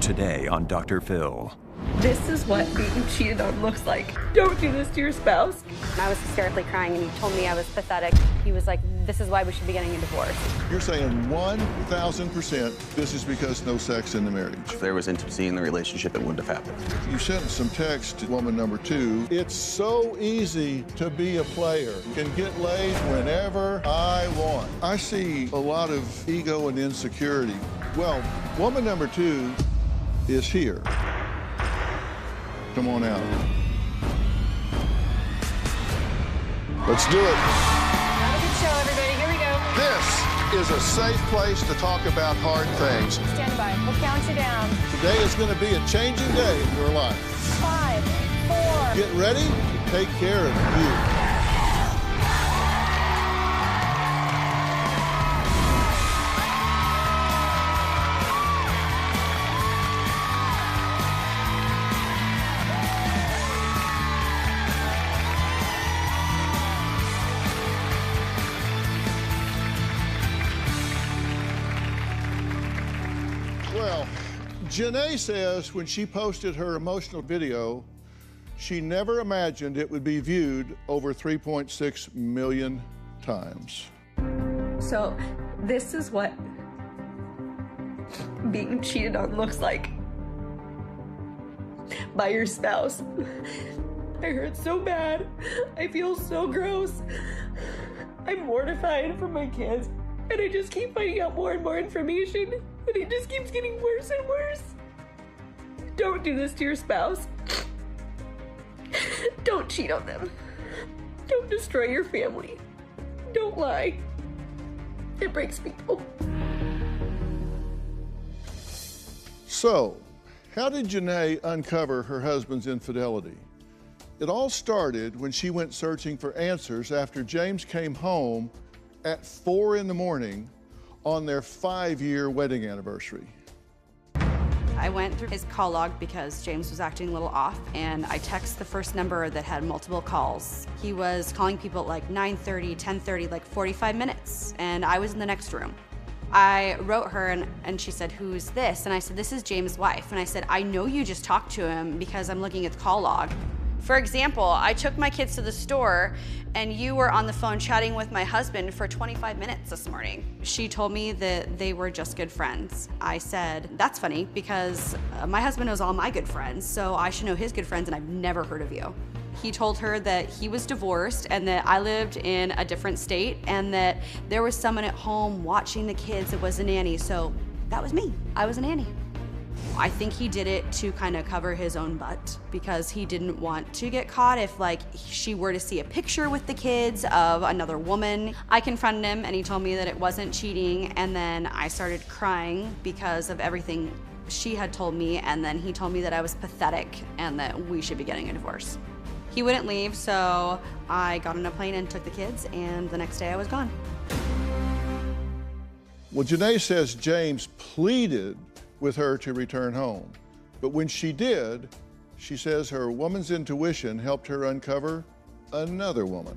Today on Dr. Phil. This is what being cheated on looks like. Don't do this to your spouse. I was hysterically crying and he told me I was pathetic. He was like, this is why we should be getting a divorce. You're saying 1,000% this is because no sex in the marriage. If there was intimacy in the relationship, it wouldn't have happened. You sent some text to woman number 2. It's so easy to be a player. Can get laid whenever I want. I see a lot of ego and insecurity. Well, woman number 2 is here. Come on out. Let's do it. Have a good show, everybody. Here we go. This is a safe place to talk about hard things. Stand by. We'll count you down. Today is going to be a changing day in your life. 5, 4. Get ready to take care of you. Well, Janae says when she posted her emotional video, she never imagined it would be viewed over 3.6 million times. So this is what being cheated on looks like by your spouse. I hurt so bad. I feel so gross. I'm mortified for my kids, and I just keep finding out more and more information, and it just keeps getting worse and worse. Don't do this to your spouse. Don't cheat on them. Don't destroy your family. Don't lie. It breaks people. So, how did Janae uncover her husband's infidelity? It all started when she went searching for answers after James came home at 4 in the morning on their 5-year wedding anniversary. I went through his call log because James was acting a little off, and I texted the first number that had multiple calls. He was calling people at like 9:30, 10:30, like 45 minutes, and I was in the next room. I wrote her and she said, "Who's this?" And I said, "This is James' wife." And I said, "I know you just talked to him because I'm looking at the call log." For example, I took my kids to the store and you were on the phone chatting with my husband for 25 minutes this morning. She told me that they were just good friends. I said, that's funny because my husband knows all my good friends, so I should know his good friends, and I've never heard of you. He told her that he was divorced and that I lived in a different state and that there was someone at home watching the kids that was a nanny, so that was me. I was a nanny. I think he did it to kind of cover his own butt because he didn't want to get caught if like she were to see a picture with the kids of another woman. I confronted him and he told me that it wasn't cheating, and then I started crying because of everything she had told me, and then he told me that I was pathetic and that we should be getting a divorce. He wouldn't leave, so I got on a plane and took the kids, and the next day I was gone. Well, Janae says James pleaded with her to return home. But when she did, she says her woman's intuition helped her uncover another woman.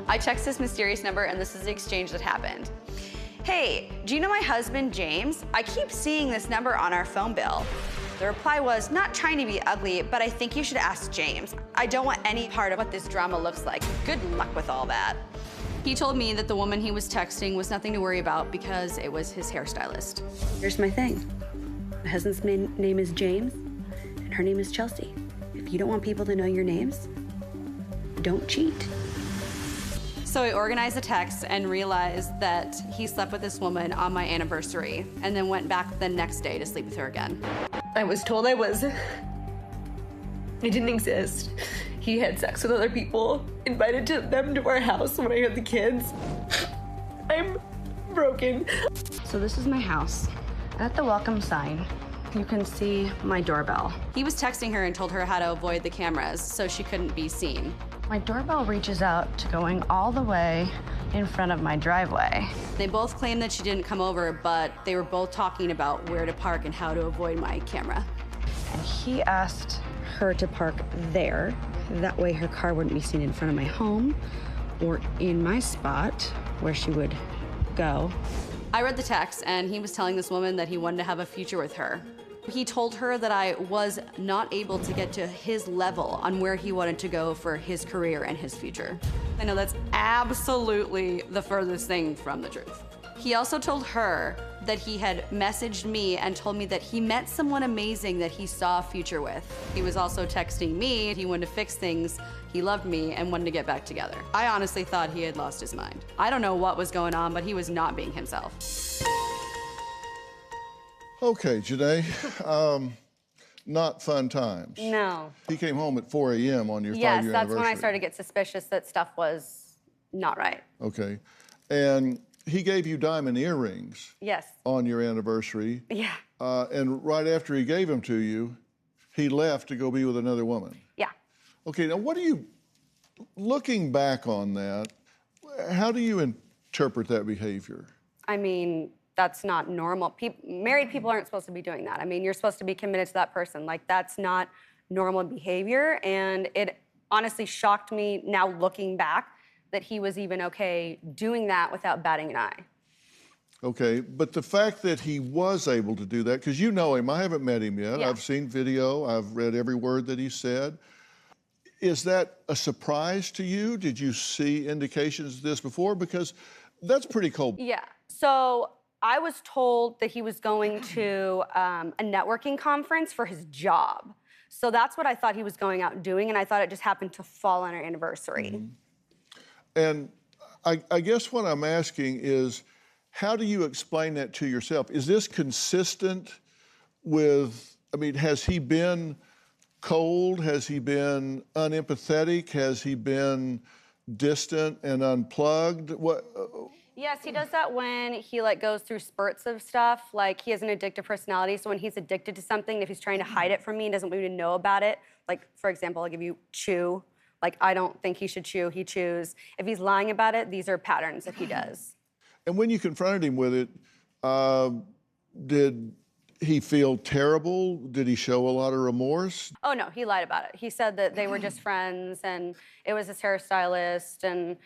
I text this mysterious number, and this is the exchange that happened. Hey, do you know my husband, James? I keep seeing this number on our phone bill. The reply was, not trying to be ugly, but I think you should ask James. I don't want any part of what this drama looks like. Good luck with all that. He told me that the woman he was texting was nothing to worry about because it was his hairstylist. Here's my thing. My husband's name is James, and her name is Chelsea. If you don't want people to know your names, don't cheat. So I organized a text and realized that he slept with this woman on my anniversary and then went back the next day to sleep with her again. I was told I didn't exist. He had sex with other people, invited them to our house when I had the kids. I'm broken. So this is my house. At the welcome sign, you can see my doorbell. He was texting her and told her how to avoid the cameras so she couldn't be seen. My doorbell reaches out to going all the way in front of my driveway. They both claimed that she didn't come over, but they were both talking about where to park and how to avoid my camera. And he asked her to park there. That way her car wouldn't be seen in front of my home or in my spot where she would go. I read the text, and he was telling this woman that he wanted to have a future with her. He told her that I was not able to get to his level on where he wanted to go for his career and his future. I know that's absolutely the furthest thing from the truth. He also told her that he had messaged me and told me that he met someone amazing that he saw a future with. He was also texting me, he wanted to fix things, he loved me, and wanted to get back together. I honestly thought he had lost his mind. I don't know what was going on, but he was not being himself. Okay, Janae, not fun times. No. He came home at 4 a.m. on your 5-year Yes, anniversary. that's when I started to get suspicious that stuff was not right. Okay, and he gave you diamond earrings Yes. on your anniversary. Yeah. And right after he gave them to you, he left to go be with another woman. Yeah. Okay, now what do you, looking back on that, how do you interpret that behavior? I mean, that's not normal. Married people aren't supposed to be doing that. I mean, you're supposed to be committed to that person. Like, that's not normal behavior. And it honestly shocked me now looking back that he was even okay doing that without batting an eye. Okay, but the fact that he was able to do that, because you know him, I haven't met him yet. Yeah. I've seen video, I've read every word that he said. Is that a surprise to you? Did you see indications of this before? Because that's pretty cold. Yeah. So I was told that he was going to a networking conference for his job. So that's what I thought he was going out and doing, and I thought it just happened to fall on our anniversary. Mm-hmm. And I guess what I'm asking is, how do you explain that to yourself? Is this consistent with, I mean, has he been cold? Has he been unempathetic? Has he been distant and unplugged? What? Yes, he does that when he goes through spurts of stuff. Like, he has an addictive personality, so when he's addicted to something, if he's trying to hide it from me and doesn't want me to know about it, like, for example, I'll give you chew. Like, I don't think he should chew, he chews. If he's lying about it, these are patterns that he does. And when you confronted him with it, did he feel terrible? Did he show a lot of remorse? Oh, no, he lied about it. He said that they were just friends, and it was his hairstylist, and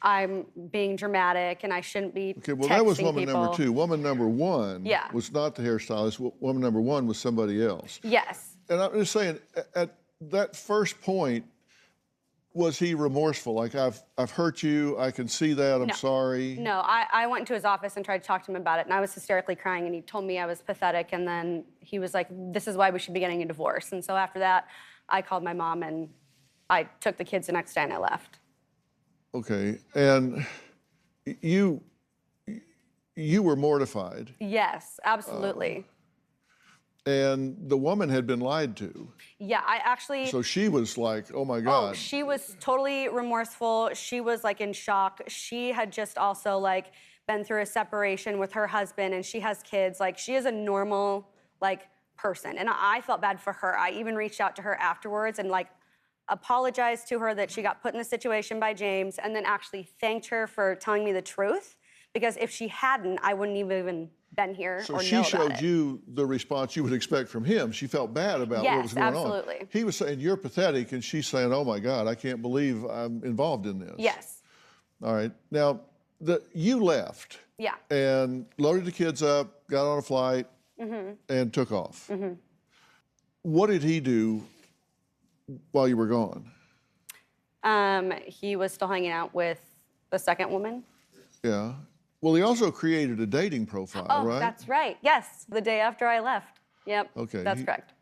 I'm being dramatic, and I shouldn't be Okay, well, that was texting woman people. number two. Woman number one Yeah. was not the hairstylist. Woman number one was somebody else. Yes. And I'm just saying, at that first point, was he remorseful? Like, I've hurt you, I can see that, I'm No. sorry. No, I went into his office and tried to talk to him about it, and I was hysterically crying, and he told me I was pathetic, and then he was like, this is why we should be getting a divorce. And so after that, I called my mom, and I took the kids the next day, and I left. Okay, and you were mortified, Yes, absolutely. and the woman had been lied to. Yeah, I actually... So she was like, oh my Oh, God. she was totally remorseful. She was in shock. She had just also been through a separation with her husband, and she has kids. She is a normal person, and I felt bad for her. I even reached out to her afterwards and apologized to her that she got put in the situation by James, and then actually thanked her for telling me the truth, because if she hadn't, I wouldn't have even been here So or she know about showed it. you the response you would expect from him. She felt bad about what was going on. Yes, absolutely. He was saying, you're pathetic, and she's saying, oh my God, I can't believe I'm involved in this. Yes. All right. Now, you left. Yeah. And loaded the kids up, got on a flight, Mm-hmm. and took off. Mm-hmm. What did he do while you were gone? He was still hanging out with the second woman. Yeah. Well, he also created a dating profile, Oh, right? that's right. Yes, the day after I left. Yep. Okay, That's correct.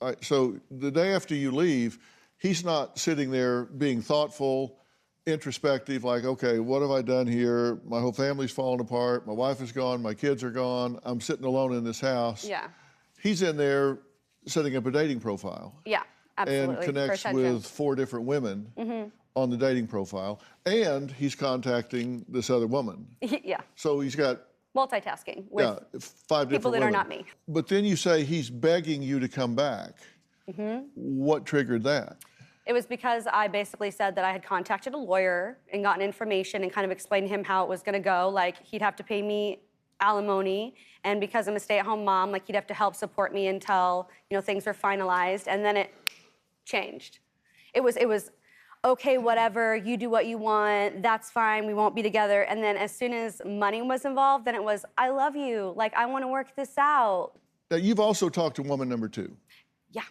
All right, so the day after you leave, he's not sitting there being thoughtful, introspective, like, okay, what have I done here? My whole family's fallen apart. My wife is gone. My kids are gone. I'm sitting alone in this house. Yeah. He's in there setting up a dating profile. Yeah, absolutely. And connects For attention. with 4 different women on the dating profile. And he's contacting this other woman. Yeah. So he's got Multitasking with 5 different people that women. are not me. But then you say he's begging you to come back. What triggered that? It was because I basically said that I had contacted a lawyer and gotten information and kind of explained to him how it was going to go. He'd have to pay me alimony, and because I'm a stay-at-home mom, he'd have to help support me until things were finalized, and then it changed. It was okay, whatever, you do what you want, that's fine, we won't be together. And then as soon as money was involved, then it was, I love you, like, I want to work this out. Now, you've also talked to woman number 2. Yeah.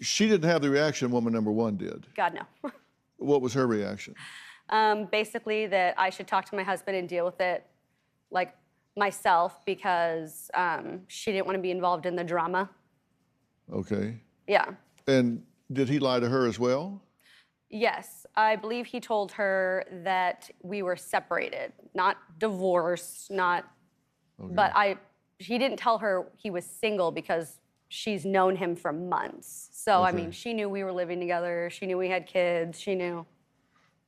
She didn't have the reaction woman number 1 did. God, no. What was her reaction? Basically that I should talk to my husband and deal with it, like, myself, because she didn't want to be involved in the drama. Okay. Yeah. And did he lie to her as well? Yes, I believe he told her that we were separated, not divorced, not, Okay. but he didn't tell her he was single because she's known him for months. So, I Okay. mean, she knew we were living together, she knew we had kids, she knew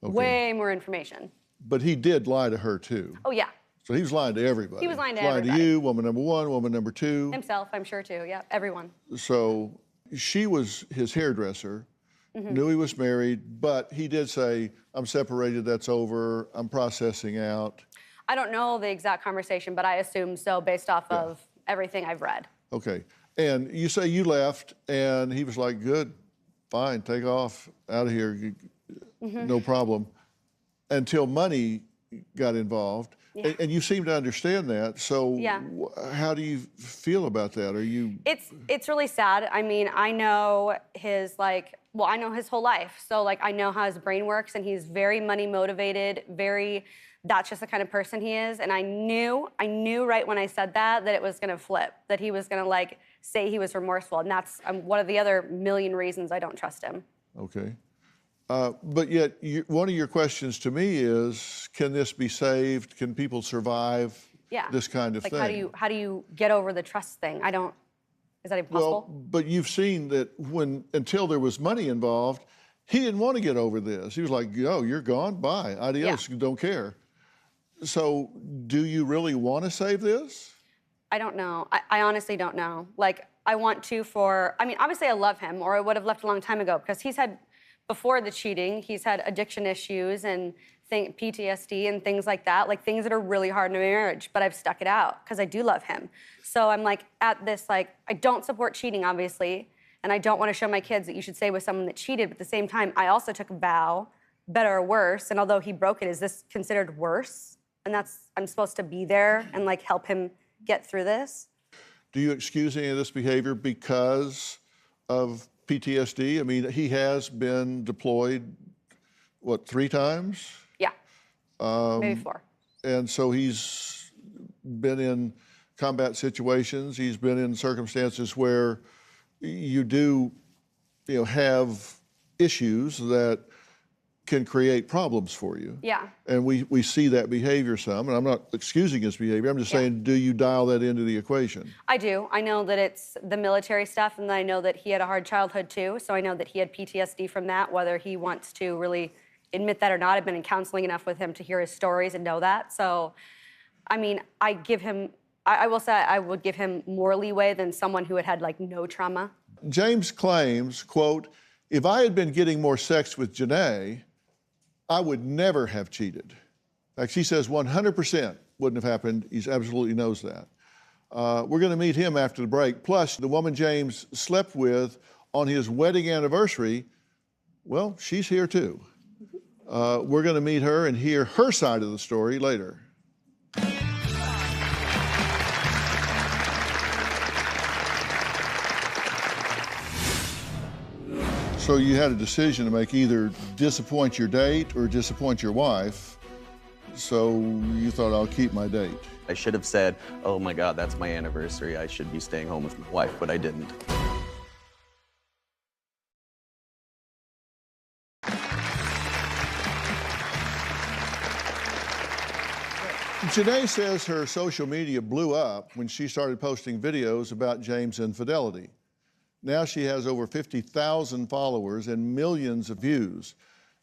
Okay. way more information. But he did lie to her too. Oh, yeah, So he was lying to everybody. He was lying to Lying everybody. to you, woman number 1, woman number 2. himself, I'm sure, too, yeah, everyone. So she was his hairdresser, knew he was married, but he did say, I'm separated, that's over, I'm processing out. I don't know the exact conversation, but I assume so based off of everything I've read. Okay. And you say you left, and he was like, good, fine, take off, out of here, no problem, until money got involved. Yeah. And you seem to understand that. So Yeah. How do you feel about that? Are you... It's really sad. I mean, I know his I know his whole life. So I know how his brain works, and he's very money motivated, that's just the kind of person he is. And I knew right when I said that it was gonna flip, that he was gonna say he was remorseful. And that's one of the other million reasons I don't trust him. Okay. But yet, one of your questions to me is, can this be saved? Can people survive this kind of thing? How do you get over the trust thing? Is that impossible? Well, but you've seen that until there was money involved, he didn't want to get over this. He was like, "Yo, you're gone, bye, adios, don't care." So, do you really want to save this? I don't know. I honestly don't know. I want to obviously I love him, or I would have left a long time ago, because before the cheating, he's had addiction issues and PTSD and things like that, things that are really hard in a marriage, but I've stuck it out because I do love him. So I'm at this, I don't support cheating, obviously, and I don't want to show my kids that you should stay with someone that cheated, but at the same time, I also took a vow, better or worse, and although he broke it, is this considered worse? And I'm supposed to be there and help him get through this? Do you excuse any of this behavior because of PTSD? I mean, he has been deployed, 3 times? Yeah, maybe 4. And so he's been in combat situations. He's been in circumstances where you do, have issues that can create problems for you. Yeah. And we see that behavior some, and I'm not excusing his behavior. I'm just saying, do you dial that into the equation? I do. I know that it's the military stuff, and I know that he had a hard childhood too, so I know that he had PTSD from that, whether he wants to really admit that or not. I've been in counseling enough with him to hear his stories and know that. So, I mean, I will say I would give him more leeway than someone who had no trauma. James claims, quote, if I had been getting more sex with Janae, I would never have cheated. She says 100% wouldn't have happened. He absolutely knows that. We're going to meet him after the break. Plus, the woman James slept with on his wedding anniversary, well, she's here too. We're going to meet her and hear her side of the story later. So you had a decision to make, either disappoint your date or disappoint your wife. So you thought, I'll keep my date. I should have said, oh my God, that's my anniversary. I should be staying home with my wife, but I didn't. Janae says her social media blew up when she started posting videos about James' infidelity. Now she has over 50,000 followers and millions of views.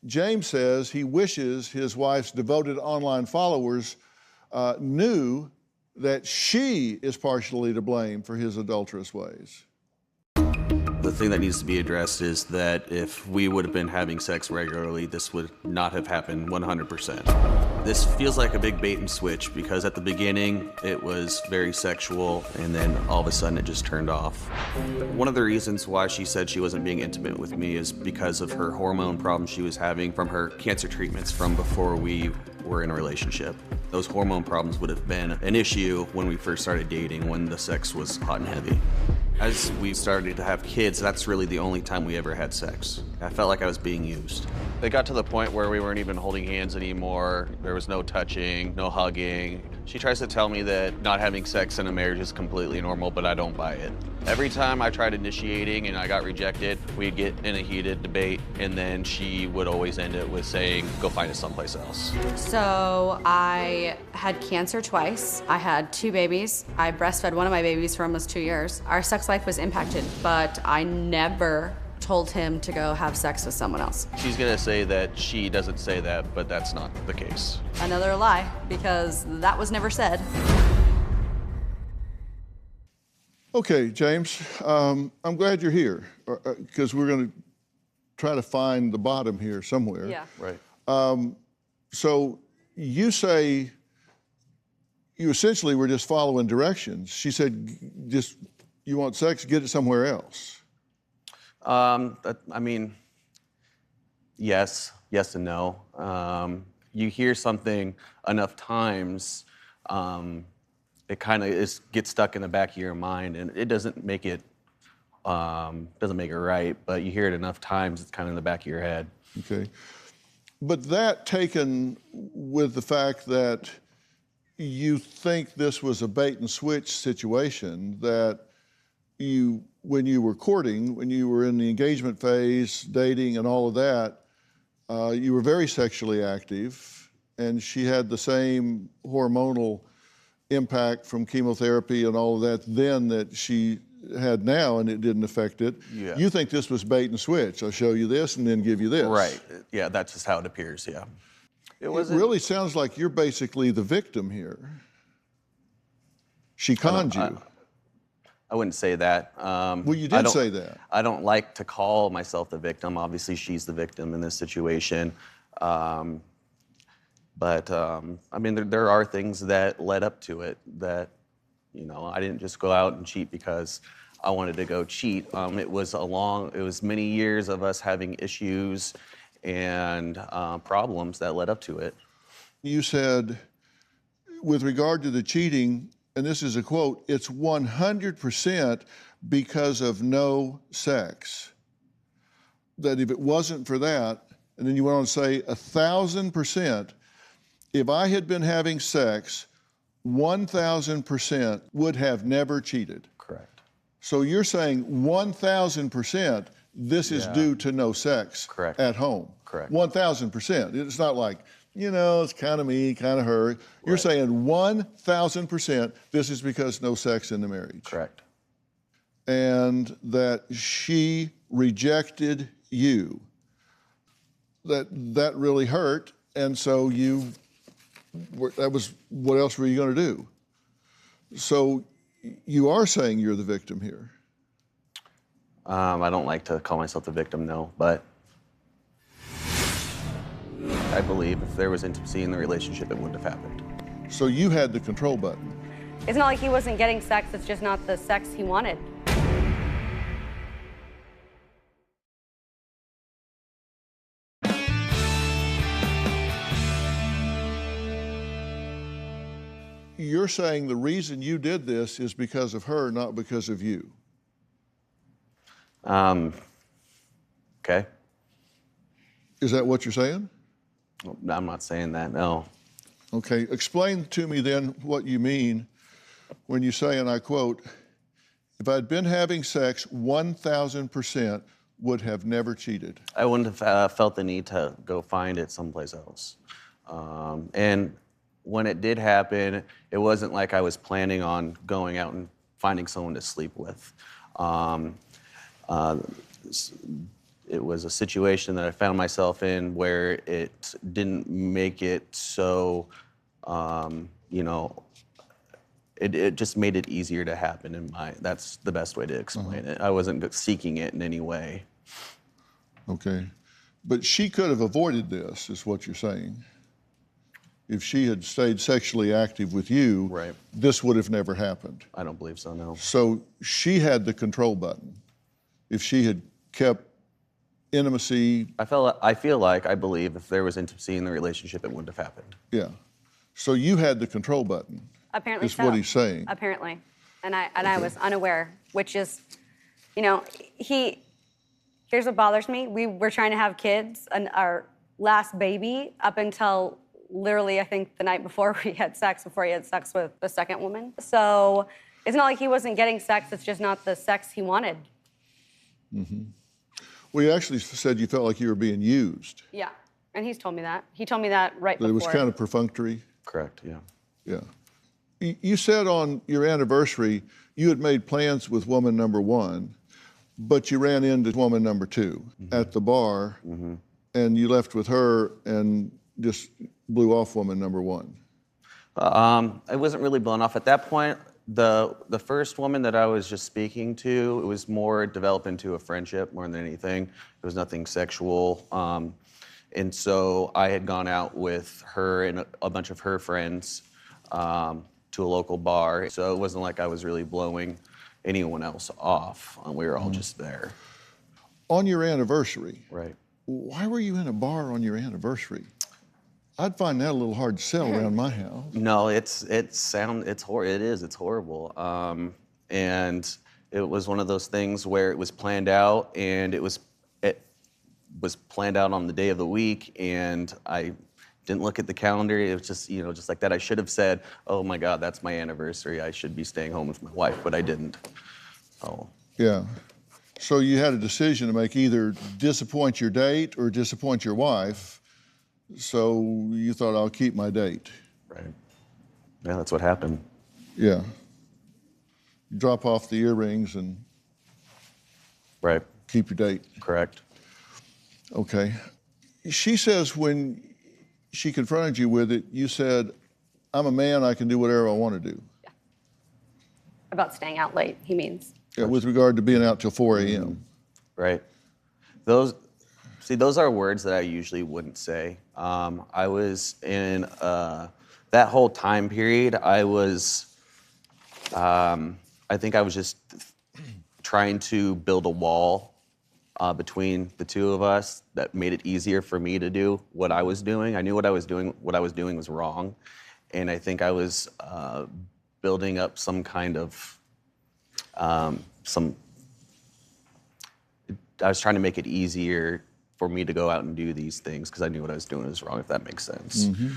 James says he wishes his wife's devoted online followers knew that she is partially to blame for his adulterous ways. The thing that needs to be addressed is that if we would have been having sex regularly, this would not have happened 100%. This feels like a big bait and switch because at the beginning it was very sexual and then all of a sudden it just turned off. One of the reasons why she said she wasn't being intimate with me is because of her hormone problems she was having from her cancer treatments from before we were in a relationship. Those hormone problems would have been an issue when we first started dating, when the sex was hot and heavy. As we started to have kids, that's really the only time we ever had sex. I felt like I was being used. It got to the point where we weren't even holding hands anymore. There was no touching, no hugging. She tries to tell me that not having sex in a marriage is completely normal, but I don't buy it. Every time I tried initiating and I got rejected, we'd get in a heated debate, and then she would always end it with saying, go find us someplace else. So I had cancer twice. I had 2 babies. I breastfed one of my babies for almost 2 years. Our sex life was impacted, but I never told him to go have sex with someone else. She's gonna say that she doesn't say that, but that's not the case. Another lie, because that was never said. Okay, James, I'm glad you're here because we're going to try to find the bottom here somewhere. Yeah. Right. So you say you essentially were just following directions. She said, just, you want sex, get it somewhere else. I mean, yes and no. You hear something enough times, it kind of gets stuck in the back of your mind, and it doesn't make it right. But you hear it enough times, it's kind of in the back of your head. Okay, but that taken with the fact that you think this was a bait and switch situation, that you, when you were courting, when you were in the engagement phase, dating and all of that, you were very sexually active, and she had the same hormonal impact from chemotherapy and all of that then that she had now, and it didn't affect it. Yeah. You think this was bait and switch. I'll show you this and then give you this. Right. Yeah, that's just how it appears, yeah. It really sounds like you're basically the victim here. She conned you. I wouldn't say that. Well, you did say that. I don't like to call myself the victim. Obviously, she's the victim in this situation. But I mean, there are things that led up to it that, you know, I didn't just go out and cheat because I wanted to go cheat. It was many years of us having issues and problems that led up to it. You said, with regard to the cheating, and this is a quote, it's 100% because of no sex. That if it wasn't for that, and then you went on to say 1,000%, if I had been having sex, 1,000% would have never cheated. Correct. So you're saying 1,000% this is due to no sex. Correct. At home. Correct. 1,000%. It's not like, you know, it's kind of me, kind of her. You're Right. saying 1,000% this is because no sex in the marriage. Correct. And that she rejected you. That really hurt, and so that was, what else were you going to do? So you are saying you're the victim here. I don't like to call myself the victim, no, but I believe if there was intimacy in the relationship, it wouldn't have happened. So you had the control button. It's not like he wasn't getting sex, it's just not the sex he wanted. You're saying the reason you did this is because of her, not because of you. Okay. Is that what you're saying? I'm not saying that, no. Okay, explain to me then what you mean when you say, and I quote, if I'd been having sex, 1,000% would have never cheated. I wouldn't have felt the need to go find it someplace else. And when it did happen, it wasn't like I was planning on going out and finding someone to sleep with. It was a situation that I found myself in where it didn't make it so, you know, it just made it easier to happen that's the best way to explain it. I wasn't seeking it in any way. Okay, but she could have avoided this, is what you're saying. if she had stayed sexually active with you, Right. this would have never happened. I don't believe so, no. So she had the control button. If she had kept intimacy, I believe if there was intimacy in the relationship, it wouldn't have happened. yeah. So you had the control button. Apparently is so. what he's saying. Apparently. And I was unaware, which is, you know, here's what bothers me. We were trying to have kids, and our last baby up until literally, I think, the night before he had sex with the second woman. So it's not like he wasn't getting sex, it's just not the sex he wanted. Mm-hmm. Well, you actually said you felt like you were being used. Yeah, and he's told me that. He told me that right That before. it was kind of perfunctory. Correct, yeah. Yeah. You said on your anniversary you had made plans with woman number one, but you ran into woman number two at the bar, and you left with her and just blew off woman number one. I wasn't really blown off at that point. The first woman that I was just speaking to, it was more developed into a friendship more than anything. It was nothing sexual. And so I had gone out with her and a bunch of her friends to a local bar. So it wasn't like I was really blowing anyone else off. We were all just there. On your anniversary, Right. why were you in a bar on your anniversary? I'd find that a little hard to sell around my house. No, it's horrible. And it was one of those things where it was planned out, and it was planned out on the day of the week, and I didn't look at the calendar. It was just, just like that. I should have said, oh my God, that's my anniversary. I should be staying home with my wife, but I didn't. Oh. Yeah. So you had a decision to make, either disappoint your date or disappoint your wife. So you thought, I'll keep my date. Right. Yeah, that's what happened. Yeah. You drop off the earrings and Right. keep your date. Correct. Okay. She says when she confronted you with it, you said, I'm a man, I can do whatever I want to do. Yeah. About staying out late, he means. Yeah, with regard to being out till 4 a.m. Right. Those are words that I usually wouldn't say. I was in that whole time period. I think I was just trying to build a wall between the two of us that made it easier for me to do what I was doing. I knew what I was doing. What I was doing was wrong, and I think I was building up some kind of I was trying to make it easier for me to go out and do these things because I knew what I was doing was wrong, if that makes sense. Mm-hmm.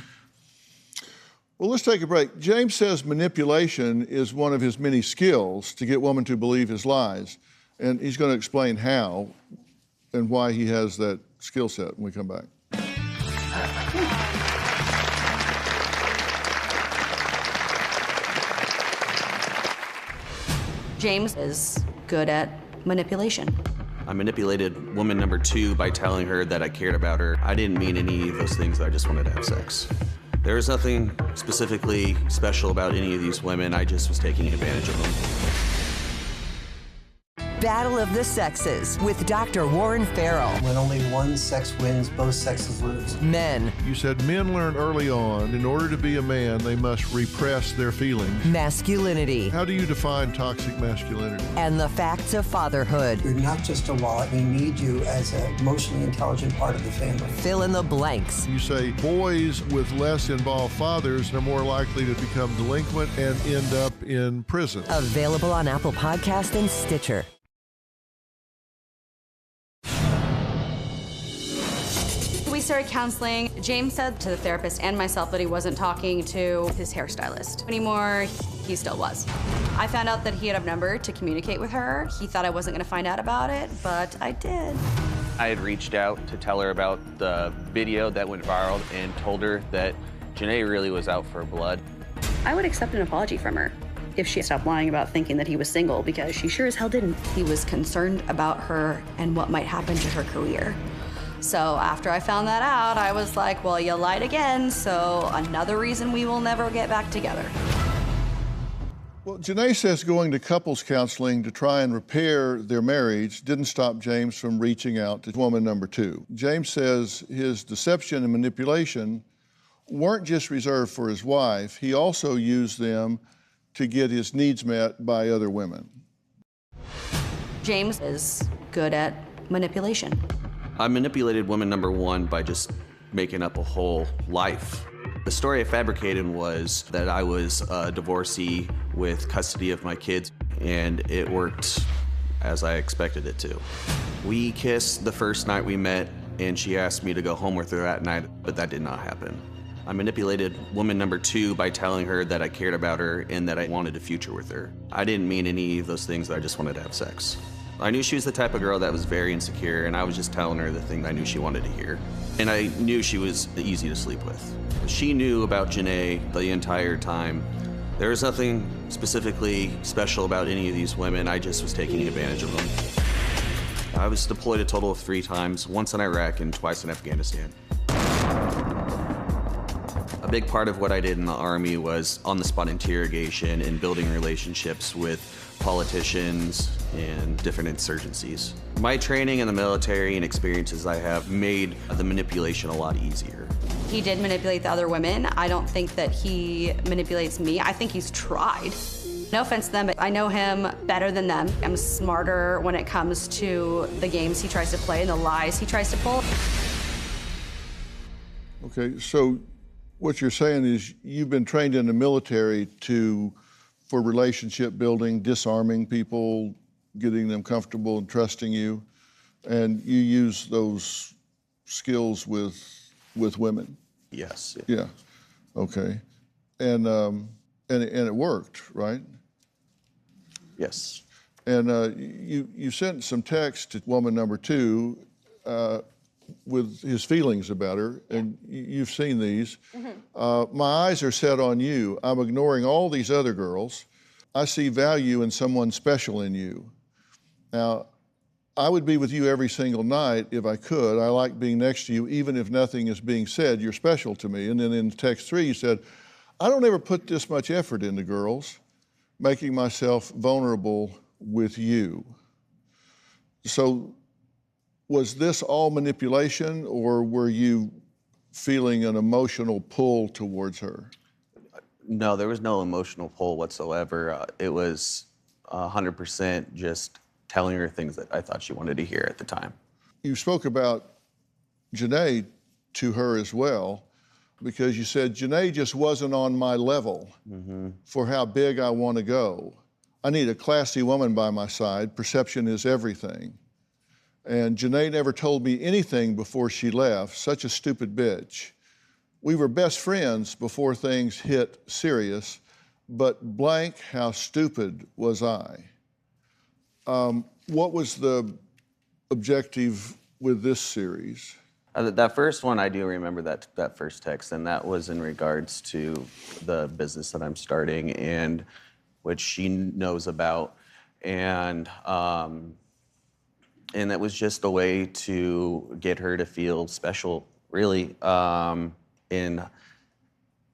Well, let's take a break. James says manipulation is one of his many skills to get women to believe his lies. And he's going to explain how and why he has that skill set when we come back. James is good at manipulation. I manipulated woman number two by telling her that I cared about her. I didn't mean any of those things. I just wanted to have sex. There was nothing specifically special about any of these women. I just was taking advantage of them. Battle of the Sexes with Dr. Warren Farrell. When only one sex wins, both sexes lose. Men. You said men learn early on, in order to be a man, they must repress their feelings. Masculinity. How do you define toxic masculinity? And the facts of fatherhood. You're not just a wallet. We need you as an emotionally intelligent part of the family. Fill in the blanks. You say boys with less involved fathers are more likely to become delinquent and end up in prison. Available on Apple Podcast and Stitcher. We started counseling. James said to the therapist and myself that he wasn't talking to his hairstylist anymore. He still was. I found out that he had a number to communicate with her. He thought I wasn't going to find out about it, but I did. I had reached out to tell her about the video that went viral and told her that Janae really was out for blood. I would accept an apology from her if she stopped lying about thinking that he was single, because she sure as hell didn't. He was concerned about her and what might happen to her career. So after I found that out, I was like, well, you lied again, so another reason we will never get back together. Well, Janae says going to couples counseling to try and repair their marriage didn't stop James from reaching out to woman number two. James says his deception and manipulation weren't just reserved for his wife, he also used them to get his needs met by other women. James is good at manipulation. I manipulated woman number one by just making up a whole life. The story I fabricated was that I was a divorcee with custody of my kids, and it worked as I expected it to. We kissed the first night we met, and she asked me to go home with her that night, but that did not happen. I manipulated woman number two by telling her that I cared about her and that I wanted a future with her. I didn't mean any of those things, I just wanted to have sex. I knew she was the type of girl that was very insecure, and I was just telling her the thing I knew she wanted to hear. And I knew she was easy to sleep with. She knew about Janae the entire time. There was nothing specifically special about any of these women, I just was taking advantage of them. I was deployed a total of 3 times, once in Iraq and twice in Afghanistan. A big part of what I did in the Army was on-the-spot interrogation and building relationships with politicians and different insurgencies. My training in the military and experiences I have made the manipulation a lot easier. He did manipulate the other women. I don't think that he manipulates me. I think he's tried. No offense to them, but I know him better than them. I'm smarter when it comes to the games he tries to play and the lies he tries to pull. Okay, so what you're saying is you've been trained in the military for relationship building, disarming people, getting them comfortable and trusting you, and you use those skills with women. Yes. Yeah. Okay. And it worked, right? Yes. And you sent some text to woman number two with his feelings about her, and you've seen these. My eyes are set on you. I'm ignoring all these other girls. I see value in someone special in you. Now, I would be with you every single night if I could. I like being next to you, even if nothing is being said. You're special to me. And then in text 3, you said, I don't ever put this much effort into girls, making myself vulnerable with you. So was this all manipulation, or were you feeling an emotional pull towards her? No, there was no emotional pull whatsoever. It was 100% just telling her things that I thought she wanted to hear at the time. You spoke about Janae to her as well, because you said, Janae just wasn't on my level for how big I want to go. I need a classy woman by my side. Perception is everything. And Janae never told me anything before she left. Such a stupid bitch. We were best friends before things hit serious, but blank, how stupid was I? What was the objective with this series? That first one, I do remember that first text, and that was in regards to the business that I'm starting and which she knows about. And that was just a way to get her to feel special, really. And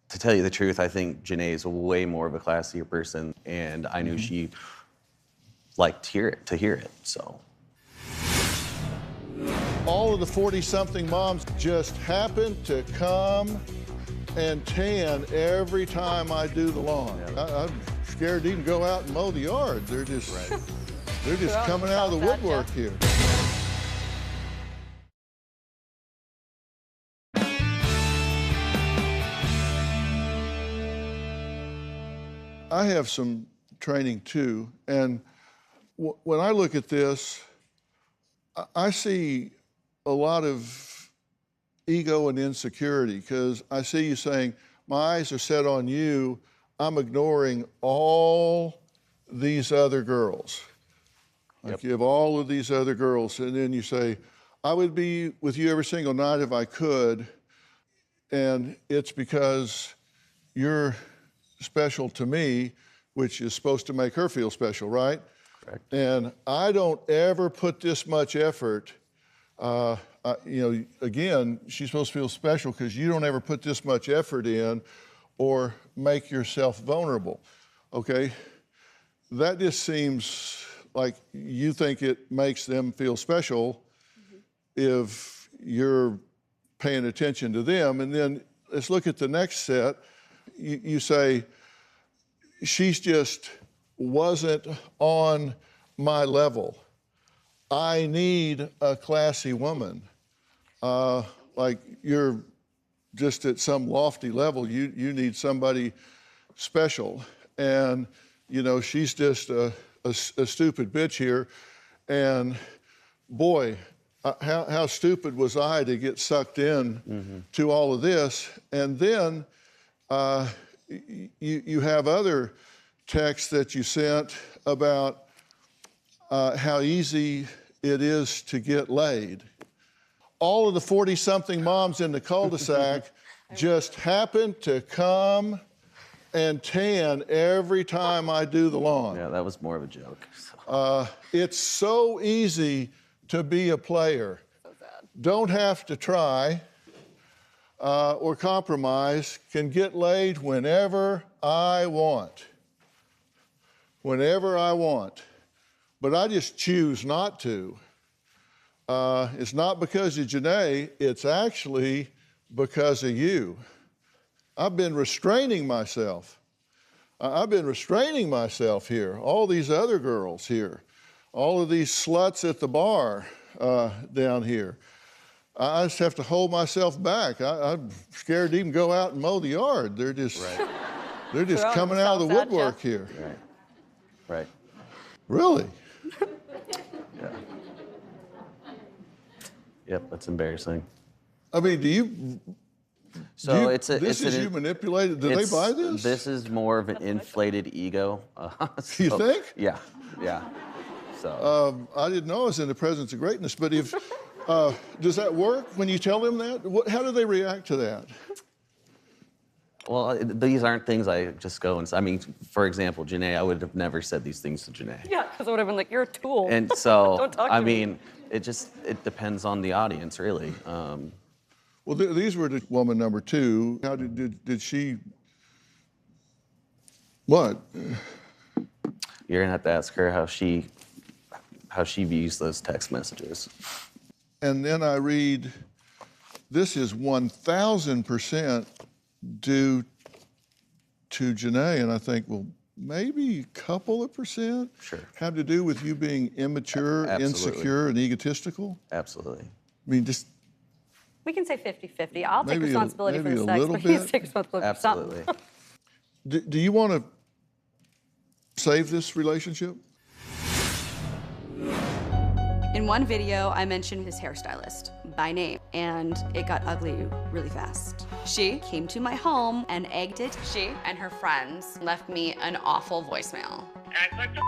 to tell you the truth, I think Janae is way more of a classier person, and I knew she liked to hear it, so. All of the 40-something moms just happen to come and tan every time I do the lawn. I'm scared to even go out and mow the yard. They're just coming out of the woodwork here. I have some training too, and when I look at this, I see a lot of ego and insecurity, because I see you saying, my eyes are set on you, I'm ignoring all these other girls. I give all of these other girls, and then you say, I would be with you every single night if I could, and it's because you're special to me, which is supposed to make her feel special, right? Correct. And I don't ever put this much effort. Again, she's supposed to feel special because you don't ever put this much effort in or make yourself vulnerable, okay? That just seems like you think it makes them feel special if you're paying attention to them. And then let's look at the next set. You say, she's just wasn't on my level. I need a classy woman. Like you're just at some lofty level. You need somebody special. And, you know, she's just a stupid bitch here. And boy, how stupid was I to get sucked in to all of this. And then you have other texts that you sent about how easy it is to get laid. All of the 40-something moms in the cul-de-sac just happen to come and tan every time I do the lawn. Yeah, that was more of a joke. It's so easy to be a player. So sad. Don't have to try or compromise, can get laid whenever I want. Whenever I want. But I just choose not to. It's not because of Janae, it's actually because of you. I've been restraining myself. I've been restraining myself here. All these other girls here. All of these sluts at the bar down here. I just have to hold myself back. I'm scared to even go out and mow the yard. They're just, they're just coming out of the woodwork here. Right. Really? Yeah. Yep, that's embarrassing. I mean, do you? So This is you manipulated. Did they buy this? This is more of an inflated ego. You think? Yeah. So. I didn't know I was in the presence of greatness, but if does that work when you tell them that? How do they react to that? Well, these aren't things I just go and say. I mean, for example, Janae, I would have never said these things to Janae. Yeah, because I would have been like, you're a tool. And so, Don't talk I to me. mean, it depends on the audience, really. Well, these were the woman number two. How did she? What? You're gonna have to ask her how she views those text messages. And then I read, this is 1,000% due to Janae, and I think, well, maybe a couple of percent Sure. have to do with you being immature, Absolutely. insecure, and egotistical. Absolutely. I mean, just We can say 50-50. I'll take Maybe a- responsibility for maybe the a sex, little but he's bit. taking responsibility for something. Absolutely. do you want to save this relationship? In one video, I mentioned his hairstylist by name, and it got ugly really fast. She came to my home and egged it. She and her friends left me an awful voicemail. Act like the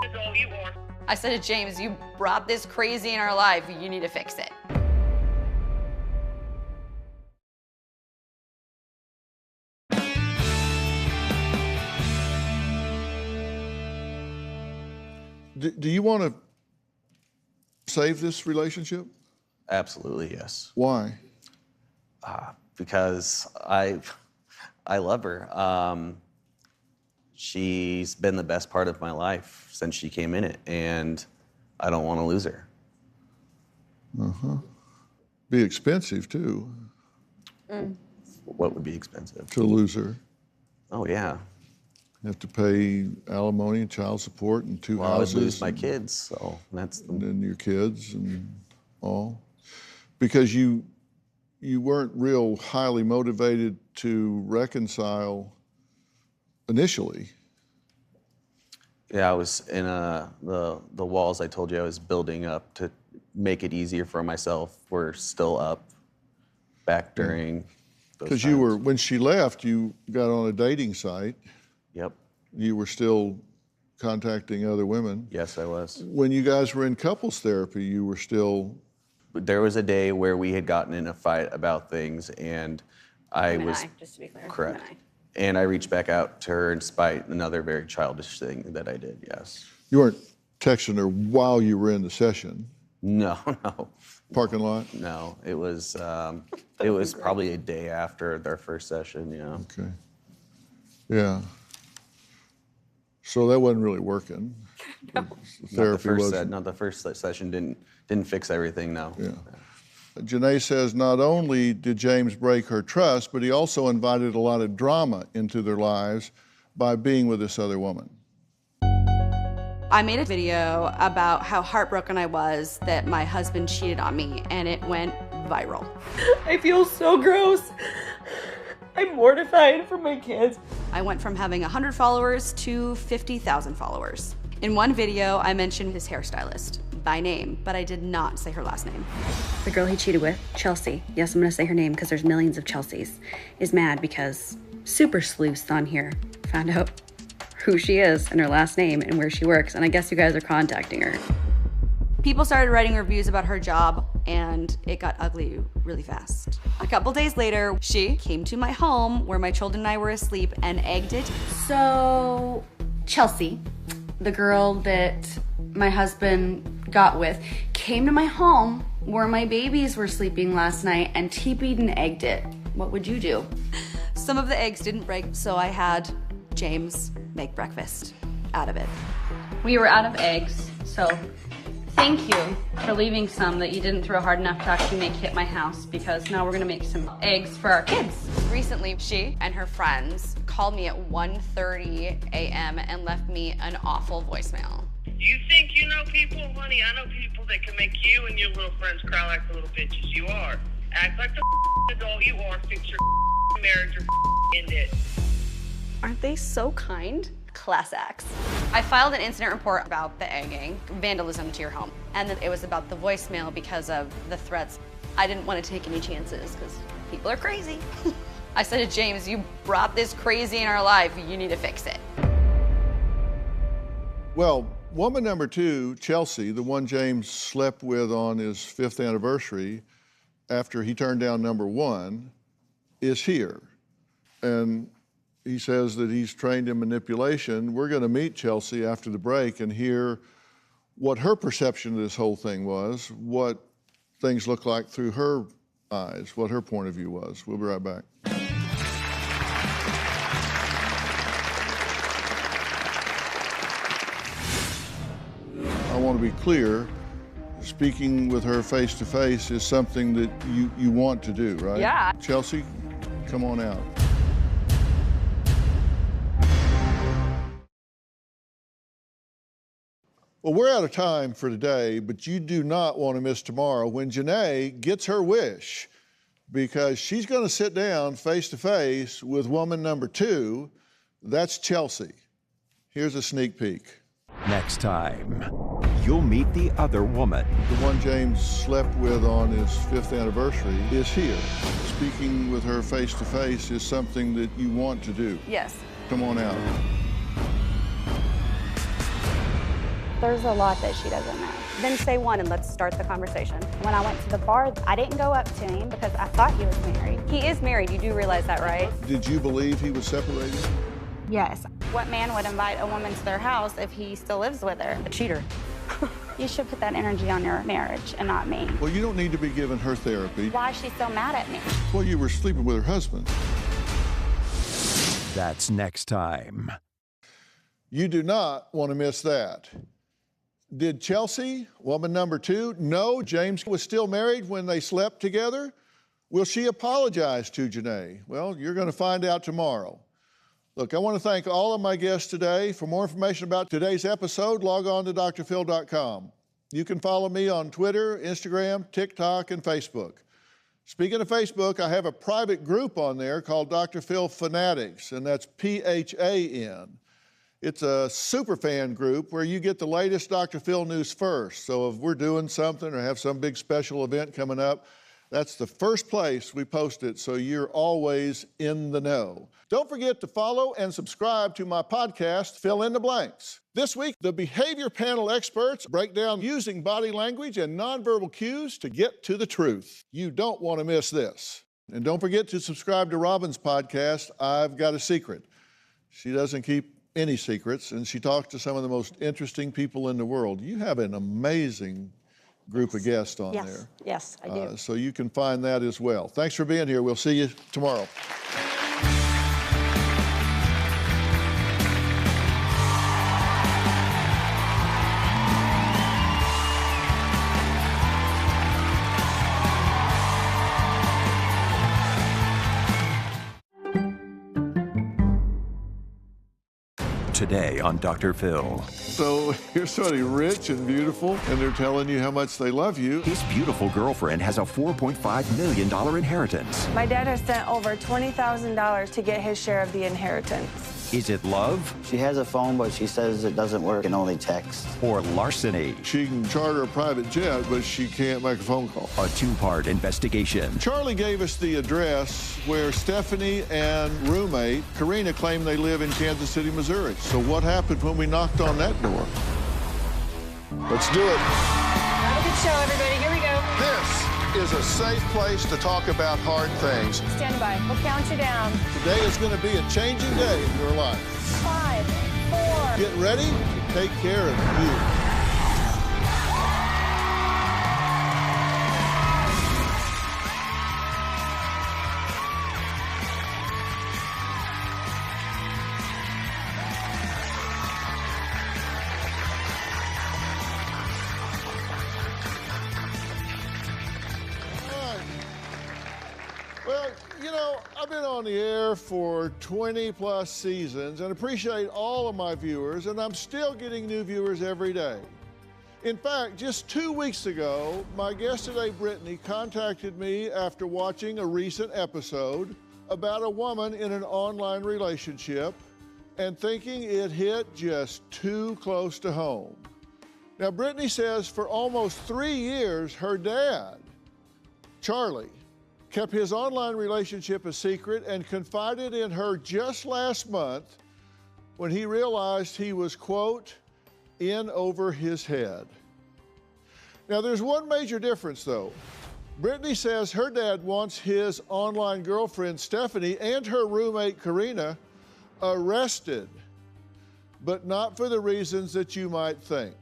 is all you want. I said to James, you brought this crazy in our life, you need to fix it. Do you want to save this relationship? Absolutely, yes. Why? Because I love her. She's been the best part of my life since she came in it, and I don't want to lose her. Be expensive too What would be expensive? to lose her. Oh yeah. You have to pay alimony and child support and two Well, I would houses. lose my kids, so that's And then your kids and all. Because you weren't real highly motivated to reconcile initially. Yeah, I was in the walls I told you I was building up to make it easier for myself were still up back during those Because you times. were, when she left, you got on a dating site. Yep. You were still contacting other women. Yes, I was. When you guys were in couples therapy, you were still, But there was a day where we had gotten in a fight about things, and I Him and was I, just to be clear. correct. Him and And I reached back out to her in spite another very childish thing that I did. Yes. you weren't texting her while you were in the session, No, parking lot? no. It was probably a day after their first session. Yeah. Okay. Yeah. So that wasn't really working. Not the Therapy first wasn't. the first session didn't fix everything. No. Yeah. Janae says not only did James break her trust, but he also invited a lot of drama into their lives by being with this other woman. I made a video about how heartbroken I was that my husband cheated on me, and it went viral. I feel so gross. I'm mortified for my kids. I went from having 100 followers to 50,000 followers. In one video, I mentioned his hairstylist by name, but I did not say her last name. The girl he cheated with, Chelsea, yes, I'm gonna say her name because there's millions of Chelseas, is mad because super sleuths on here found out who she is and her last name and where she works, and I guess you guys are contacting her. People started writing reviews about her job, and it got ugly really fast. A couple days later, she came to my home where my children and I were asleep and egged it. So, Chelsea, the girl that my husband got with, came to my home where my babies were sleeping last night and teepeed and egged it. What would you do? Some of the eggs didn't break, so I had James make breakfast out of it. We were out of eggs, so thank you for leaving some that you didn't throw hard enough to actually make hit my house, because now we're gonna make some eggs for our kids. Recently, she and her friends called me at 1:30 a.m. and left me an awful voicemail. You think you know people? Honey, I know people that can make you and your little friends cry like the little bitches you are. Act like the adult you are, fix your marriage or end it. Aren't they so kind? Class acts. I filed an incident report about the egging, vandalism to your home, and then it was about the voicemail because of the threats. I didn't want to take any chances because people are crazy. I said to James, you brought this crazy in our life, you need to fix it. Well, woman number two, Chelsea, the one James slept with on his 5th anniversary after he turned down number one, is here. And he says that he's trained in manipulation. We're going to meet Chelsea after the break and hear what her perception of this whole thing was, what things look like through her eyes, what her point of view was. We'll be right back. I want to be clear, speaking with her face to face is something that you want to do, right? Yeah. Chelsea, come on out. Well, we're out of time for today, but you do not want to miss tomorrow when Janae gets her wish, because she's going to sit down face to face with woman number two. That's Chelsea. Here's a sneak peek. Next time, you'll meet the other woman. The one James slept with on his 5th anniversary is here. Speaking with her face to face is something that you want to do. Yes. Come on out. There's a lot that she doesn't know. Then say one and let's start the conversation. When I went to the bar, I didn't go up to him because I thought he was married. He is married, you do realize that, right? Did you believe he was separated? Yes. What man would invite a woman to their house if he still lives with her? A cheater. You should put that energy on your marriage and not me. Well, you don't need to be giving her therapy. Why is she so mad at me? Well, you were sleeping with her husband. That's next time. You do not want to miss that. Did Chelsea, woman number two, know James was still married when they slept together? Will she apologize to Janae? Well, you're going to find out tomorrow. Look, I want to thank all of my guests today. For more information about today's episode, log on to drphil.com. You can follow me on Twitter, Instagram, TikTok, and Facebook. Speaking of Facebook, I have a private group on there called Dr. Phil Fanatics, and that's P-H-A-N. It's a super fan group where you get the latest Dr. Phil news first. So if we're doing something or have some big special event coming up, that's the first place we post it, so you're always in the know. Don't forget to follow and subscribe to my podcast, Fill in the Blanks. This week, the behavior panel experts break down using body language and nonverbal cues to get to the truth. You don't want to miss this. And don't forget to subscribe to Robin's podcast, I've Got a Secret. She doesn't keep any secrets, and she talks to some of the most interesting people in the world. You have an amazing group of guests on there. Yes, I do. So you can find that as well. Thanks for being here. We'll see you tomorrow. today on Dr. Phil. So you're somebody rich and beautiful, and they're telling you how much they love you. His beautiful girlfriend has a $4.5 million inheritance. My dad has sent over $20,000 to get his share of the inheritance. Is it love? She has a phone, but she says it doesn't work and only text. Or larceny? She can charter a private jet, but she can't make a phone call. A two-part investigation. Charlie gave us the address where Stephanie and roommate Karina claim they live in Kansas City, Missouri. So what happened when we knocked on that door? Let's do it. Have a good show, everybody. Here we go. This is a safe place to talk about hard things. Stand by. We'll count you down. Today is going to be a changing day in your life. 5, 4. Get ready to take care of you. Well, you know, I've been on the air for 20 plus seasons and appreciate all of my viewers, and I'm still getting new viewers every day. In fact, just 2 weeks ago, my guest today, Brittany, contacted me after watching a recent episode about a woman in an online relationship and thinking it hit just too close to home. Now, Brittany says for almost 3 years, her dad, Charlie, kept his online relationship a secret and confided in her just last month when he realized he was, quote, in over his head. Now, there's one major difference, though. Brittany says her dad wants his online girlfriend, Stephanie, and her roommate, Karina, arrested, but not for the reasons that you might think.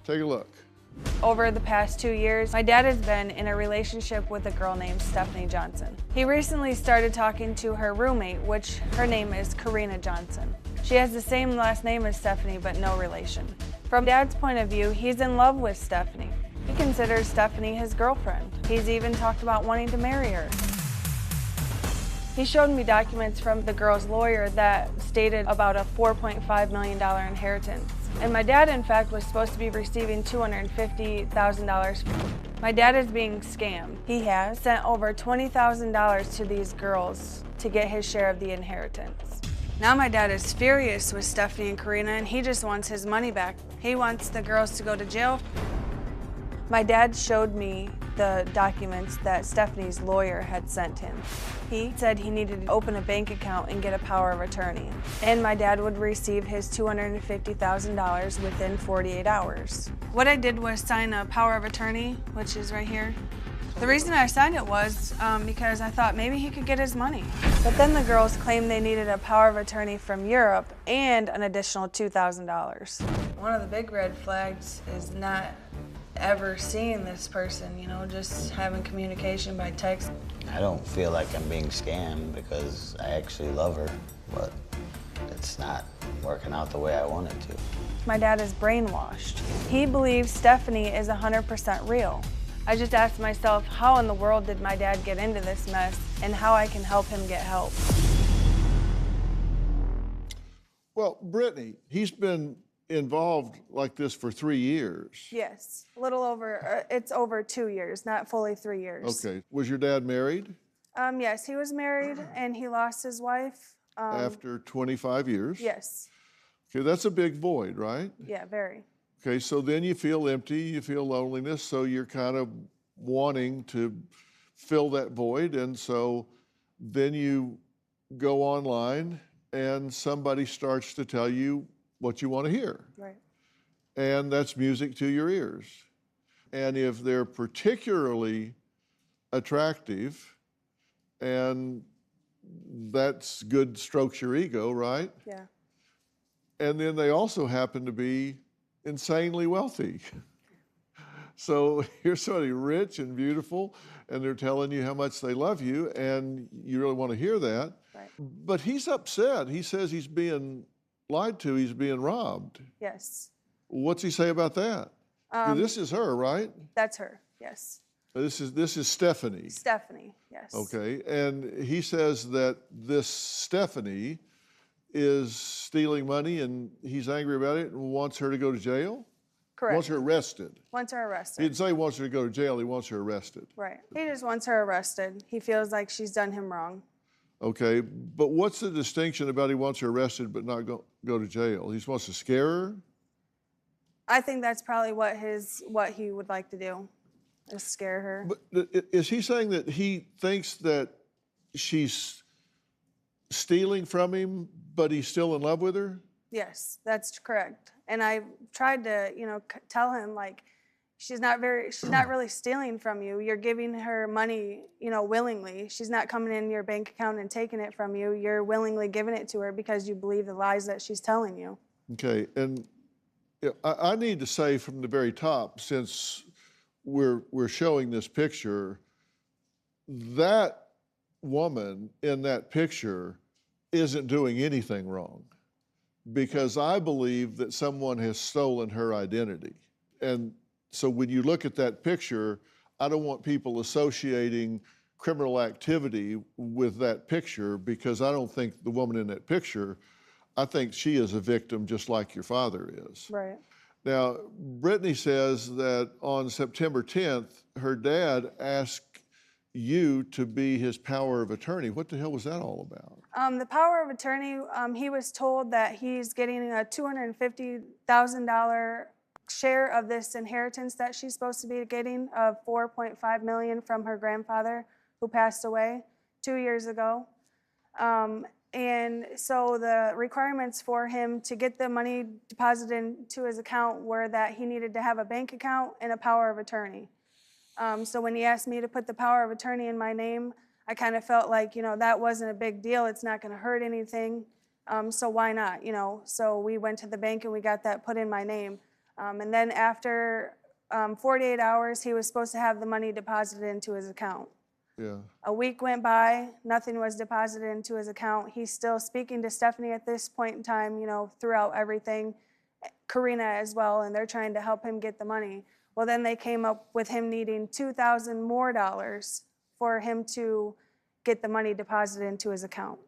Take a look. Over the past 2 years, my dad has been in a relationship with a girl named Stephanie Johnson. He recently started talking to her roommate, which her name is Karina Johnson. She has the same last name as Stephanie, but no relation. From Dad's point of view, he's in love with Stephanie. He considers Stephanie his girlfriend. He's even talked about wanting to marry her. He showed me documents from the girl's lawyer that stated about a $4.5 million inheritance. And my dad, in fact, was supposed to be receiving $250,000. My dad is being scammed. He has sent over $20,000 to these girls to get his share of the inheritance. Now my dad is furious with Stephanie and Karina, and he just wants his money back. He wants the girls to go to jail. My dad showed me the documents that Stephanie's lawyer had sent him. He said he needed to open a bank account and get a power of attorney. And my dad would receive his $250,000 within 48 hours. What I did was sign a power of attorney, which is right here. The reason I signed it was because I thought maybe he could get his money. But then the girls claimed they needed a power of attorney from Europe and an additional $2,000. One of the big red flags is not ever seeing this person, you know, just having communication by text. I don't feel like I'm being scammed because I actually love her, but it's not working out the way I want it to. My dad is brainwashed. He believes Stephanie is 100% real. I just asked myself, how in the world did my dad get into this mess and how I can help him get help? Well, Brittany, he's been involved like this for 3 years. Yes, a little over, it's over 2 years, not fully 3 years. Okay. Was your dad married? Yes, he was married and he lost his wife. After 25 years? Yes. Okay, that's a big void, right? Yeah, very. Okay, so then you feel empty, you feel loneliness, so you're kind of wanting to fill that void, and so then you go online and somebody starts to tell you what you want to hear. Right. And that's music to your ears. And if they're particularly attractive, and that's good, strokes your ego, right? Yeah. And then they also happen to be insanely wealthy. So here's somebody rich and beautiful, and they're telling you how much they love you, and you really want to hear that. Right. But he's upset. He says he's being lied to, he's being robbed. Yes. What's he say about that? This is her, right? That's her, yes. This is Stephanie. Stephanie, yes. Okay, and he says that this Stephanie is stealing money and he's angry about it and wants her to go to jail? Correct. Wants her arrested. Wants her He arrested. didn't say he wants her to go to jail, he wants her arrested. Right. He just wants her arrested. He feels like she's done him wrong. Okay, but what's the distinction about he wants her arrested but not go to jail? He just wants to scare her? I think that's probably what he would like to do, is scare her. But is he saying that he thinks that she's stealing from him, but he's still in love with her? Yes, that's correct. And I tried to, tell him, like, she's not really stealing from you. You're giving her money, willingly. She's not coming in your bank account and taking it from you. You're willingly giving it to her because you believe the lies that she's telling you. Okay, and I need to say from the very top, since we're showing this picture, that woman in that picture isn't doing anything wrong, because I believe that someone has stolen her identity. And so when you look at that picture, I don't want people associating criminal activity with that picture, because I don't think the woman in that picture, I think she is a victim just like your father is. Right. Now, Brittany says that on September 10th, her dad asked you to be his power of attorney. What the hell was that all about? The power of attorney, he was told that he's getting a $250,000 share of this inheritance that she's supposed to be getting of $4.5 million from her grandfather, who passed away 2 years ago. And so the requirements for him to get the money deposited into his account were that he needed to have a bank account and a power of attorney. So when he asked me to put the power of attorney in my name, I kind of felt like, that wasn't a big deal. It's not going to hurt anything. So why not, So we went to the bank and we got that put in my name. And then after 48 hours, he was supposed to have the money deposited into his account. Yeah. A week went by, nothing was deposited into his account. He's still speaking to Stephanie at this point in time, throughout everything, Karina as well, and they're trying to help him get the money. Well, then they came up with him needing $2,000 more for him to get the money deposited into his account.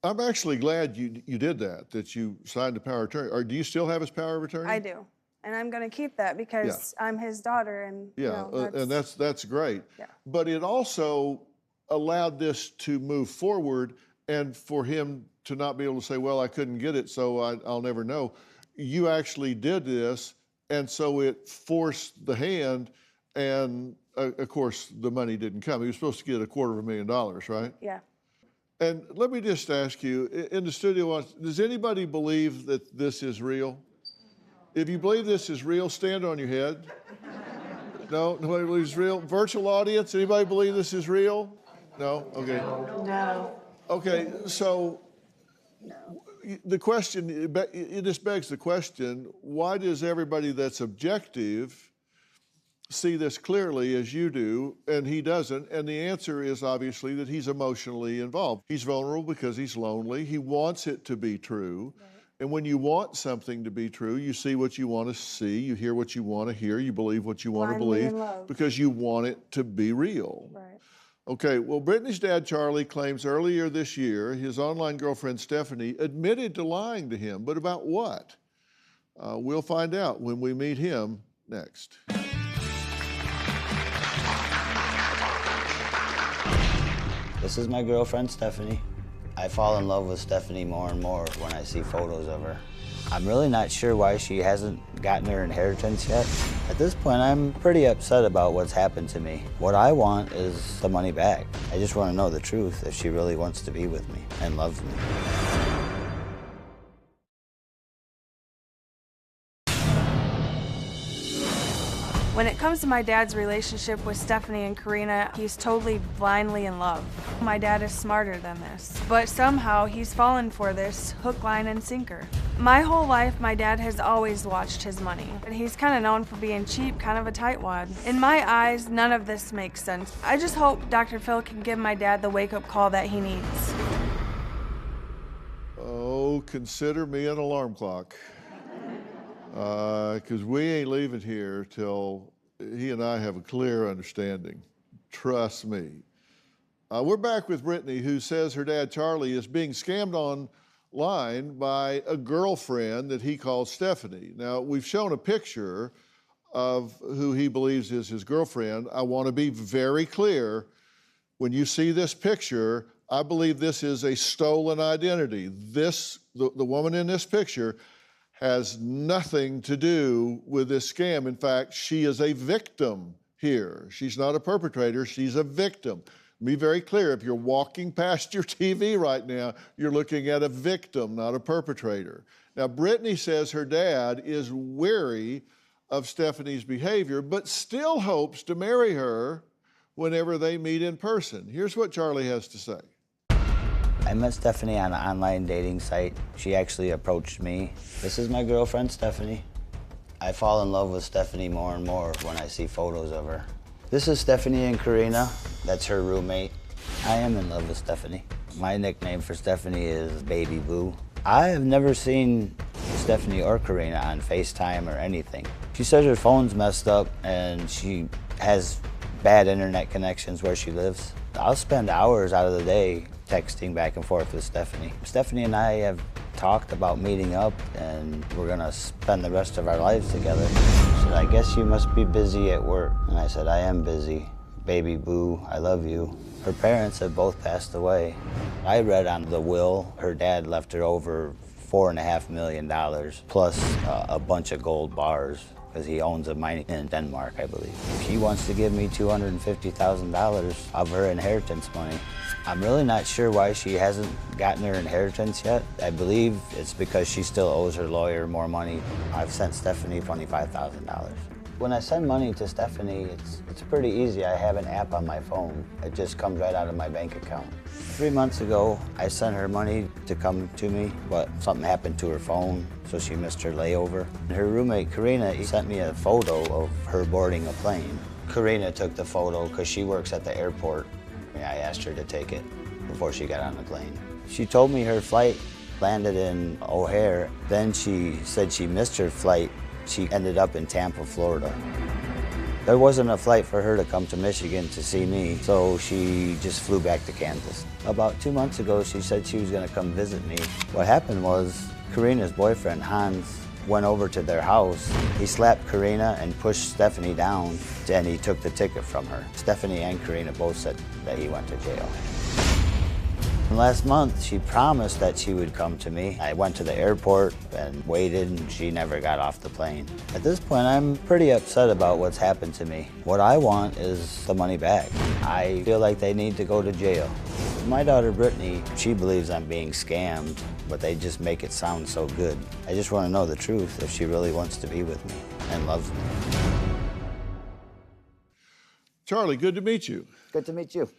I'm actually glad you did that you signed the power of attorney. Or do you still have his power of attorney? I do. And I'm going to keep that because I'm his daughter, and and that's great. Yeah. But it also allowed this to move forward, and for him to not be able to say, "Well, I couldn't get it, so I'll never know." You actually did this, and so it forced the hand, and of course the money didn't come. He was supposed to get $250,000, right? Yeah. And let me just ask you, in the studio, does anybody believe that this is real? If you believe this is real, stand on your head. No? Nobody believes it's real? Virtual audience, anybody believe this is real? No? Okay. No. Okay, so the question, it just begs the question, why does everybody that's objective see this clearly as you do, and he doesn't? And the answer is obviously that he's emotionally involved. He's vulnerable because he's lonely. He wants it to be true. Right. And when you want something to be true, you see what you want to see, you hear what you want to hear, you believe what you want to believe because you want it to be real. Right. Okay, well, Brittany's dad, Charlie, claims earlier this year his online girlfriend, Stephanie, admitted to lying to him. But about what? We'll find out when we meet him next. This is my girlfriend, Stephanie. I fall in love with Stephanie more and more when I see photos of her. I'm really not sure why she hasn't gotten her inheritance yet. At this point, I'm pretty upset about what's happened to me. What I want is the money back. I just want to know the truth, if she really wants to be with me and loves me. When it comes to my dad's relationship with Stephanie and Karina, he's totally blindly in love. My dad is smarter than this, but somehow he's fallen for this hook, line, and sinker. My whole life, my dad has always watched his money, and he's kind of known for being cheap, kind of a tightwad. In my eyes, none of this makes sense. I just hope Dr. Phil can give my dad the wake-up call that he needs. Oh, consider me an alarm clock. Because we ain't leaving here till he and I have a clear understanding. Trust me. We're back with Brittany, who says her dad, Charlie, is being scammed line by a girlfriend that he calls Stephanie. Now, we've shown a picture of who he believes is his girlfriend. I want to be very clear. When you see this picture, I believe this is a stolen identity. The woman in this picture has nothing to do with this scam. In fact, she is a victim here. She's not a perpetrator, she's a victim. Be very clear, if you're walking past your TV right now, you're looking at a victim, not a perpetrator. Now, Brittany says her dad is wary of Stephanie's behavior, but still hopes to marry her whenever they meet in person. Here's what Charlie has to say. I met Stephanie on an online dating site. She actually approached me. This is my girlfriend, Stephanie. I fall in love with Stephanie more and more when I see photos of her. This is Stephanie and Karina. That's her roommate. I am in love with Stephanie. My nickname for Stephanie is Baby Boo. I have never seen Stephanie or Karina on FaceTime or anything. She says her phone's messed up and she has bad internet connections where she lives. I'll spend hours out of the day texting back and forth with Stephanie. Stephanie and I have talked about meeting up and we're gonna spend the rest of our lives together. She said, I guess you must be busy at work. And I said, I am busy. Baby Boo, I love you. Her parents have both passed away. I read on the will, her dad left her over $4.5 million plus a bunch of gold bars because he owns a mine in Denmark, I believe. She wants to give me $250,000 of her inheritance money. I'm really not sure why she hasn't gotten her inheritance yet. I believe it's because she still owes her lawyer more money. I've sent Stephanie $25,000. When I send money to Stephanie, it's pretty easy. I have an app on my phone. It just comes right out of my bank account. 3 months ago, I sent her money to come to me, but something happened to her phone, so she missed her layover. Her roommate, Karina, sent me a photo of her boarding a plane. Karina took the photo because she works at the airport. I asked her to take it before she got on the plane. She told me her flight landed in O'Hare. Then she said she missed her flight. She ended up in Tampa, Florida. There wasn't a flight for her to come to Michigan to see me, so she just flew back to Kansas. About 2 months ago, she said she was gonna come visit me. What happened was, Karina's boyfriend, Hans, went over to their house. He slapped Karina and pushed Stephanie down, and he took the ticket from her. Stephanie and Karina both said that he went to jail. Last month, she promised that she would come to me. I went to the airport and waited, and she never got off the plane. At this point, I'm pretty upset about what's happened to me. What I want is the money back. I feel like they need to go to jail. My daughter, Brittany, she believes I'm being scammed, but they just make it sound so good. I just want to know the truth, if she really wants to be with me and loves me. Charlie, good to meet you. Good to meet you.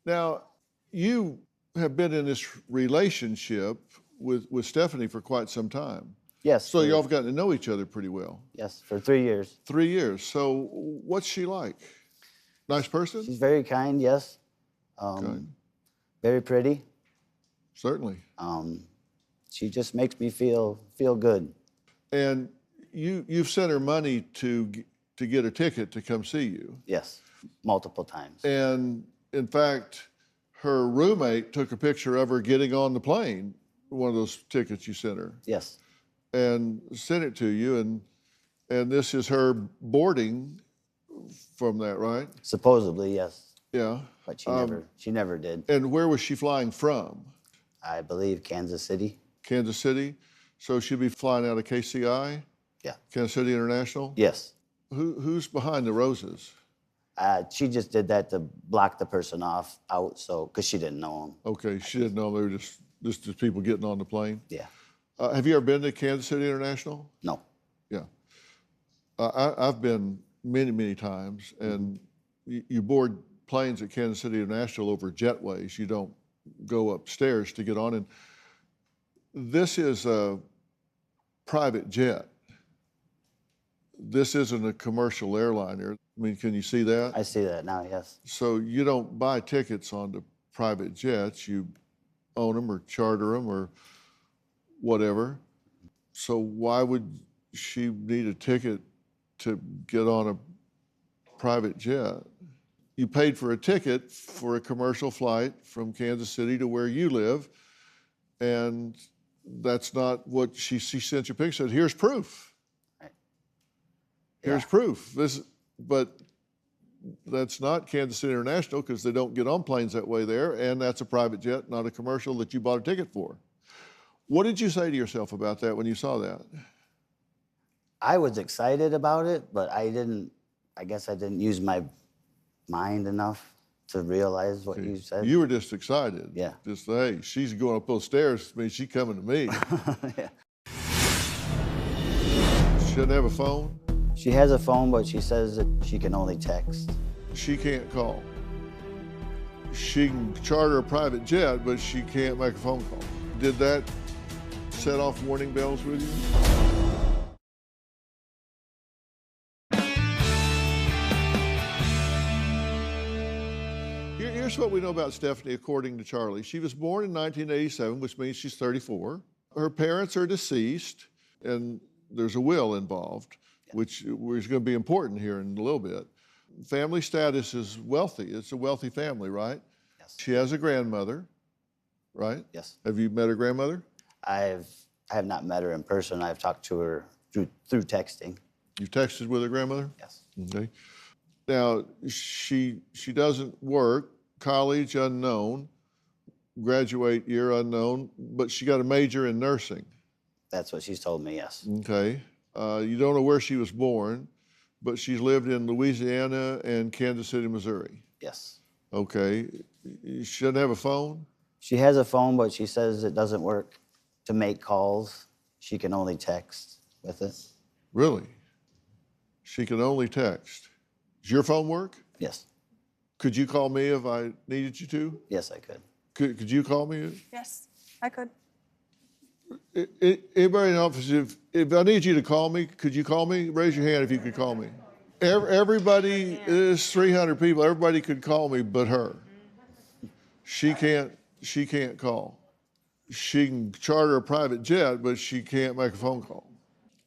Now, you have been in this relationship with Stephanie for quite some time. Yes. So y'all have gotten to know each other pretty well. Yes, for 3 years. 3 years. So what's she like? Nice person? She's very kind, yes. Very pretty. Certainly. She just makes me feel good. And you've sent her money to get a ticket to come see you. Yes, multiple times. And in fact, her roommate took a picture of her getting on the plane, one of those tickets you sent her. Yes. And sent it to you, and this is her boarding from that, right? Supposedly, yes. Yeah. But she never did. And where was she flying from? I believe Kansas City. Kansas City? So she'd be flying out of KCI? Yeah. Kansas City International? Yes. Who's behind the roses? She just did that to block the person out, because she didn't know him. Okay, she didn't know they were just people getting on the plane? Yeah. Have you ever been to Kansas City International? No. Yeah. I've been many, many times, and you board planes at Kansas City International over jetways. You don't go upstairs to get on, and this is a private jet. This isn't a commercial airliner. I mean, can you see that? I see that now, yes. So you don't buy tickets onto private jets. You own them or charter them or whatever. So why would she need a ticket to get on a private jet? You paid for a ticket for a commercial flight from Kansas City to where you live, and that's not what she sent you a picture. Said, here's proof. Right. Here's proof. But that's not Kansas City International because they don't get on planes that way there, and that's a private jet, not a commercial that you bought a ticket for. What did you say to yourself about that when you saw that? I was excited about it, but I guess I didn't use my mind enough to realize what you said. You were just excited. Yeah. Just, hey, she's going up those stairs. I mean, she's coming to me. Yeah. She doesn't have a phone? She has a phone, but she says that she can only text. She can't call. She can charter a private jet, but she can't make a phone call. Did that set off warning bells with you? Here's what we know about Stephanie according to Charlie. She was born in 1987, which means she's 34. Her parents are deceased, and there's a will involved, which is going to be important here in a little bit. Family status is wealthy. It's a wealthy family, right? Yes. She has a grandmother, right? Yes. Have you met her grandmother? I have not met her in person. I've talked to her through texting. You've texted with her grandmother? Yes. Okay. Now, she doesn't work, college unknown, graduate year unknown, but she got a major in nursing. That's what she's told me, yes. Okay. You don't know where she was born, but she's lived in Louisiana and Kansas City, Missouri. Yes. Okay. She doesn't have a phone? She has a phone, but she says it doesn't work to make calls. She can only text with it. Really? She can only text. Does your phone work? Yes. Could you call me if I needed you to? Yes, I could. Could you call me? Yes, I could. Anybody in the office, if I need you to call me, could you call me? Raise your hand if you could call me. Everybody, there's 300 people, everybody could call me but her. She can't call. She can charter a private jet, but she can't make a phone call.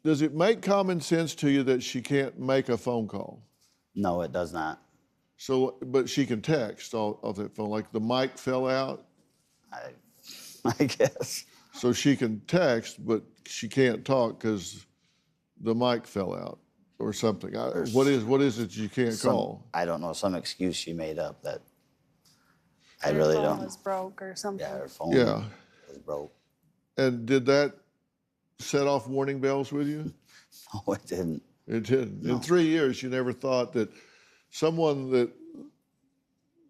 Does it make common sense to you that she can't make a phone call? No, it does not. So, but she can text off that phone, like the mic fell out? I guess. So she can text, but she can't talk because the mic fell out or something. What is it you can't call? I don't know, some excuse she made up that I Her really phone don't. was broke or something. Yeah, her phone was broke. And did that set off warning bells with you? No, it didn't. It didn't. No. In 3 years, you never thought that someone that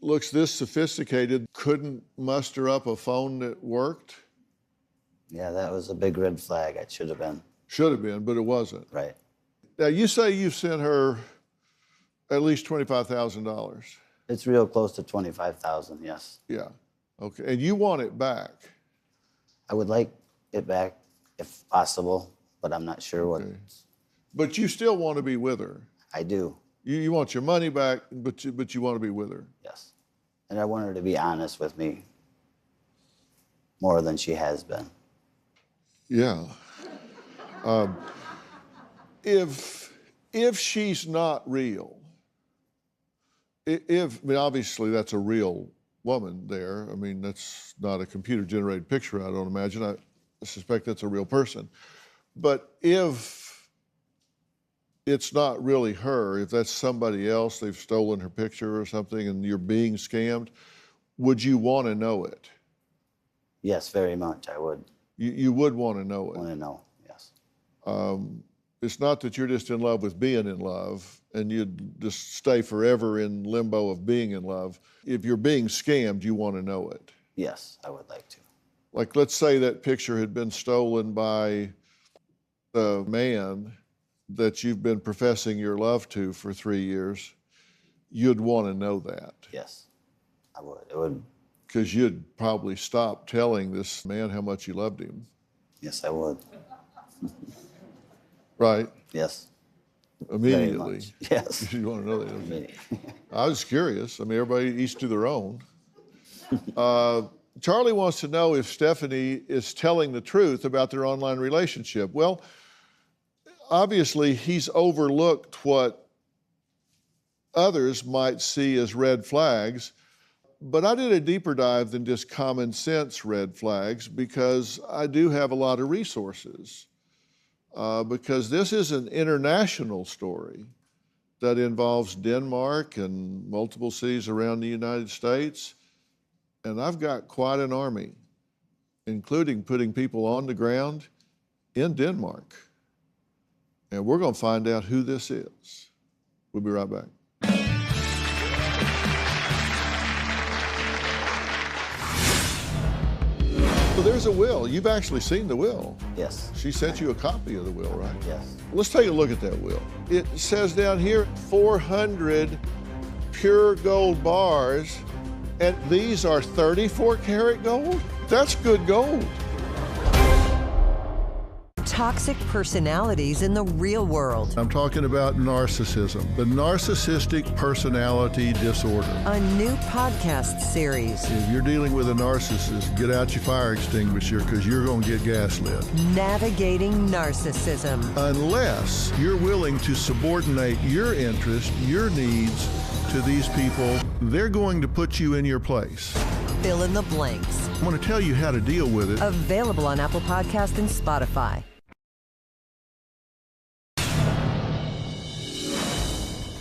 looks this sophisticated couldn't muster up a phone that worked? Yeah, that was a big red flag. It should have been. Should have been, but it wasn't. Right. Now, you say you've sent her at least $25,000. It's real close to 25,000, yes. Yeah. Okay. And you want it back? I would like it back if possible, but I'm not sure what. Okay. But you still want to be with her? I do. You want your money back, but you want to be with her? Yes. And I want her to be honest with me more than she has been. Yeah. If she's not real, I mean, obviously that's a real woman there. I mean, that's not a computer-generated picture, I don't imagine. I suspect that's a real person. But if it's not really her, if that's somebody else, they've stolen her picture or something and you're being scammed, would you want to know it? Yes, very much, I would. You would want to know it? Want to know, yes. It's not that you're just in love with being in love and you'd just stay forever in limbo of being in love. If you're being scammed, you want to know it. Yes, I would like to. Like, let's say that picture had been stolen by the man that you've been professing your love to for 3 years. You'd want to know that. Yes, I would. It would. Because you'd probably stop telling this man how much you loved him. Yes, I would. Right? Yes. Immediately. Yes. You want to know that. I was curious. I mean, everybody each to their own. Charlie wants to know if Stephanie is telling the truth about their online relationship. Well, obviously, he's overlooked what others might see as red flags, But I did a deeper dive than just common sense red flags because I do have a lot of resources. Because this is an international story that involves Denmark and multiple cities around the United States. And I've got quite an army, including putting people on the ground in Denmark. And we're going to find out who this is. We'll be right back. So there's a will. You've actually seen the will. Yes. She sent you a copy of the will, right? Yes. Let's take a look at that will. It says down here 400 pure gold bars, and these are 34 karat gold? That's good gold. Toxic personalities in the real world. I'm talking about narcissism, the narcissistic personality disorder. A new podcast series. If you're dealing with a narcissist, get out your fire extinguisher because you're going to get gaslit. Navigating narcissism. Unless you're willing to subordinate your interest, your needs to these people, they're going to put you in your place. Fill in the blanks. I'm going to tell you how to deal with it. Available on Apple Podcast and Spotify.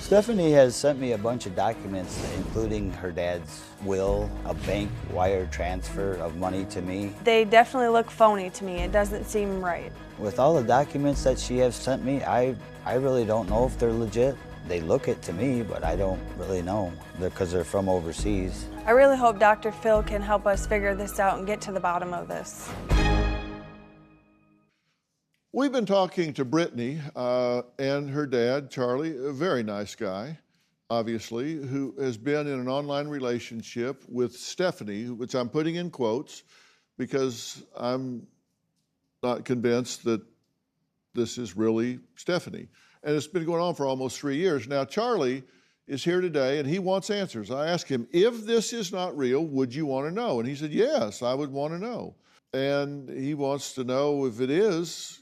Stephanie has sent me a bunch of documents, including her dad's will, a bank wire transfer of money to me. They definitely look phony to me. It doesn't seem right. With all the documents that she has sent me, I really don't know if they're legit. They look it to me, but I don't really know because they're from overseas. I really hope Dr. Phil can help us figure this out and get to the bottom of this. We've been talking to Brittany and her dad, Charlie, a very nice guy, obviously, who has been in an online relationship with Stephanie, which I'm putting in quotes because I'm not convinced that this is really Stephanie. And it's been going on for almost 3 years. Now, Charlie is here today and he wants answers. I asked him, if this is not real, would you want to know? And he said, yes, I would want to know. And he wants to know if it is,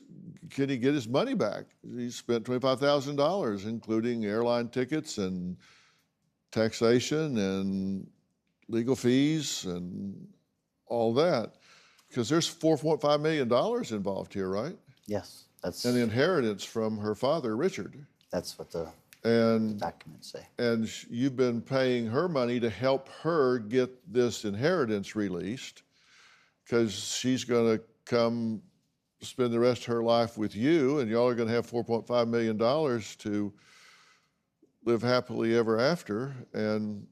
can he get his money back? He spent $25,000, including airline tickets and taxation and legal fees and all that. Because there's $4.5 million involved here, right? Yes, that's... And the inheritance from her father, Richard. That's what the documents say. And you've been paying her money to help her get this inheritance released because she's going to come spend the rest of her life with you, and y'all are going to have $4.5 million to live happily ever after. And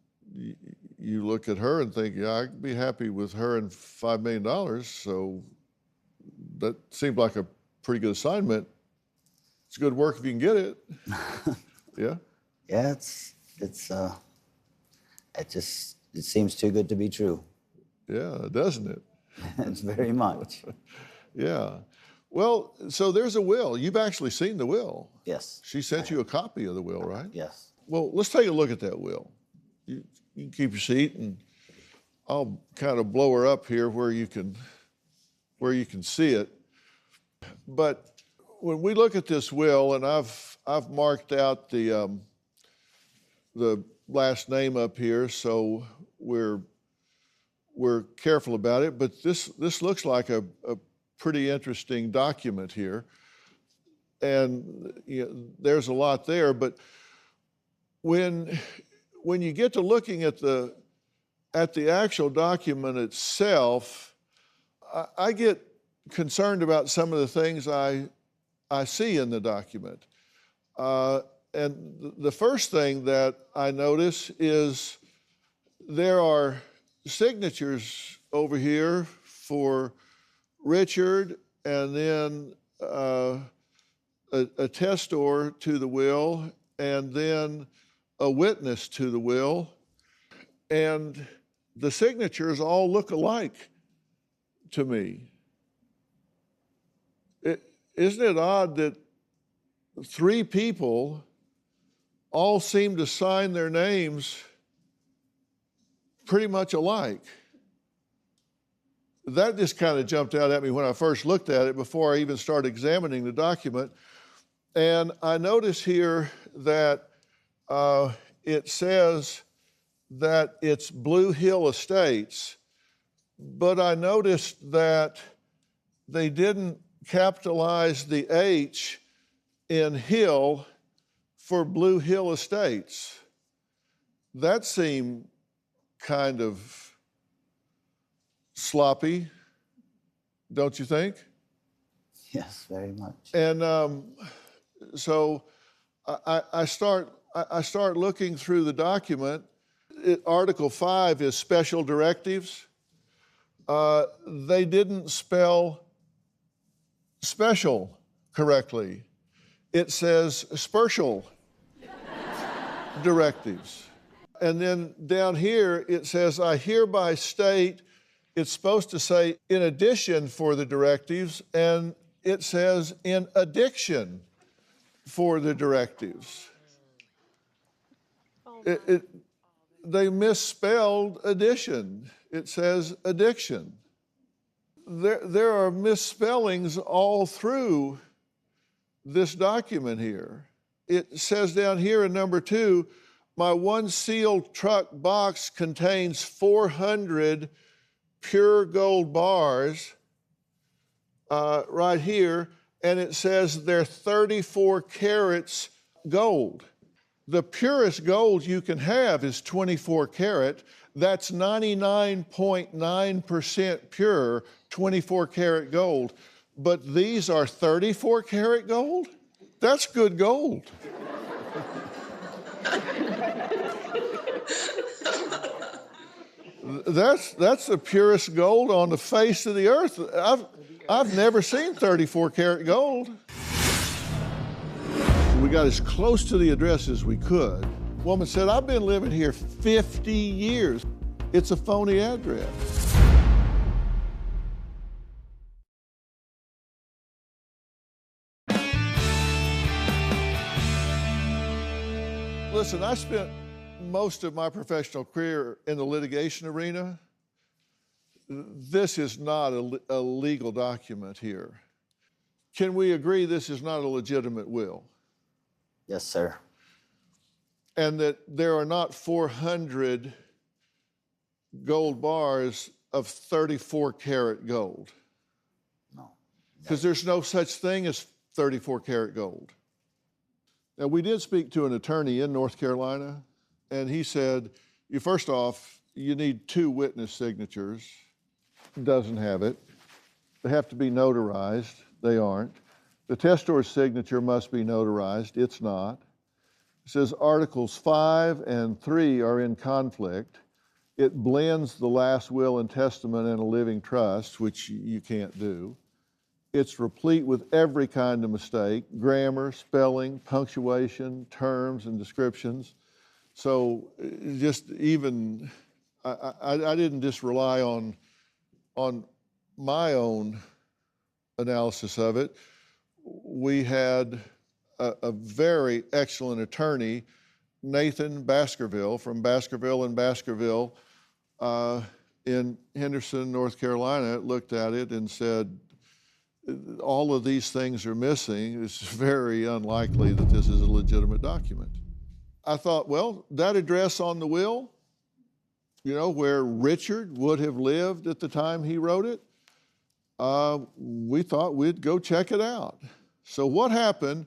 you look at her and think, yeah, I'd be happy with her and $5 million. So that seemed like a pretty good assignment. It's good work if you can get it. Yeah? Yeah, it seems too good to be true. Yeah, doesn't it? It's very much. Yeah. Well, so there's a will. You've actually seen the will. Yes. She sent you a copy of the will, right? Yes. Well, let's take a look at that will. You can keep your seat, and I'll kind of blow her up here where you can see it. But when we look at this will, and I've marked out the last name up here, so we're careful about it. But this looks like a pretty interesting document here, and there's a lot there. But when you get to looking at the actual document itself, I get concerned about some of the things I see in the document. And the first thing that I notice is there are signatures over here for Richard, and then a testor to the will, and then a witness to the will. And the signatures all look alike to me. Isn't it odd that 3 people all seem to sign their names pretty much alike? That just kind of jumped out at me when I first looked at it before I even started examining the document. And I notice here that it says that it's Blue Hill Estates, but I noticed that they didn't capitalize the H in Hill for Blue Hill Estates. That seemed kind of sloppy, don't you think? Yes, very much. And so I start looking through the document. Article 5 is special directives. They didn't spell special correctly. It says special directives. And then down here, it says, I hereby state, it's supposed to say in addition for the directives, and it says in addiction for the directives. They misspelled addition. It says addiction. There are misspellings all through this document here. It says down here in number 2, my one sealed truck box contains 400 pure gold bars right here, and it says they're 34 carats gold. The purest gold you can have is 24 karat. That's 99.9% pure 24 karat gold. But these are 34 karat gold? That's good gold. That's the purest gold on the face of the earth. I've never seen 34 karat gold. We got as close to the address as we could. Woman said, I've been living here 50 years. It's a phony address. Listen, I spent most of my professional career in the litigation arena. This is not a legal document here. Can we agree this is not a legitimate will? Yes, sir. And that there are not 400 gold bars of 34 karat gold? No. Because there's no such thing as 34 karat gold. Now, we did speak to an attorney in North Carolina, and he said, first off, you need 2 witness signatures. Doesn't have it. They have to be notarized. They aren't. The testor's signature must be notarized. It's not. It says Articles 5 and 3 are in conflict. It blends the last will and testament and a living trust, which you can't do. It's replete with every kind of mistake, grammar, spelling, punctuation, terms, and descriptions. So just even, I didn't just rely on my own analysis of it. We had a very excellent attorney, Nathan Baskerville from Baskerville and Baskerville in Henderson, North Carolina, looked at it and said, all of these things are missing. It's very unlikely that this is a legitimate document. I thought, well, that address on the will, where Richard would have lived at the time he wrote it, we thought we'd go check it out. So what happened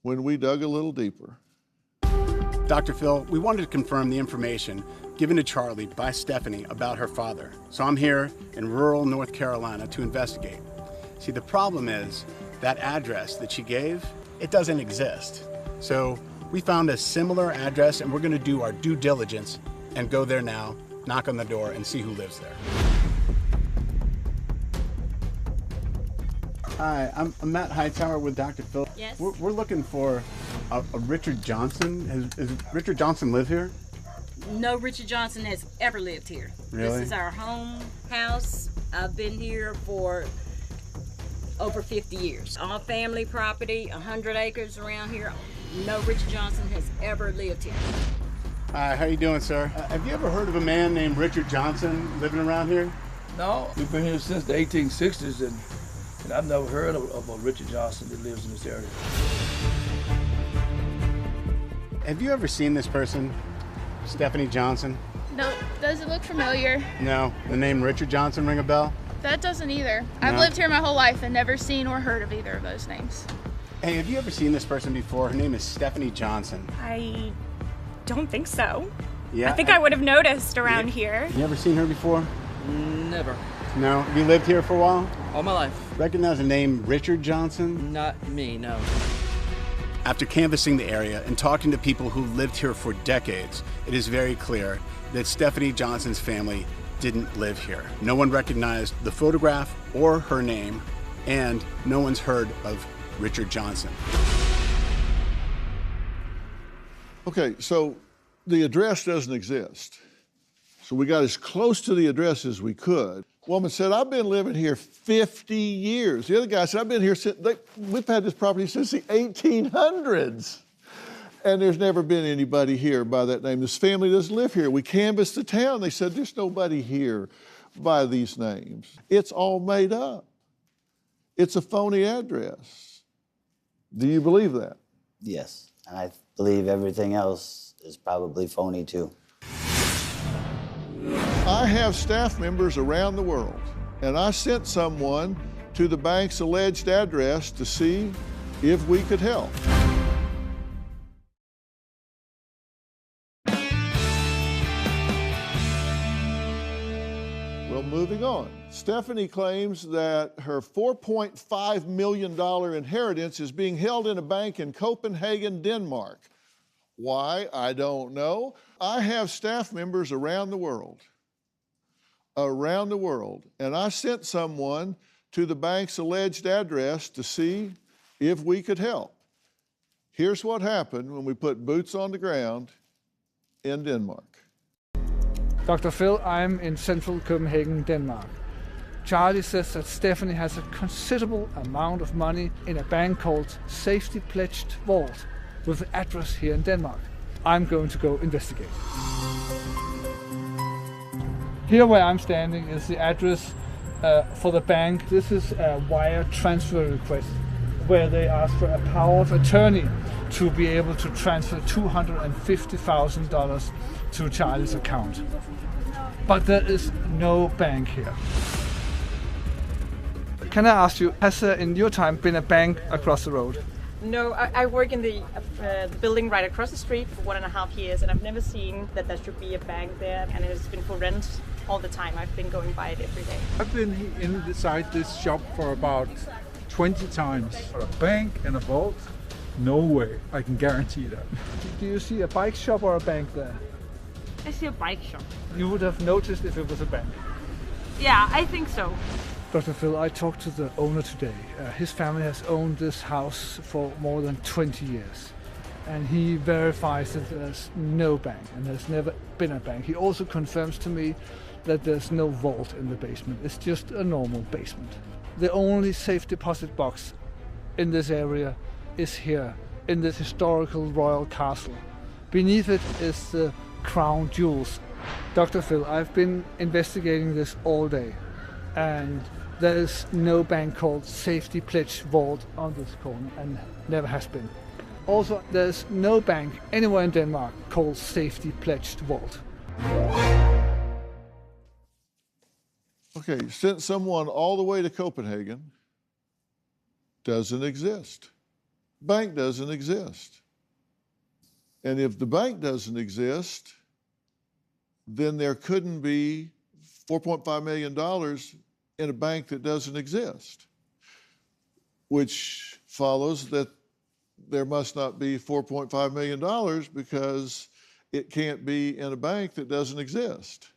when we dug a little deeper? Dr. Phil, we wanted to confirm the information given to Charlie by Stephanie about her father. So I'm here in rural North Carolina to investigate. See, the problem is that address that she gave, it doesn't exist. So we found a similar address, and we're going to do our due diligence and go there now, knock on the door, and see who lives there. Hi, I'm Matt Hightower with Dr. Phil. Yes. We're looking for a Richard Johnson. Has Richard Johnson live here? No, Richard Johnson has ever lived here. Really? This is our home house. I've been here for over 50 years. All family property, 100 acres around here. No, Richard Johnson has ever lived here. Hi, how you doing, sir? Have you ever heard of a man named Richard Johnson living around here? No, we've been here since the 1860s, and I've never heard of a Richard Johnson that lives in this area. Have you ever seen this person? Stephanie Johnson? No, does it look familiar? No. The name Richard Johnson ring a bell? That doesn't either. I've No. lived here my whole life and never seen or heard of either of those names. Hey, have you ever seen this person before? Her name is Stephanie Johnson. I don't think so. Yeah. I think I would have noticed around here. You ever seen her before? Never. No? Have you lived here for a while? All my life. Recognize the name Richard Johnson? Not me, no. After canvassing the area and talking to people who lived here for decades, it is very clear that Stephanie Johnson's family didn't live here. No one recognized the photograph or her name, and no one's heard of Richard Johnson. Okay, so the address doesn't exist. So we got as close to the address as we could. Woman said, I've been living here 50 years. The other guy said, I've been here since, we've had this property since the 1800s. And there's never been anybody here by that name. This family doesn't live here. We canvassed the town. They said, there's nobody here by these names. It's all made up. It's a phony address. Do you believe that? Yes, and I believe everything else is probably phony too. I have staff members around the world, and I sent someone to the bank's alleged address to see if we could help. Well, moving on. Stephanie claims that her $4.5 million inheritance is being held in a bank in Copenhagen, Denmark. Why? I don't know. I have staff members around the world, and I sent someone to the bank's alleged address to see if we could help. Here's what happened when we put boots on the ground in Denmark. Dr. Phil, I'm in central Copenhagen, Denmark. Charlie says that Stephanie has a considerable amount of money in a bank called Safety Pledged Vault with an address here in Denmark. I'm going to go investigate. Here where I'm standing is the address for the bank. This is a wire transfer request where they ask for a power of attorney to be able to transfer $250,000 to Charlie's account. But there is no bank here. Can I ask you, has there in your time been a bank across the road? No, I work in the building right across the street for 1.5 years, and I've never seen that there should be a bank there, and it's been for rent all the time. I've been going by it every day. I've been inside this shop for about 20 times. For a bank and a vault? No way, I can guarantee that. Do you see a bike shop or a bank there? I see a bike shop. You would have noticed if it was a bank. Yeah, I think so. Dr. Phil, I talked to the owner today. His family has owned this house for more than 20 years. And he verifies that there's no bank, and there's never been a bank. He also confirms to me that there's no vault in the basement. It's just a normal basement. The only safe deposit box in this area is here, in this historical royal castle. Beneath it is the crown jewels. Dr. Phil, I've been investigating this all day, and there is no bank called Safety Pledge Vault on this corner, and never has been. Also, there's no bank anywhere in Denmark called Safety Pledged Vault. Okay, sent someone all the way to Copenhagen. Doesn't exist. Bank doesn't exist. And if the bank doesn't exist, then there couldn't be $4.5 million in a bank that doesn't exist, which follows that there must not be $4.5 million because it can't be in a bank that doesn't exist.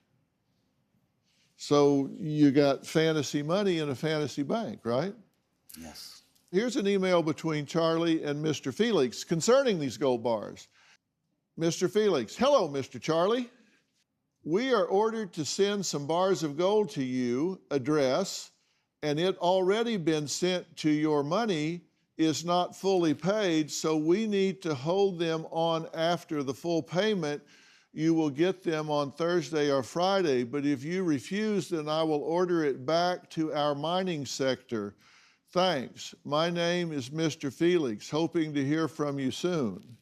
So you got fantasy money in a fantasy bank, right? Yes. Here's an email between Charlie and Mr. Felix concerning these gold bars. Mr. Felix, hello, Mr. Charlie. We are ordered to send some bars of gold to you, address, and it already been sent to your money is not fully paid, so we need to hold them on after the full payment. You will get them on Thursday or Friday, but if you refuse, then I will order it back to our mining sector. Thanks. My name is Mr. Felix, hoping to hear from you soon.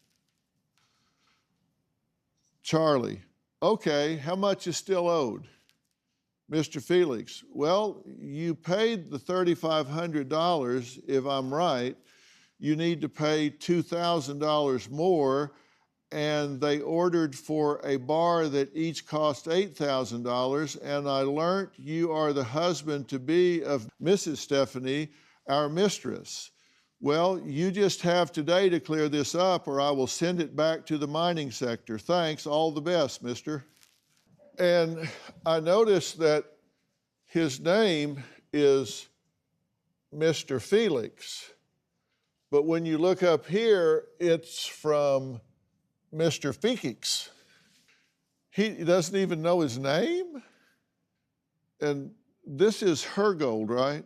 Charlie, okay, how much is still owed? Mr. Felix, well, you paid the $3,500. If I'm right, you need to pay $2,000 more, and they ordered for a bar that each cost $8,000, and I learned you are the husband-to-be of Mrs. Stephanie, our mistress. Well, you just have today to clear this up, or I will send it back to the mining sector. Thanks, all the best, mister. And I noticed that his name is Mr. Felix, but when you look up here, it's from Mr. Felix. He doesn't even know his name? And this is her gold, right?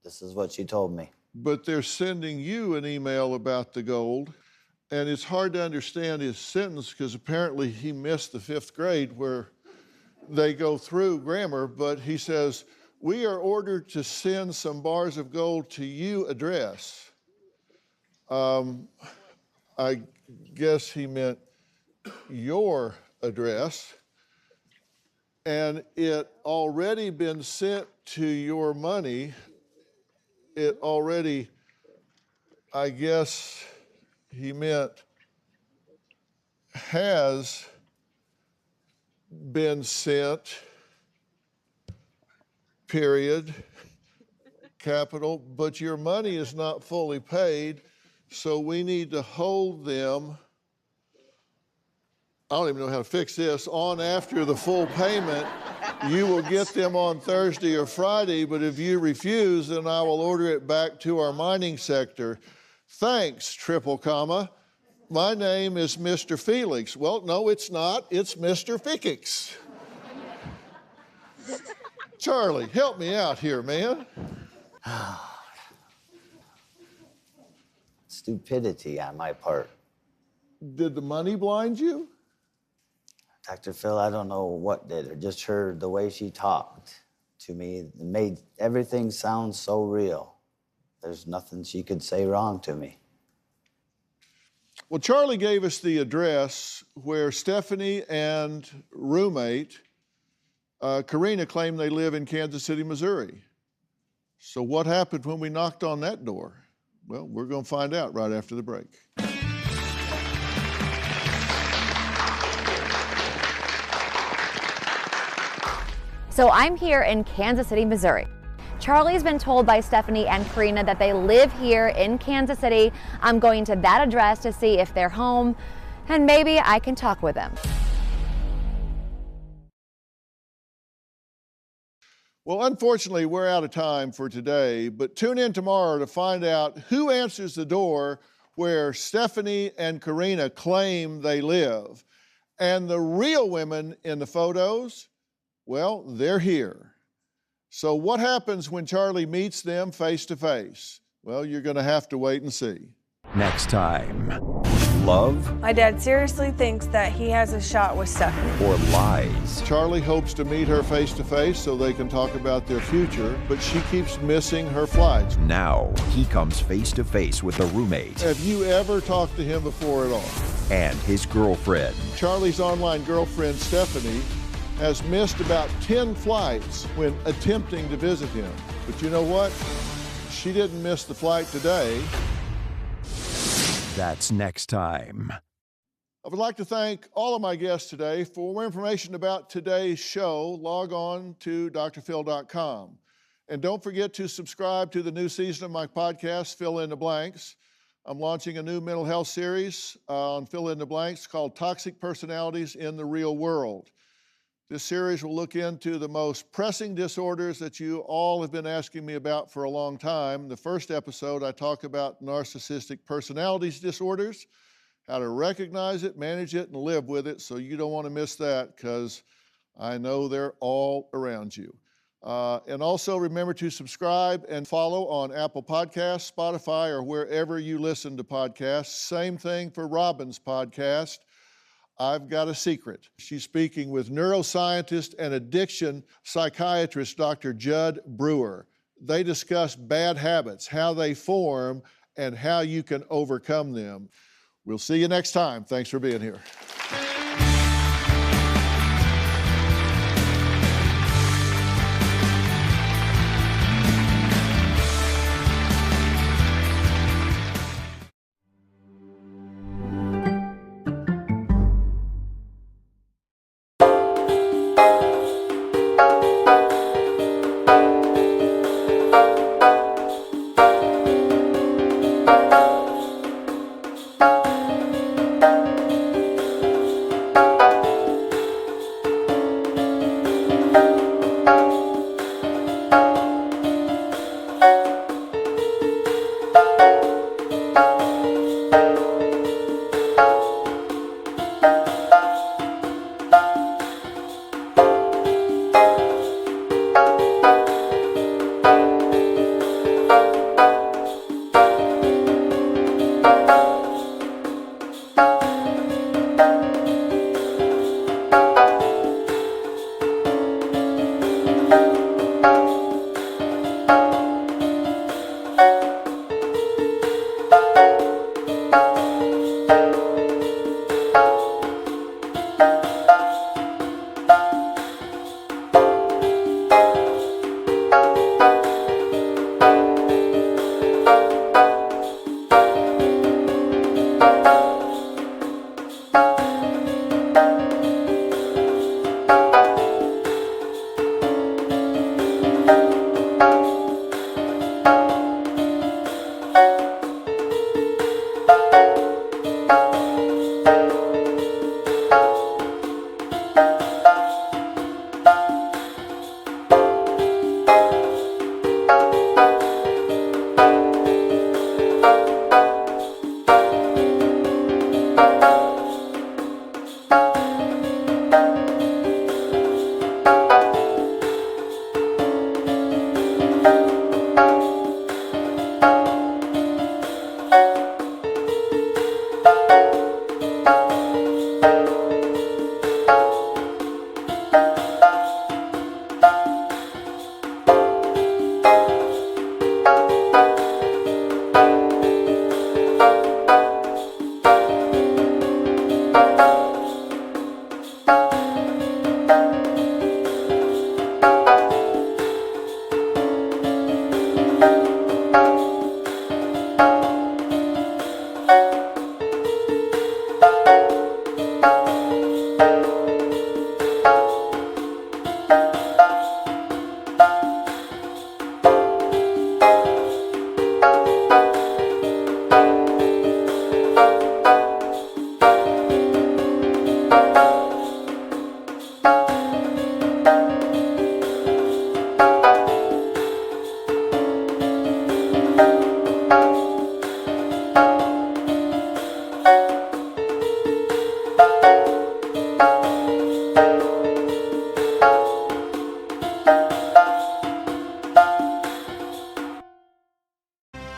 This is what she told me. But they're sending you an email about the gold, and it's hard to understand his sentence because apparently he missed the 5th grade where they go through grammar, but he says, we are ordered to send some bars of gold to you address. I guess he meant your address, and it already been sent to your money. It already, I guess he meant has been sent, period, capital, but your money is not fully paid, so we need to hold them, I don't even know how to fix this, on after the full payment. You will get them on Thursday or Friday, but if you refuse, then I will order it back to our mining sector. Thanks, triple comma. My name is Mr. Felix. Well, no, it's not. It's Mr. Fikix. Charlie, help me out here, man. Stupidity on my part. Did the money blind you? Dr. Phil, I don't know what did. I just heard the way she talked to me. It made everything sound so real. There's nothing she could say wrong to me. Well, Charlie gave us the address where Stephanie and roommate Karina claim they live in Kansas City, Missouri. So what happened when we knocked on that door? Well, we're going to find out right after the break. So I'm here in Kansas City, Missouri. Charlie's been told by Stephanie and Karina that they live here in Kansas City. I'm going to that address to see if they're home, and maybe I can talk with them. Well, unfortunately, we're out of time for today, but tune in tomorrow to find out who answers the door where Stephanie and Karina claim they live. And the real women in the photos, well, they're here. So what happens when Charlie meets them face to face? Well, you're going to have to wait and see. Next time, love My dad seriously thinks that he has a shot with Stephanie. or lies? Charlie hopes to meet her face to face so they can talk about their future, but she keeps missing her flights. Now he comes face to face with a roommate Have you ever talked to him before at all? and his girlfriend. Charlie's online girlfriend, Stephanie, has missed about 10 flights when attempting to visit him. But you know what? She didn't miss the flight today. That's next time. I would like to thank all of my guests today. For more information about today's show, log on to drphil.com. And don't forget to subscribe to the new season of my podcast, Fill in the Blanks. I'm launching a new mental health series on Fill in the Blanks called Toxic Personalities in the Real World. This series will look into the most pressing disorders that you all have been asking me about for a long time. The first episode, I talk about narcissistic personalities disorders, how to recognize it, manage it, and live with it, so you don't want to miss that because I know they're all around you. And also remember to subscribe and follow on Apple Podcasts, Spotify, or wherever you listen to podcasts. Same thing for Robin's podcast, I've Got a Secret. She's speaking with neuroscientist and addiction psychiatrist Dr. Judd Brewer. They discuss bad habits, how they form, and how you can overcome them. We'll see you next time. Thanks for being here.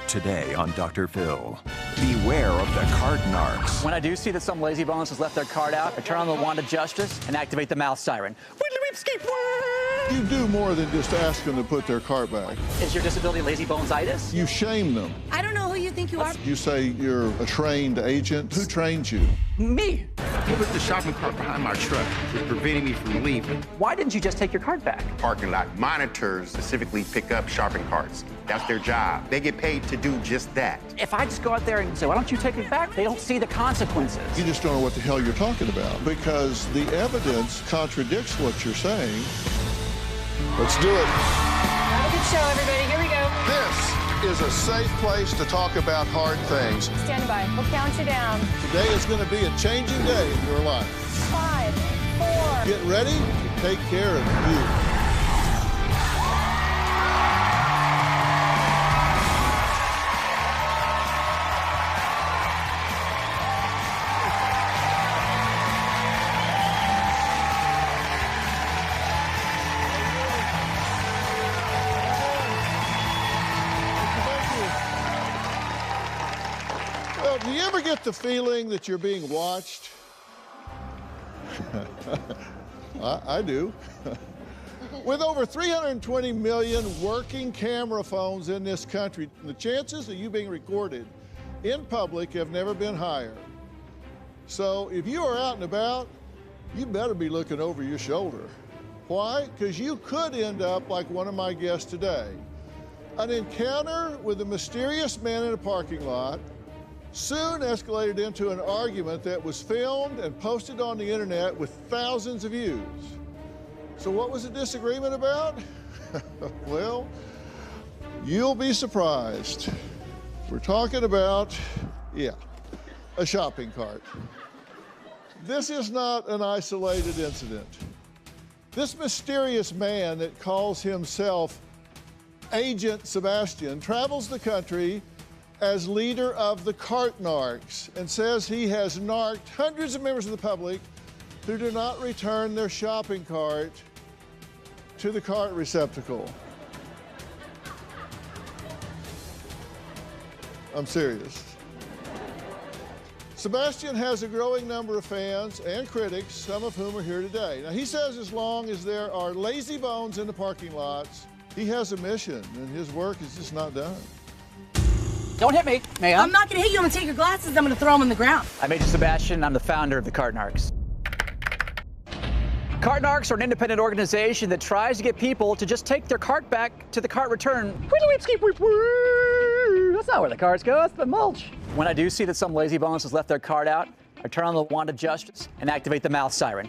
Today on Dr. Phil, beware of the cart narcs. When I do see that some lazy bones has left their card out, I turn on the wand of justice and activate the mouth siren. You do more than just ask them to put their cart back. Is your disability lazy bonesitis? You shame them. I don't know who you think you are. You say you're a trained agent. Who trained you? Me. He put the shopping cart behind my truck, which prevented me from leaving. Why didn't you just take your cart back? Parking lot monitors specifically pick up shopping carts. That's their job. They get paid to do just that. If I just go out there and say, why don't you take it back? They don't see the consequences. You just don't know what the hell you're talking about because the evidence contradicts what you're saying. Let's do it. Have a good show, everybody. Here we go. This is a safe place to talk about hard things. Stand by. We'll count you down. Today is going to be a changing day in your life. 5, 4. Get ready to take care of you. Do you ever get the feeling that you're being watched? I do. With over 320 million working camera phones in this country, the chances of you being recorded in public have never been higher. So if you are out and about, you better be looking over your shoulder. Why? Because you could end up like one of my guests today. An encounter with a mysterious man in a parking lot soon escalated into an argument that was filmed and posted on the internet with thousands of views. So what was the disagreement about? Well, you'll be surprised. We're talking about, a shopping cart. This is not an isolated incident. This mysterious man that calls himself Agent Sebastian travels the country as leader of the cart narcs and says he has narked hundreds of members of the public who do not return their shopping cart to the cart receptacle. I'm serious. Sebastian has a growing number of fans and critics, some of whom are here today. Now, he says as long as there are lazy bones in the parking lots, he has a mission, and his work is just not done. Don't hit me, ma'am. I'm not gonna hit you. I'm gonna take your glasses. I'm gonna throw them on the ground. I'm Agent Sebastian. I'm the founder of the Cart Narcs. Cart Narcs are an independent organization that tries to get people to just take their cart back to the cart return. That's not where the carts go. That's the mulch. When I do see that some lazy bones has left their cart out, I turn on the wand of justice and activate the mouth siren.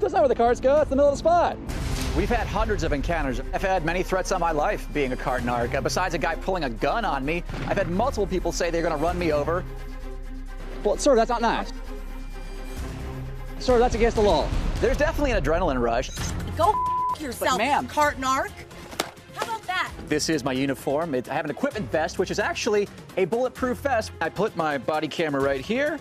That's not where the carts go. That's the middle of the spot. We've had hundreds of encounters. I've had many threats on my life being a cart narc. Besides a guy pulling a gun on me, I've had multiple people say they're going to run me over. Well, sir, that's not nice. Sir, that's against the law. There's definitely an adrenaline rush. Go yourself, ma'am. cart narc. How about that? This is my uniform. I have an equipment vest, which is actually a bulletproof vest. I put my body camera right here.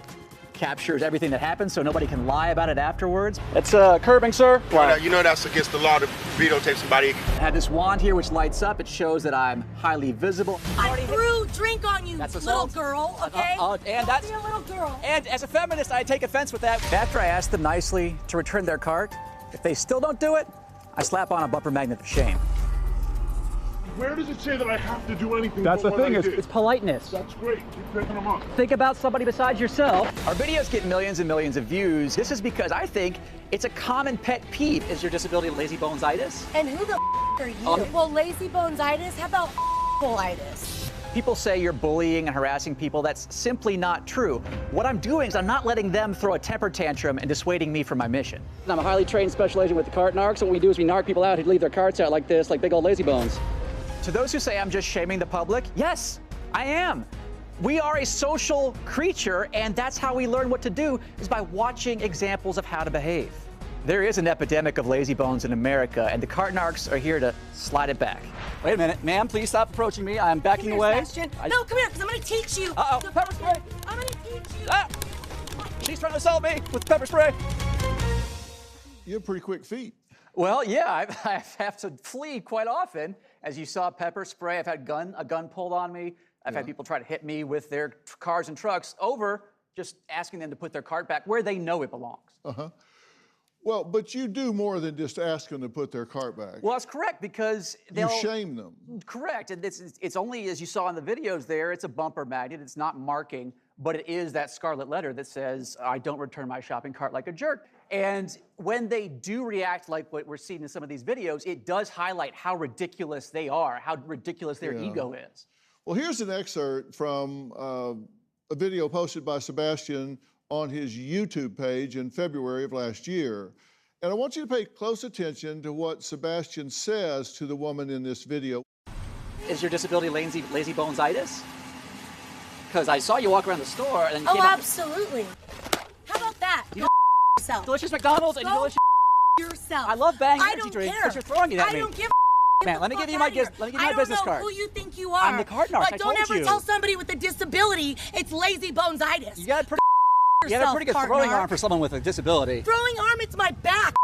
Captures everything that happens so nobody can lie about it afterwards. It's curbing, sir. You know that's against the law to videotape somebody. I have this wand here which lights up. It shows that I'm highly visible. I threw drink on you, That's little assault. girl, okay? And Don't be a little girl. And as a feminist, I take offense with that. After I ask them nicely to return their cart, if they still don't do it, I slap on a bumper magnet of shame. Where does it say that I have to do anything? That's but the what thing, I it's did? politeness. That's great. Keep picking them up. Think about somebody besides yourself. Our videos get millions and millions of views. This is because I think it's a common pet peeve. Is your disability lazy bonesitis? And who the are you? Well, lazy bonesitis? How about colitis? People say you're bullying and harassing people. That's simply not true. What I'm doing is I'm not letting them throw a temper tantrum and dissuading me from my mission. I'm a highly trained special agent with the cart narcs. What we do is we narc people out who leave their carts out like this, like big old lazy bones. To those who say I'm just shaming the public, yes, I am. We are a social creature, and that's how we learn what to do, is by watching examples of how to behave. There is an epidemic of lazy bones in America, and the cart narcs are here to slide it back. Wait a minute, ma'am, please stop approaching me. I'm backing away. No, come here, because I'm going to teach you. Uh-oh, pepper spray. I'm going to teach you. Ah! She's trying to assault me with pepper spray. You have pretty quick feet. Well, yeah, I have to flee quite often. As you saw, pepper spray. I've had a gun pulled on me. I've had people try to hit me with their cars and trucks over just asking them to put their cart back where they know it belongs. Uh-huh. Well, but you do more than just ask them to put their cart back. Well, that's correct, because they'll... You shame them. Correct, and it's only, as you saw in the videos there, it's a bumper magnet, it's not marking, but it is that scarlet letter that says, I don't return my shopping cart like a jerk. And when they do react like what we're seeing in some of these videos, it does highlight how ridiculous they are, how ridiculous their ego is. Well, here's an excerpt from a video posted by Sebastian on his YouTube page in February of last year. And I want you to pay close attention to what Sebastian says to the woman in this video. Is your disability lazy bonesitis? Because I saw you walk around the store and then you Oh, came out- absolutely. How about that? You Go yourself. delicious McDonald's and Go delicious yourself. I love Bang I energy don't drink, care. but you're throwing it at I me. don't give Man, let me give you my business card. I don't know who you think you are. I'm the cart narc, But I don't told ever you. tell somebody with a disability it's lazy bonesitis. You got a pretty good throwing arm for someone with a disability. Throwing arm, it's my back.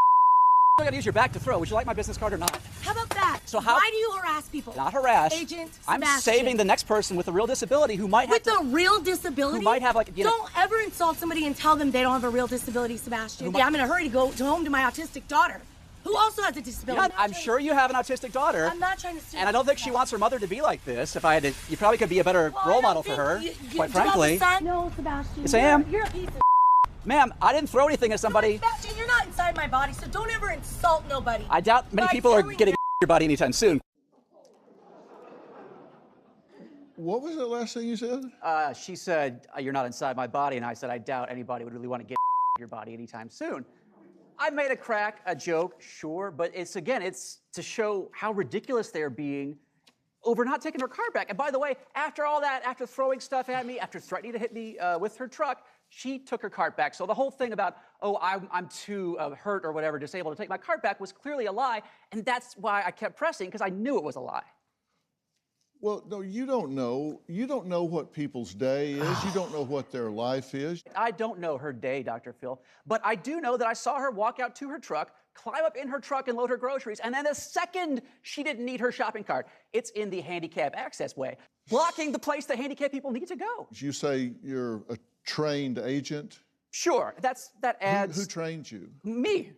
You gotta use your back to throw. Would you like my business card or not? How about that? So how- Why do you harass people? Not harass. Agent I'm Sebastian. saving the next person with a real disability who might have With a real disability? Who might have like, you know, Don't ever insult somebody and tell them they don't have a real disability, Sebastian. Yeah, I'm in a hurry to go home to my autistic daughter, who also has a disability. Yeah, I'm sure you have an autistic daughter. I'm not trying to And I don't think she wants her mother to be like this. If I had to, you probably could be a better role model for her, quite frankly. No, Sebastian. Yes, I am. You're a piece of Ma'am, I didn't throw anything at somebody. Sebastian, you're not inside my body, so don't ever insult nobody. I doubt many By people are telling getting your body anytime soon. What was the last thing you said? She said, you're not inside my body, and I said, I doubt anybody would really want to get your body anytime soon. I made a joke, sure, but it's to show how ridiculous they're being over not taking her car back. And by the way, after all that, after throwing stuff at me, after threatening to hit me with her truck, she took her cart back. So the whole thing about, oh, I'm too hurt or whatever, disabled to take my cart back was clearly a lie, and that's why I kept pressing, because I knew it was a lie. Well, no, you don't know. You don't know what people's day is. You don't know what their life is. I don't know her day, Dr. Phil, but I do know that I saw her walk out to her truck, climb up in her truck and load her groceries, and then the second she didn't need her shopping cart, it's in the handicap access way, blocking the place that handicapped people need to go. You say you're a trained agent? Sure, that adds... Who trained you? Me.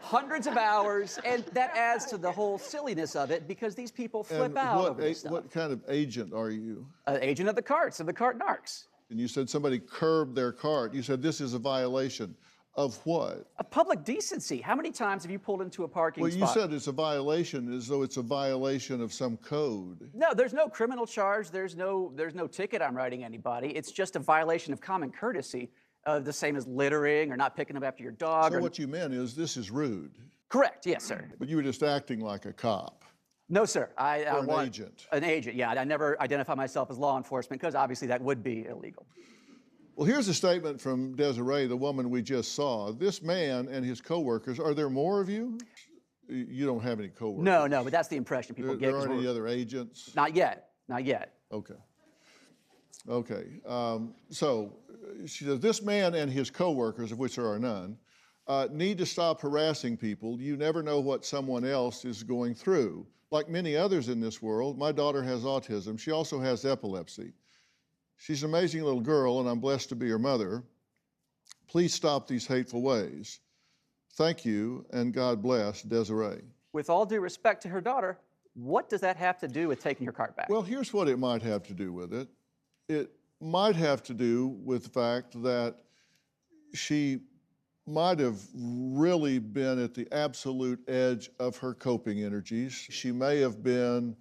Hundreds of hours, and that adds to the whole silliness of it because these people flip out over this stuff. What kind of agent are you? An agent of the carts, of the cart narcs. And you said somebody curbed their cart. You said this is a violation of what? Of public decency. How many times have you pulled into a parking spot? Well, you said it's a violation as though it's a violation of some code. No, there's no criminal charge. There's no ticket I'm writing anybody. It's just a violation of common courtesy. The same as littering or not picking up after your dog. So what you meant is this is rude. Correct, yes, sir. But you were just acting like a cop. No, sir. Or an agent. An agent, yeah. I never identify myself as law enforcement because obviously that would be illegal. Well, here's a statement from Desiree, the woman we just saw. This man and his coworkers, are there more of you? You don't have any coworkers. No, but that's the impression people get. There aren't any other agents? Not yet, not yet. Okay. So she says, this man and his coworkers, of which there are none, need to stop harassing people. You never know what someone else is going through. Like many others in this world, my daughter has autism. She also has epilepsy. She's an amazing little girl, and I'm blessed to be her mother. Please stop these hateful ways. Thank you, and God bless Desiree. With all due respect to her daughter, What does that have to do with taking your cart back? Well, here's what it might have to do with it. It might have to do with the fact that she might have really been at the absolute edge of her coping energies. She may have been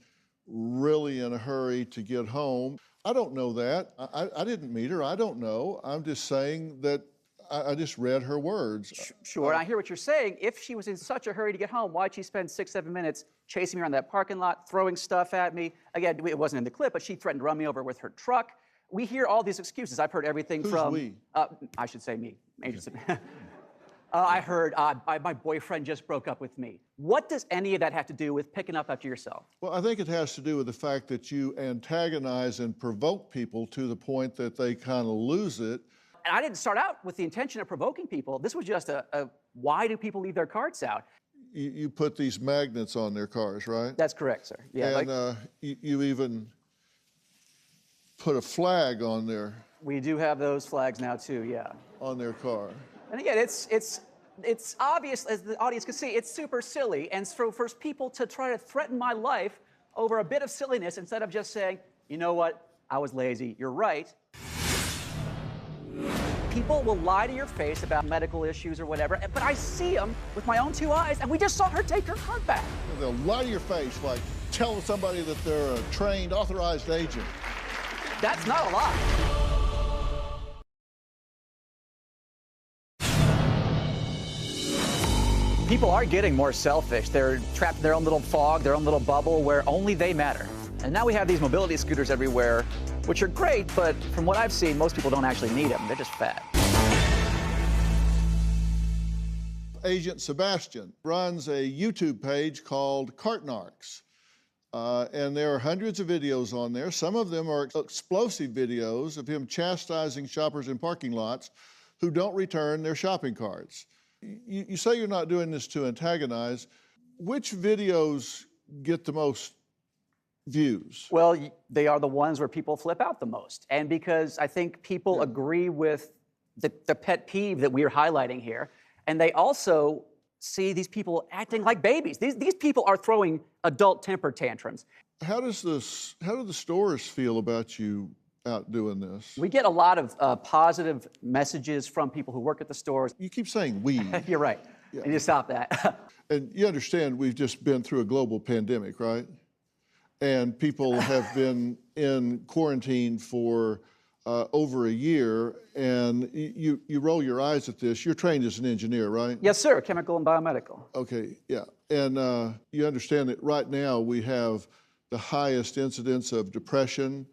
really in a hurry to get home. I don't know that. I didn't meet her. I don't know. I'm just saying that I just read her words. Sure, I hear what you're saying. If she was in such a hurry to get home, why'd she spend 6-7 minutes chasing me around that parking lot, throwing stuff at me? Again, it wasn't in the clip, but she threatened to run me over with her truck. We hear all these excuses. I've heard everything from... we? I should say me. I heard my boyfriend just broke up with me. What does any of that have to do with picking up after yourself? Well, I think it has to do with the fact that you antagonize and provoke people to the point that they kind of lose it. And I didn't start out with the intention of provoking people. This was just a why do people leave their carts out? You put these magnets on their cars, right? That's correct, sir. Yeah, and you even put a flag on their... We do have those flags now too, yeah. On their car. And again, it's obvious, as the audience can see, it's super silly. And so for people to try to threaten my life over a bit of silliness instead of just saying, you know what, I was lazy, you're right. People will lie to your face about medical issues or whatever, but I see them with my own 2 eyes, and we just saw her take her cart back. They'll lie to your face, like tell somebody that they're a trained, authorized agent. That's not a lie. People are getting more selfish. They're trapped in their own little fog, their own little bubble where only they matter. And now we have these mobility scooters everywhere, which are great, but from what I've seen, most people don't actually need them. They're just fat. Agent Sebastian runs a YouTube page called Cartnarks. And there are hundreds of videos on there. Some of them are explosive videos of him chastising shoppers in parking lots who don't return their shopping carts. You say you're not doing this to antagonize. Which videos get the most views? Well, they are the ones where people flip out the most. And because I think people agree with the pet peeve that we're highlighting here, and they also see these people acting like babies. These people are throwing adult temper tantrums. How do the stores feel about you out doing this? We get a lot of positive messages from people who work at the stores. You keep saying we. You're right. Yeah. I need to stop that. And you understand we've just been through a global pandemic, right? And people have been in quarantine for over a year, and you roll your eyes at this. You're trained as an engineer, right? Yes, sir, chemical and biomedical. Okay, yeah. And you understand that right now we have the highest incidence of depression,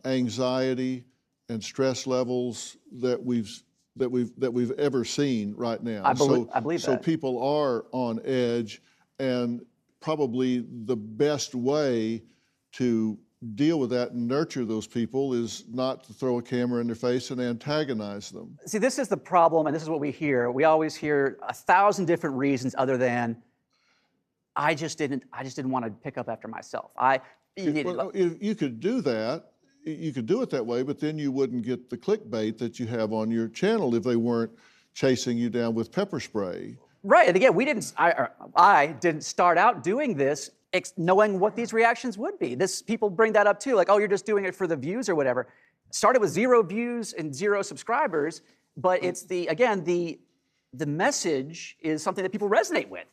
anxiety, and stress levels that we've ever seen right now. I believe that. So people are on edge, and probably the best way to deal with that and nurture those people is not to throw a camera in their face and antagonize them. See, this is the problem, and this is what we hear. We always hear 1,000 different reasons other than, I just didn't want to pick up after myself. If you could do that, you could do it that way, but then you wouldn't get the clickbait that you have on your channel if they weren't chasing you down with pepper spray. Right, and again, I didn't start out doing this knowing what these reactions would be. People bring that up too, like, oh, you're just doing it for the views or whatever. Started with 0 views and 0 subscribers, but it's the message is something that people resonate with.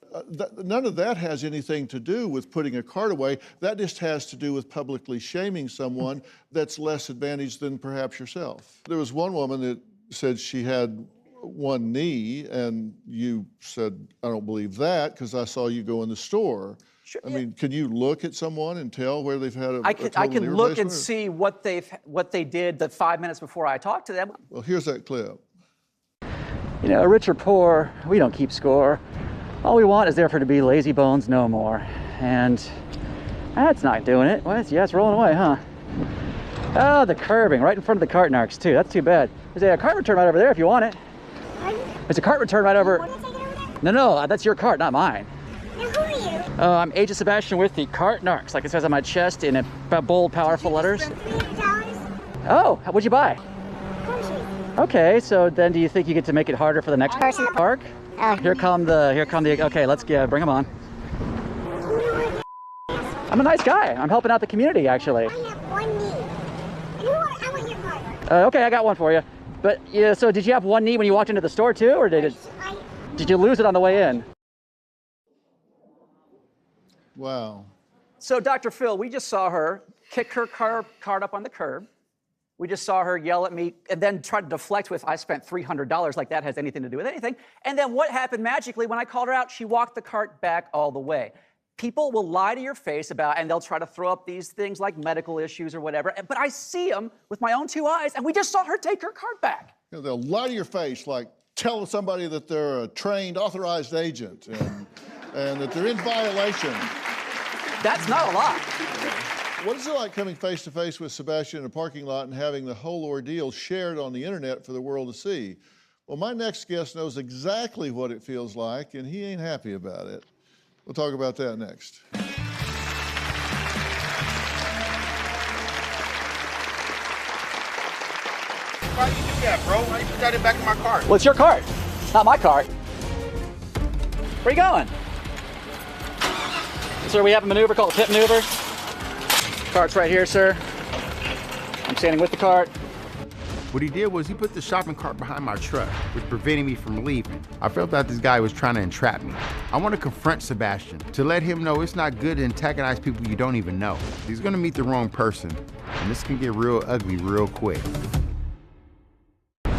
None of that has anything to do with putting a cart away. That just has to do with publicly shaming someone that's less advantaged than perhaps yourself. There was one woman that said she had one knee, and you said, I don't believe that because I saw you go in the store. Sure, I mean, can you look at someone and tell where they've had I can look and see what they did the 5 minutes before I talked to them. Well, here's that clip. You know, rich or poor, we don't keep score. All we want is there for to be lazy bones no more. And that's not doing it. Well, yeah, it's rolling away, huh? Oh, the curbing right in front of the Cartnarks too. That's too bad. There's a cart return right over there if you want it. There's a cart return right over. No, that's your cart, not mine. Now, who are you? I'm Agent Sebastian with the Cartnarks, like it says on my chest in bold, powerful letters. Oh, what'd you buy? Okay, so then do you think you get to make it harder for the next person to park? Here come the, okay, let's bring them on. I'm a nice guy. I'm helping out the community, actually. I have one knee. I want your card. Okay, I got one for you. But yeah, so did you have one knee when you walked into the store too, or did you lose it on the way in? Wow. So Dr. Phil, we just saw her kick her cart up on the curb. We just saw her yell at me and then try to deflect with, I spent $300, like that has anything to do with anything. And then what happened magically when I called her out? She walked the cart back all the way. People will lie to your face about, and they'll try to throw up these things like medical issues or whatever, but I see them with my own two eyes, and we just saw her take her cart back. You know, they'll lie to your face, like tell somebody that they're a trained, authorized agent and that they're in violation. That's not a lie. What is it like coming face to face with Sebastian in a parking lot and having the whole ordeal shared on the internet for the world to see? Well, my next guest knows exactly what it feels like, and he ain't happy about it. We'll talk about that next. Why do you do that, bro? Why you put that in back of my cart? Well, it's your cart, not my cart. Where are you going? Sir, we have a maneuver called a pit maneuver. Cart's right here, sir. I'm standing with the cart. What he did was he put the shopping cart behind my truck, which prevented me from leaving. I felt that this guy was trying to entrap me. I want to confront Sebastian to let him know it's not good to antagonize people you don't even know. He's going to meet the wrong person, and this can get real ugly real quick.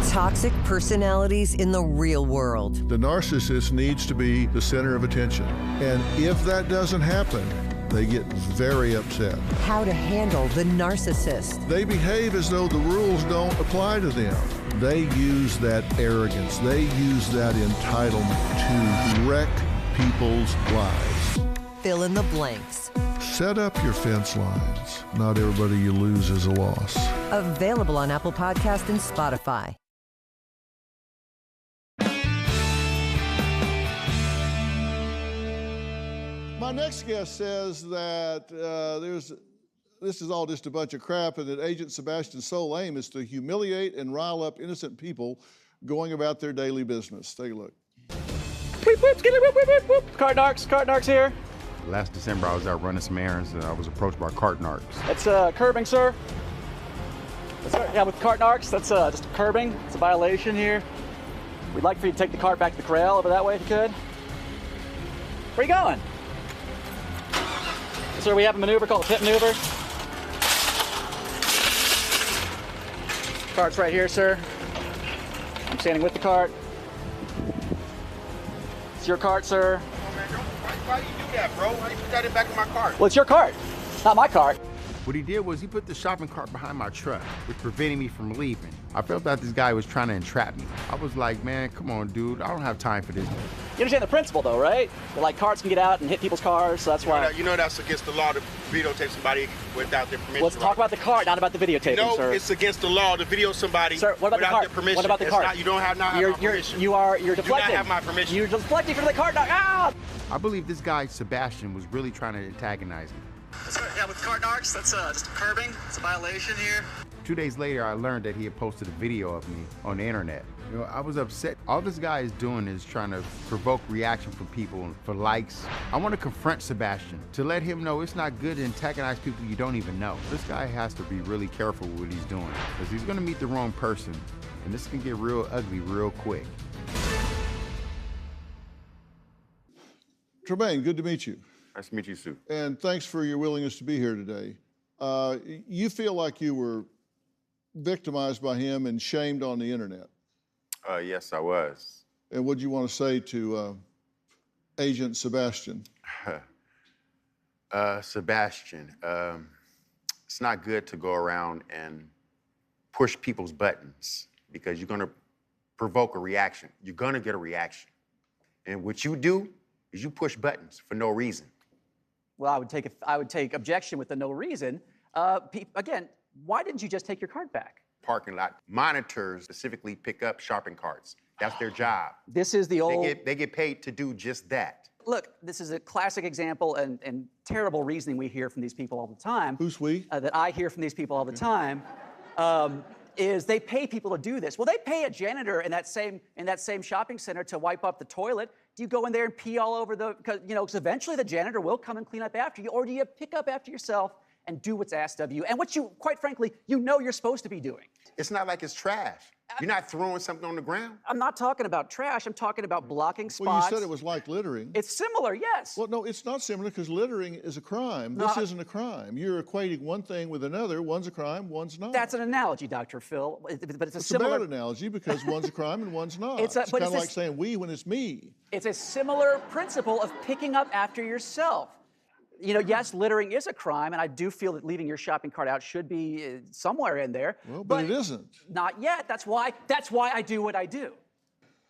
Toxic personalities in the real world. The narcissist needs to be the center of attention. And if that doesn't happen, they get very upset. How to handle the narcissist. They behave as though the rules don't apply to them. They use that arrogance, they use that entitlement to wreck people's lives. Fill in the blanks. Set up your fence lines. Not everybody you lose is a loss. Available on Apple Podcast and Spotify. My next guest says that this is all just a bunch of crap and that Agent Sebastian's sole aim is to humiliate and rile up innocent people going about their daily business. Take a look. Whoop, whoop, skitty, whoop, whoop, whoop, whoop. Cart narcs here. Last December, I was out running some errands and I was approached by cart narcs. That's curbing, sir. Yeah, with cart narcs, that's just curbing. It's a violation here. We'd like for you to take the cart back to the corral over that way if you could. Where are you going? Sir, we have a maneuver called a pit maneuver. Cart's right here, sir. I'm standing with the cart. It's your cart, sir. Why do you do that, bro? Why you put that in back of my cart? Well, it's your cart, not my cart. What he did was he put the shopping cart behind my truck, which prevented me from leaving. I felt that this guy was trying to entrap me. I was like, man, come on, dude. I don't have time for this. You understand the principle, though, right? That, like, carts can get out and hit people's cars, so that's why. You know that's against the law to videotape somebody without their permission. Let's talk about the cart, not about the videotaping, sir. No, it's against the law to video somebody sir, what about without the cart? their permission. What about the cart? You don't have my permission. You're deflecting. You do not have my permission. You're deflecting from the cart. Ah! I believe this guy, Sebastian, was really trying to antagonize me. Yeah, with cart narcs, that's just curbing. It's a violation here. 2 days later, I learned that he had posted a video of me on the internet. You know, I was upset. All this guy is doing is trying to provoke reaction from people for likes. I want to confront Sebastian to let him know it's not good to antagonize people you don't even know. This guy has to be really careful with what he's doing because he's going to meet the wrong person, and this can get real ugly real quick. Tremaine, good to meet you. Nice to meet you, Sue. And thanks for your willingness to be here today. You feel like you were victimized by him and shamed on the internet. Yes, I was. And what do you want to say to Agent Sebastian? Sebastian, it's not good to go around and push people's buttons because you're going to provoke a reaction. You're going to get a reaction. And what you do is you push buttons for no reason. Well, I would take objection with the no reason. Again, why didn't you just take your cart back? Parking lot monitors specifically pick up shopping carts. That's their job. This is the old... They get paid to do just that. Look, this is a classic example and terrible reasoning we hear from these people all the time. Who's we? That I hear from these people all the time. Is they pay people to do this. Well, they pay a janitor in that same shopping center to wipe up the toilet. Do you go in there and pee all over because eventually the janitor will come and clean up after you, or do you pick up after yourself and do what's asked of you and what you, quite frankly, you're supposed to be doing? It's not like it's trash. You're not throwing something on the ground? I'm not talking about trash. I'm talking about blocking spots. Well, you said it was like littering. It's similar, yes. Well, no, it's not similar because littering is a crime. This isn't a crime. You're equating one thing with another. One's a crime, one's not. That's an analogy, Dr. Phil, but it's a similar... It's a bad analogy because one's a crime and one's not. It's kind of like saying we when it's me. It's a similar principle of picking up after yourself. Yes, littering is a crime, and I do feel that leaving your shopping cart out should be somewhere in there. Well, but it isn't. Not yet. That's why I do what I do.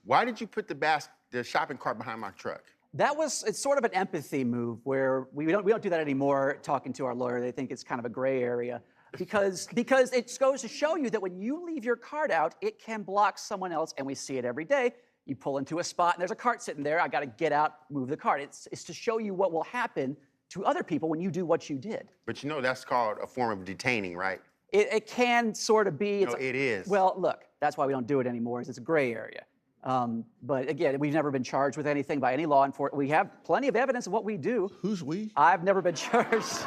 Why did you put the shopping cart behind my truck? It's sort of an empathy move where we don't do that anymore. Talking to our lawyer, they think it's kind of a gray area because it goes to show you that when you leave your cart out, it can block someone else, and we see it every day. You pull into a spot, and there's a cart sitting there. I got to get out, move the cart. It's to show you what will happen to other people when you do what you did. But that's called a form of detaining, right? It can sort of be. No, it is. Well, look, that's why we don't do it anymore, is it's a gray area. But again, we've never been charged with anything by any law enforcement. We have plenty of evidence of what we do. Who's we? I've never been charged.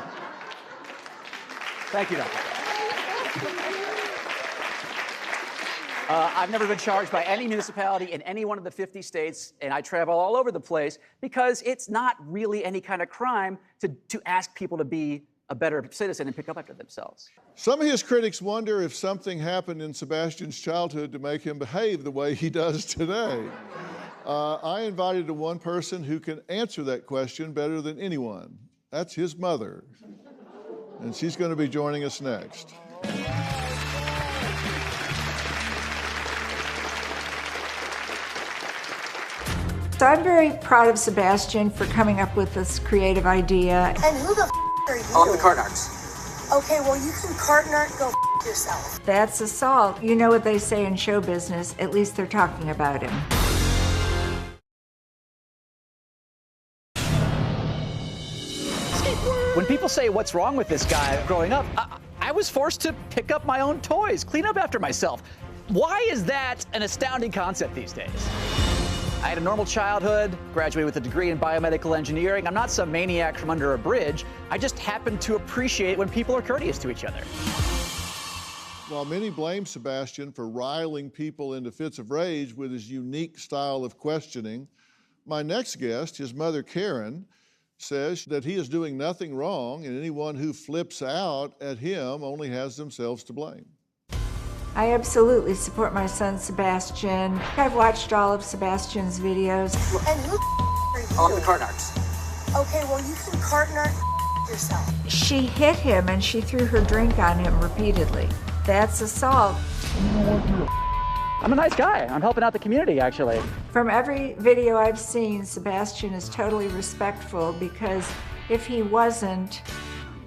Thank you, Doctor. I've never been charged by any municipality in any one of the 50 states, and I travel all over the place because it's not really any kind of crime to ask people to be a better citizen and pick up after themselves. Some of his critics wonder if something happened in Sebastian's childhood to make him behave the way he does today. I invited one person who can answer that question better than anyone. That's his mother, and she's going to be joining us next. So I'm very proud of Sebastian for coming up with this creative idea. And who the are you? I'm the cart narcs. Okay, well, you can cart narc, go yourself. That's assault. You know what they say in show business, at least they're talking about him. When people say, what's wrong with this guy growing up, I was forced to pick up my own toys, clean up after myself. Why is that an astounding concept these days? I had a normal childhood, graduated with a degree in biomedical engineering. I'm not some maniac from under a bridge. I just happen to appreciate when people are courteous to each other. While many blame Sebastian for riling people into fits of rage with his unique style of questioning, my next guest, his mother Karen, says that he is doing nothing wrong and anyone who flips out at him only has themselves to blame. I absolutely support my son Sebastian. I've watched all of Sebastian's videos. And who are you? I'm the cart narcs. Okay, well, you can cart narc yourself. She hit him and she threw her drink on him repeatedly. That's assault. I'm a nice guy. I'm helping out the community, actually. From every video I've seen, Sebastian is totally respectful because if he wasn't,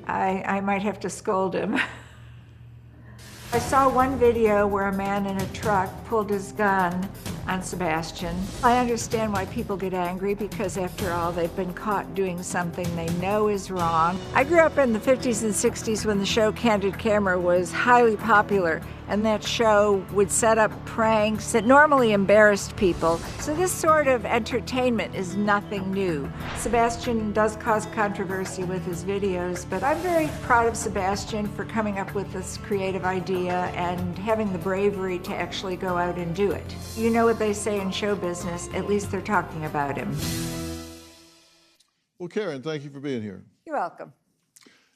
I might have to scold him. I saw one video where a man in a truck pulled his gun on Sebastian. I understand why people get angry because after all, they've been caught doing something they know is wrong. I grew up in the 50s and 60s when the show Candid Camera was highly popular, and that show would set up pranks that normally embarrassed people. So this sort of entertainment is nothing new. Sebastian does cause controversy with his videos, but I'm very proud of Sebastian for coming up with this creative idea and having the bravery to actually go out and do it. You know what they say in show business, at least they're talking about him. Well, Karen, thank you for being here. You're welcome.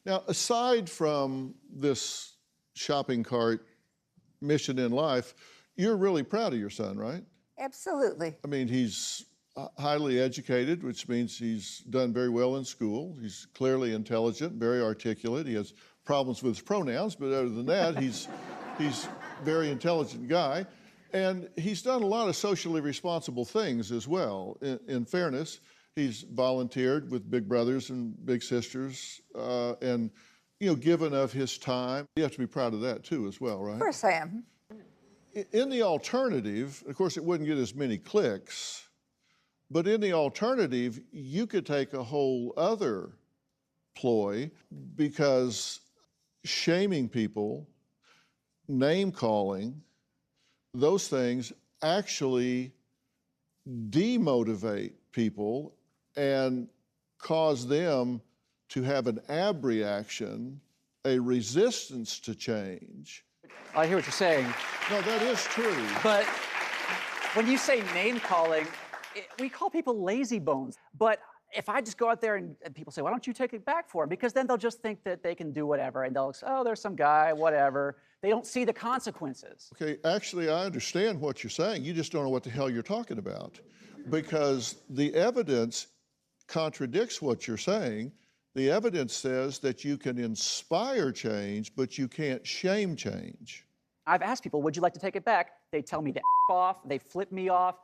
Now, aside from this shopping cart mission in life, you're really proud of your son, right? Absolutely. I mean, he's highly educated, which means he's done very well in school. He's clearly intelligent, very articulate. He has problems with his pronouns, but other than that, he's a very intelligent guy. And he's done a lot of socially responsible things as well. In fairness, he's volunteered with Big Brothers and Big Sisters and, given of his time. You have to be proud of that too as well, right? Of course I am. In the alternative, of course, it wouldn't get as many clicks, but in the alternative, you could take a whole other ploy because shaming people, name-calling, those things actually demotivate people and cause them to have an abreaction, a resistance to change. I hear what you're saying. No, that is true. But when you say name calling, we call people lazy bones. But if I just go out there and people say, why don't you take it back for him? Because then they'll just think that they can do whatever, and they'll say, oh, there's some guy, whatever. They don't see the consequences. Okay, actually, I understand what you're saying. You just don't know what the hell you're talking about. Because the evidence contradicts what you're saying. The evidence says that you can inspire change, but you can't shame change. I've asked people, would you like to take it back? They tell me to F off, they flip me off.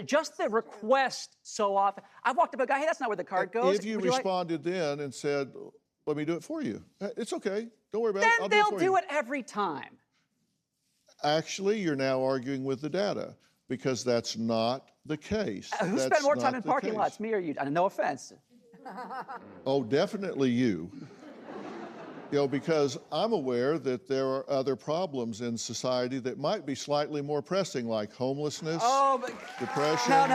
Just the request so often. I've walked up to a guy, hey, that's not where the card goes. If you responded then and said, let me do it for you, it's okay, don't worry about it. Then they'll do it every time. Actually, you're now arguing with the data, because that's not the case. Who spent more time in parking lots, me or you? No offense. Oh, definitely you. You know, because I'm aware that there are other problems in society that might be slightly more pressing, like homelessness, depression. No.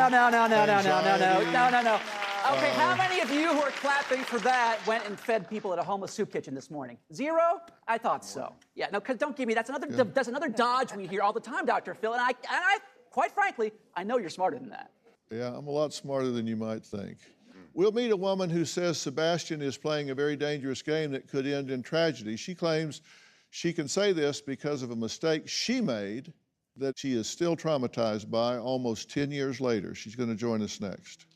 Okay, how many of you who are clapping for that went and fed people at a homeless soup kitchen this morning? 0? I thought so. Yeah, no, because don't give me, that's another dodge we hear all the time, Dr. Phil, and I, quite frankly, I know you're smarter than that. Yeah, I'm a lot smarter than you might think. We'll meet a woman who says Sebastian is playing a very dangerous game that could end in tragedy. She claims she can say this because of a mistake she made that she is still traumatized by almost 10 years later. She's going to join us next.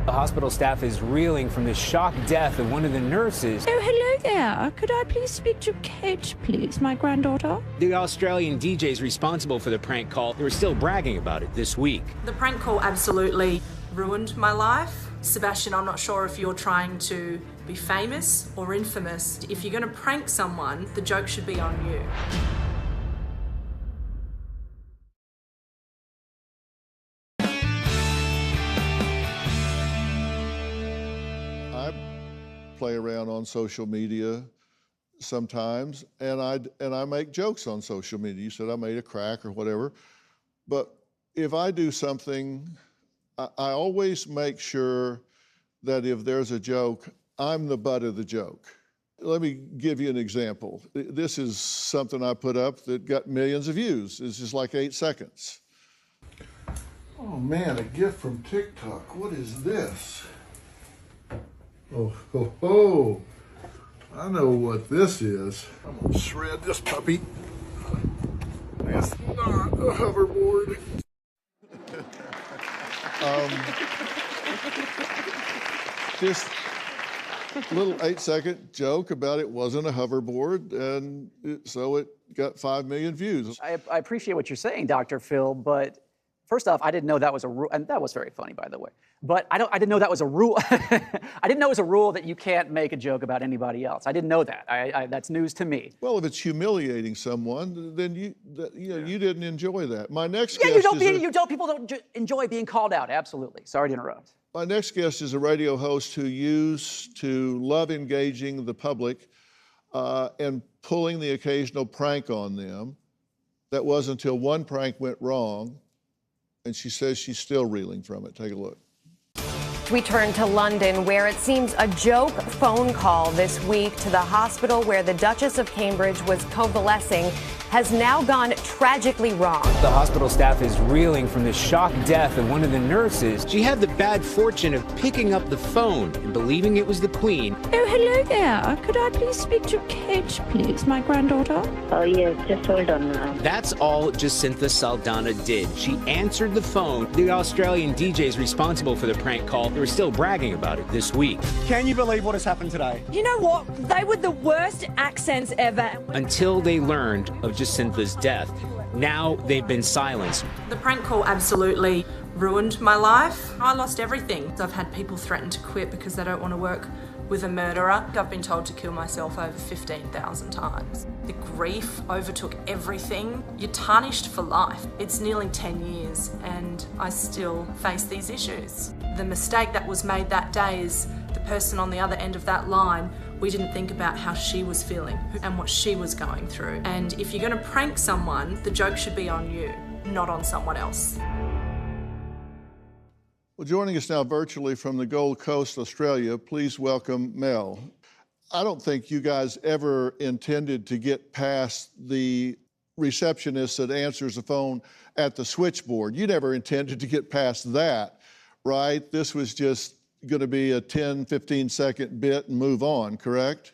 The hospital staff is reeling from the shock death of one of the nurses. Oh, hello there. Could I please speak to Kate, please, my granddaughter? The Australian DJs responsible for the prank call, they were still bragging about it this week. The prank call absolutely ruined my life. Sebastian, I'm not sure if you're trying to be famous or infamous. If you're going to prank someone, the joke should be on you. Play around on social media sometimes, and I make jokes on social media. You said I made a crack or whatever, but if I do something, I always make sure that if there's a joke, I'm the butt of the joke. Let me give you an example. This is something I put up that got millions of views. It's just like 8 seconds. Oh man, a gift from TikTok. What is this? Oh, I know what this is. I'm gonna shred this puppy. It's not a hoverboard. Just a little 8-second joke about it wasn't a hoverboard, and so it got 5 million views. I appreciate what you're saying, Dr. Phil, but first off, I didn't know that was a rule, and that was very funny, by the way. But I didn't know that was a rule. I didn't know it was a rule that you can't make a joke about anybody else. I didn't know that. That's news to me. Well, if it's humiliating someone, then you didn't enjoy that. My next guest people don't enjoy being called out. Absolutely. Sorry to interrupt. My next guest is a radio host who used to love engaging the public and pulling the occasional prank on them. That was until one prank went wrong, and she says she's still reeling from it. Take a look. We turn to London, where it seems a joke phone call this week to the hospital where the Duchess of Cambridge was convalescing has now gone tragically wrong. The hospital staff is reeling from the shock death of one of the nurses. She had the bad fortune of picking up the phone and believing it was the Queen. Oh, hello there. Could I please speak to Kate, please, my granddaughter? Oh, yes, just hold on now. That's all Jacinta Saldana did. She answered the phone. The Australian DJs responsible for the prank call, they were still bragging about it this week. Can you believe what has happened today? You know what? They were the worst accents ever. Until they learned of Jacinta's death. Now they've been silenced. The prank call absolutely ruined my life. I lost everything. I've had people threaten to quit because they don't want to work with a murderer. I've been told to kill myself over 15,000 times. The grief overtook everything. You're tarnished for life. It's nearly 10 years and I still face these issues. The mistake that was made that day is the person on the other end of that line We didn't think about how she was feeling and what she was going through. And if you're going to prank someone, the joke should be on you, not on someone else. Well, joining us now virtually from the Gold Coast, Australia, please welcome Mel. I don't think you guys ever intended to get past the receptionist that answers the phone at the switchboard. You never intended to get past that, right? This was just going to be a 10, 15-second bit and move on, correct?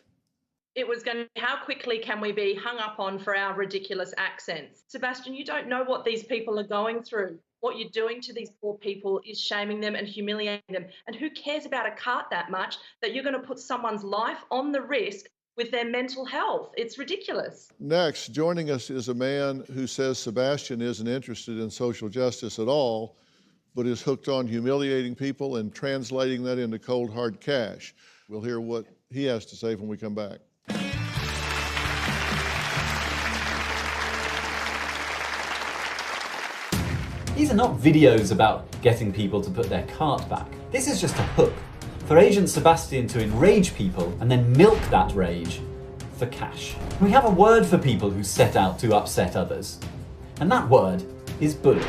It was going to be, how quickly can we be hung up on for our ridiculous accents? Sebastian, you don't know what these people are going through. What you're doing to these poor people is shaming them and humiliating them. And who cares about a cart that much that you're going to put someone's life on the risk with their mental health? It's ridiculous. Next, joining us is a man who says Sebastian isn't interested in social justice at all, but is hooked on humiliating people and translating that into cold, hard cash. We'll hear what he has to say when we come back. These are not videos about getting people to put their cart back. This is just a hook for Agent Sebastian to enrage people and then milk that rage for cash. We have a word for people who set out to upset others, and that word is bully.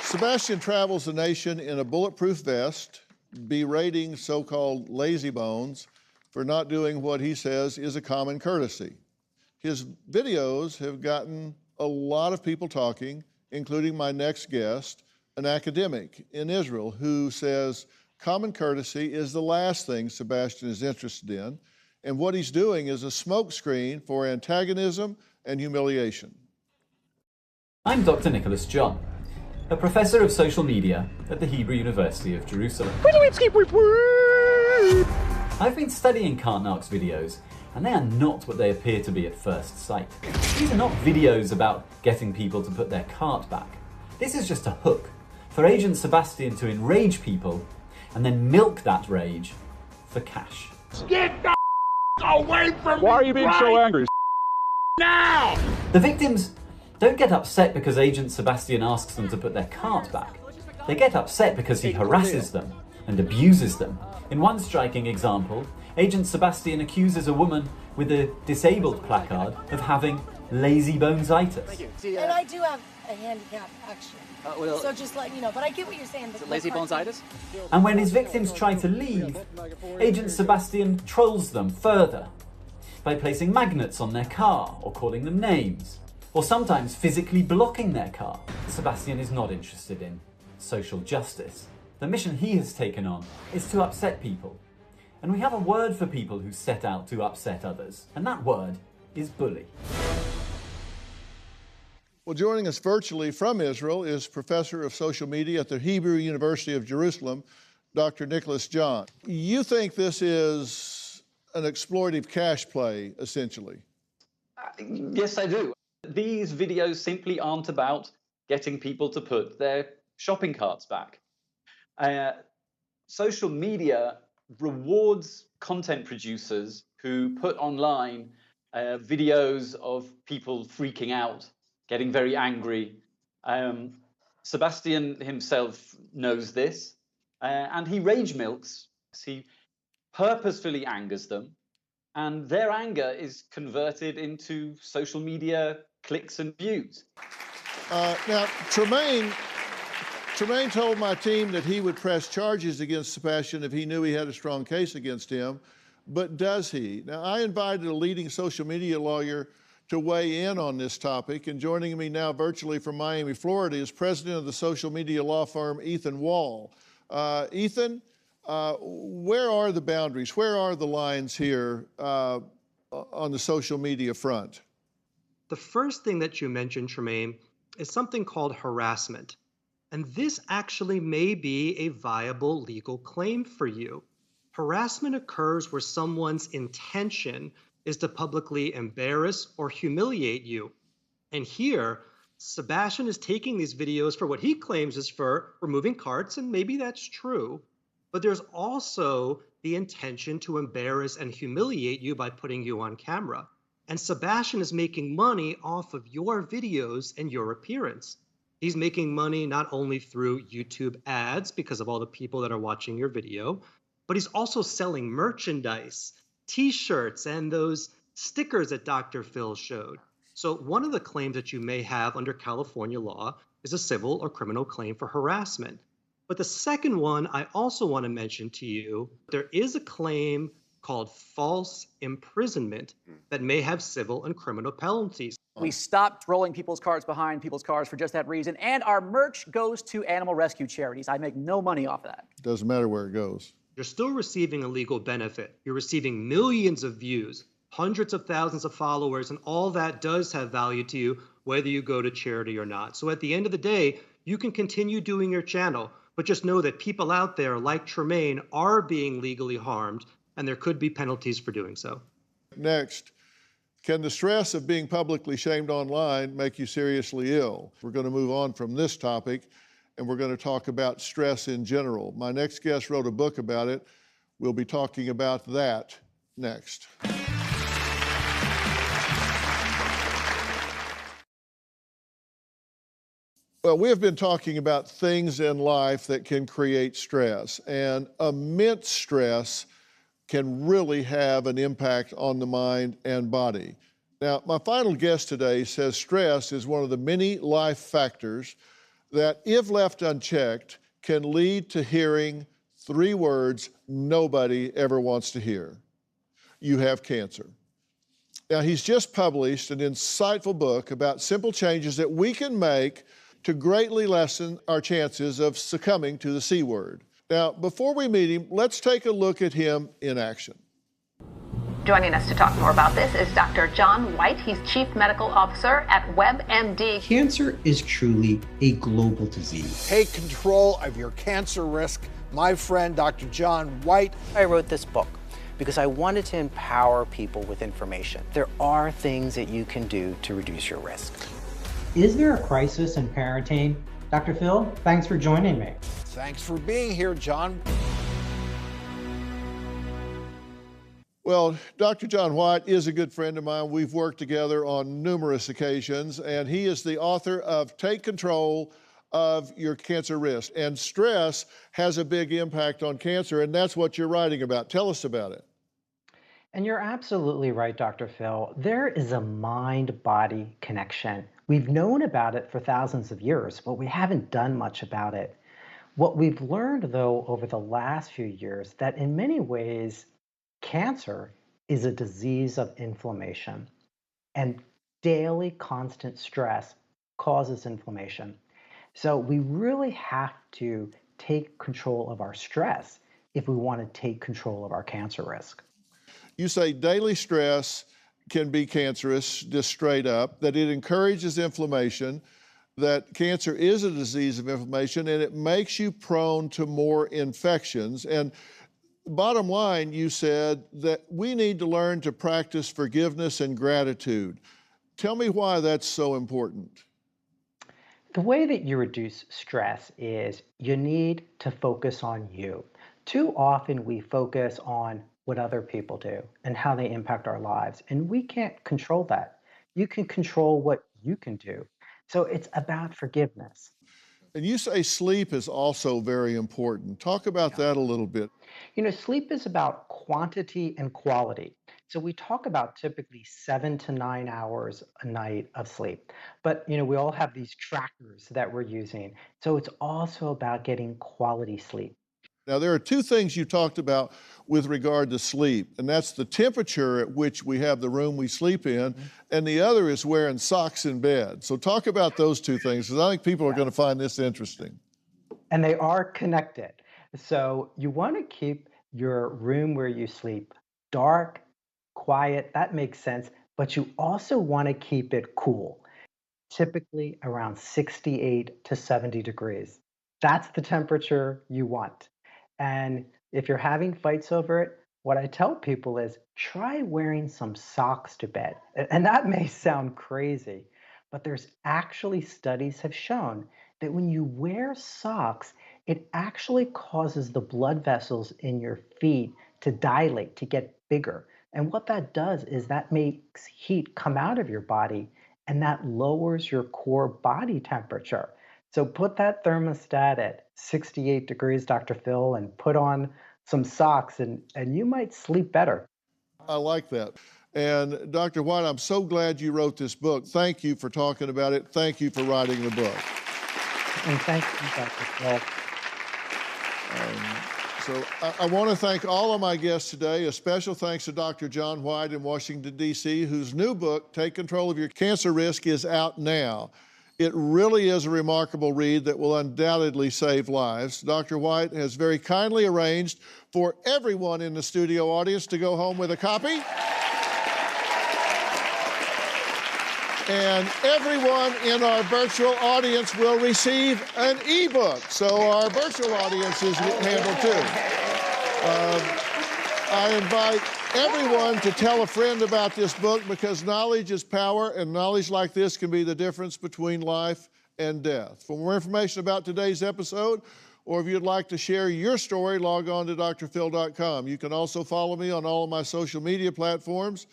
Sebastian travels the nation in a bulletproof vest, berating so-called lazy bones for not doing what he says is a common courtesy. His videos have gotten a lot of people talking, including my next guest, an academic in Israel who says common courtesy is the last thing Sebastian is interested in, and what he's doing is a smokescreen for antagonism and humiliation. I'm Dr. Nicholas John, a professor of social media at the Hebrew University of Jerusalem. I've been studying Karnak's videos, and they are not what they appear to be at first sight. These are not videos about getting people to put their cart back. This is just a hook for Agent Sebastian to enrage people and then milk that rage for cash. Get the away from me! Why are you being so angry? Now! The victims don't get upset because Agent Sebastian asks them to put their cart back. They get upset because he harasses them and abuses them. In one striking example, Agent Sebastian accuses a woman with a disabled placard of having lazy bonesitis. And I do have a handicap, actually. So just letting you know. But I get what you're saying. Is it lazy bonesitis? And when his victims try to leave, Agent Sebastian trolls them further by placing magnets on their car or calling them names, or sometimes physically blocking their car. Sebastian is not interested in social justice. The mission he has taken on is to upset people. And we have a word for people who set out to upset others, and that word is bully. Well, joining us virtually from Israel is Professor of Social Media at the Hebrew University of Jerusalem, Dr. Nicholas John. You think this is an exploitive cash play, essentially? Yes, I do. These videos simply aren't about getting people to put their shopping carts back. Social media rewards content producers who put online videos of people freaking out, getting very angry. Sebastian himself knows this, and he rage milks. He purposefully angers them, and their anger is converted into social media clicks and views. Now, Tremaine told my team that he would press charges against Sebastian if he knew he had a strong case against him, but does he? Now, I invited a leading social media lawyer to weigh in on this topic, and joining me now virtually from Miami, Florida, is president of the social media law firm Ethan Wall. Ethan, where are the boundaries? Where are the lines here on the social media front? The first thing that you mentioned, Tremaine, is something called harassment. And this actually may be a viable legal claim for you. Harassment occurs where someone's intention is to publicly embarrass or humiliate you. And here, Sebastian is taking these videos for what he claims is for removing carts, and maybe that's true. But there's also the intention to embarrass and humiliate you by putting you on camera. And Sebastian is making money off of your videos and your appearance. He's making money not only through YouTube ads because of all the people that are watching your video, but he's also selling merchandise, t-shirts, and those stickers that Dr. Phil showed. So one of the claims that you may have under California law is a civil or criminal claim for harassment. But the second one I also want to mention to you, there is a claim called false imprisonment that may have civil and criminal penalties. We stopped rolling people's cars behind people's cars for just that reason, and our merch goes to animal rescue charities. I make no money off of that. Doesn't matter where it goes. You're still receiving a legal benefit. You're receiving millions of views, hundreds of thousands of followers, and all that does have value to you, whether you go to charity or not. So at the end of the day, you can continue doing your channel, but just know that people out there like Tremaine are being legally harmed, and there could be penalties for doing so. Next, can the stress of being publicly shamed online make you seriously ill? We're going to move on from this topic, and we're going to talk about stress in general. My next guest wrote a book about it. We'll be talking about that next. Well, we have been talking about things in life that can create stress, and immense stress can really have an impact on the mind and body. Now, my final guest today says stress is one of the many life factors that, if left unchecked, can lead to hearing 3 words nobody ever wants to hear. You have cancer. Now, he's just published an insightful book about simple changes that we can make to greatly lessen our chances of succumbing to the C word. Now, before we meet him, let's take a look at him in action. Joining us to talk more about this is Dr. John White. He's Chief Medical Officer at WebMD. Cancer is truly a global disease. Take control of your cancer risk. My friend, Dr. John White. I wrote this book because I wanted to empower people with information. There are things that you can do to reduce your risk. Is there a crisis in parenting? Dr. Phil, thanks for joining me. Thanks for being here, John. Well, Dr. John White is a good friend of mine. We've worked together on numerous occasions, and he is the author of Take Control of Your Cancer Risk. And stress has a big impact on cancer, and that's what you're writing about. Tell us about it. And you're absolutely right, Dr. Phil. There is a mind-body connection. We've known about it for thousands of years, but we haven't done much about it. What we've learned, though, over the last few years, that in many ways, cancer is a disease of inflammation, and daily constant stress causes inflammation. So we really have to take control of our stress if we want to take control of our cancer risk. You say daily stress can be cancerous, just straight up, that it encourages inflammation, that cancer is a disease of inflammation, and it makes you prone to more infections. And bottom line, you said that we need to learn to practice forgiveness and gratitude. Tell me why that's so important. The way that you reduce stress is you need to focus on you. Too often we focus on what other people do and how they impact our lives, and we can't control that. You can control what you can do. So it's about forgiveness. And you say sleep is also very important. Talk about that a little bit. You know, sleep is about quantity and quality. So we talk about typically 7 to 9 hours a night of sleep. But, you know, we all have these trackers that we're using. So it's also about getting quality sleep. Now, there are 2 things you talked about with regard to sleep, and that's the temperature at which we have the room we sleep in, and the other is wearing socks in bed. So talk about those 2 things, because I think people are going to find this interesting. And they are connected. So you want to keep your room where you sleep dark, quiet, that makes sense, but you also want to keep it cool, typically around 68 to 70 degrees. That's the temperature you want. And if you're having fights over it, what I tell people is try wearing some socks to bed. And that may sound crazy, but there's actually studies have shown that when you wear socks, it actually causes the blood vessels in your feet to dilate, to get bigger. And what that does is that makes heat come out of your body, and that lowers your core body temperature. So put that thermostat at 68 degrees, Dr. Phil, and put on some socks, and you might sleep better. I like that. And Dr. White, I'm so glad you wrote this book. Thank you for talking about it. Thank you for writing the book. And thank you, Dr. Phil. So I want to thank all of my guests today. A special thanks to Dr. John White in Washington, D.C., whose new book, Take Control of Your Cancer Risk, is out now. It really is a remarkable read that will undoubtedly save lives. Dr. White has very kindly arranged for everyone in the studio audience to go home with a copy. And everyone in our virtual audience will receive an ebook. So our virtual audience is handled too. I invite everyone to tell a friend about this book, because knowledge is power, and knowledge like this can be the difference between life and death. For more information about today's episode, or if you'd like to share your story, log on to drphil.com. You can also follow me on all of my social media platforms.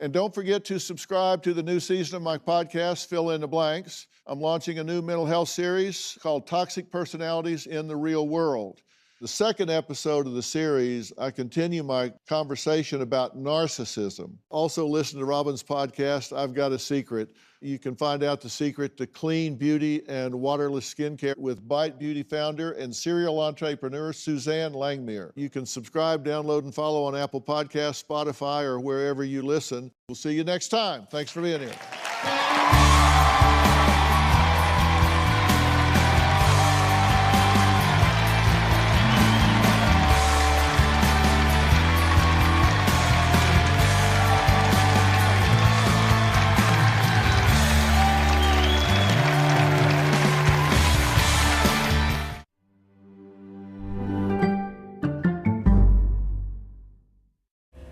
And don't forget to subscribe to the new season of my podcast, Fill in the Blanks. I'm launching a new mental health series called Toxic Personalities in the Real World. The second episode of the series, I continue my conversation about narcissism. Also listen to Robin's podcast, I've Got a Secret. You can find out the secret to clean beauty and waterless skincare with Bite Beauty founder and serial entrepreneur Suzanne Langmuir. You can subscribe, download, and follow on Apple Podcasts, Spotify, or wherever you listen. We'll see you next time. Thanks for being here.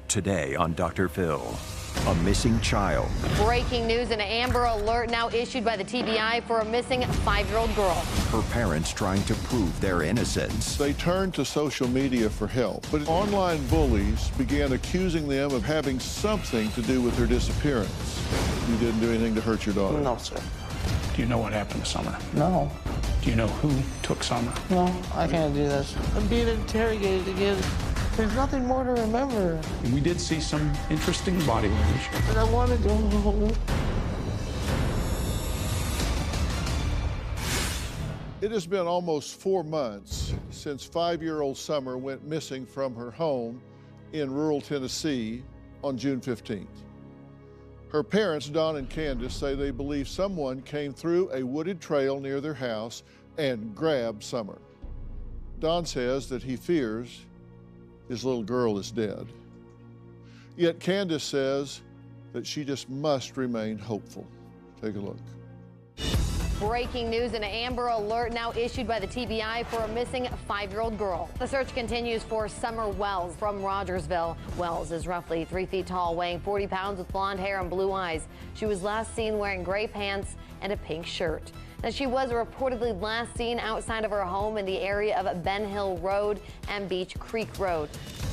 Today on Dr. Phil, a missing child. Breaking news, an Amber Alert now issued by the TBI for a missing 5-year-old girl. Her parents trying to prove their innocence. They turned to social media for help, but online bullies began accusing them of having something to do with her disappearance. You didn't do anything to hurt your daughter? No, sir. Do you know what happened to Summer? No. Do you know who took Summer? No, I can't do this. I'm being interrogated again. There's nothing more to remember. We did see some interesting body language. But I want to go home. It has been almost 4 months since 5-year-old Summer went missing from her home in rural Tennessee on June 15th. Her parents, Don and Candace, say they believe someone came through a wooded trail near their house and grabbed Summer. Don says that he fears his little girl is dead. Yet Candace says that she just must remain hopeful. Take a look. Breaking news, an Amber Alert now issued by the TBI for a missing 5-year-old girl. The search continues for Summer Wells from Rogersville. Wells is roughly 3 feet tall, weighing 40 pounds with blonde hair and blue eyes. She was last seen wearing gray pants and a pink shirt. Now, she was reportedly last seen outside of her home in the area of Ben Hill Road and Beach Creek Road.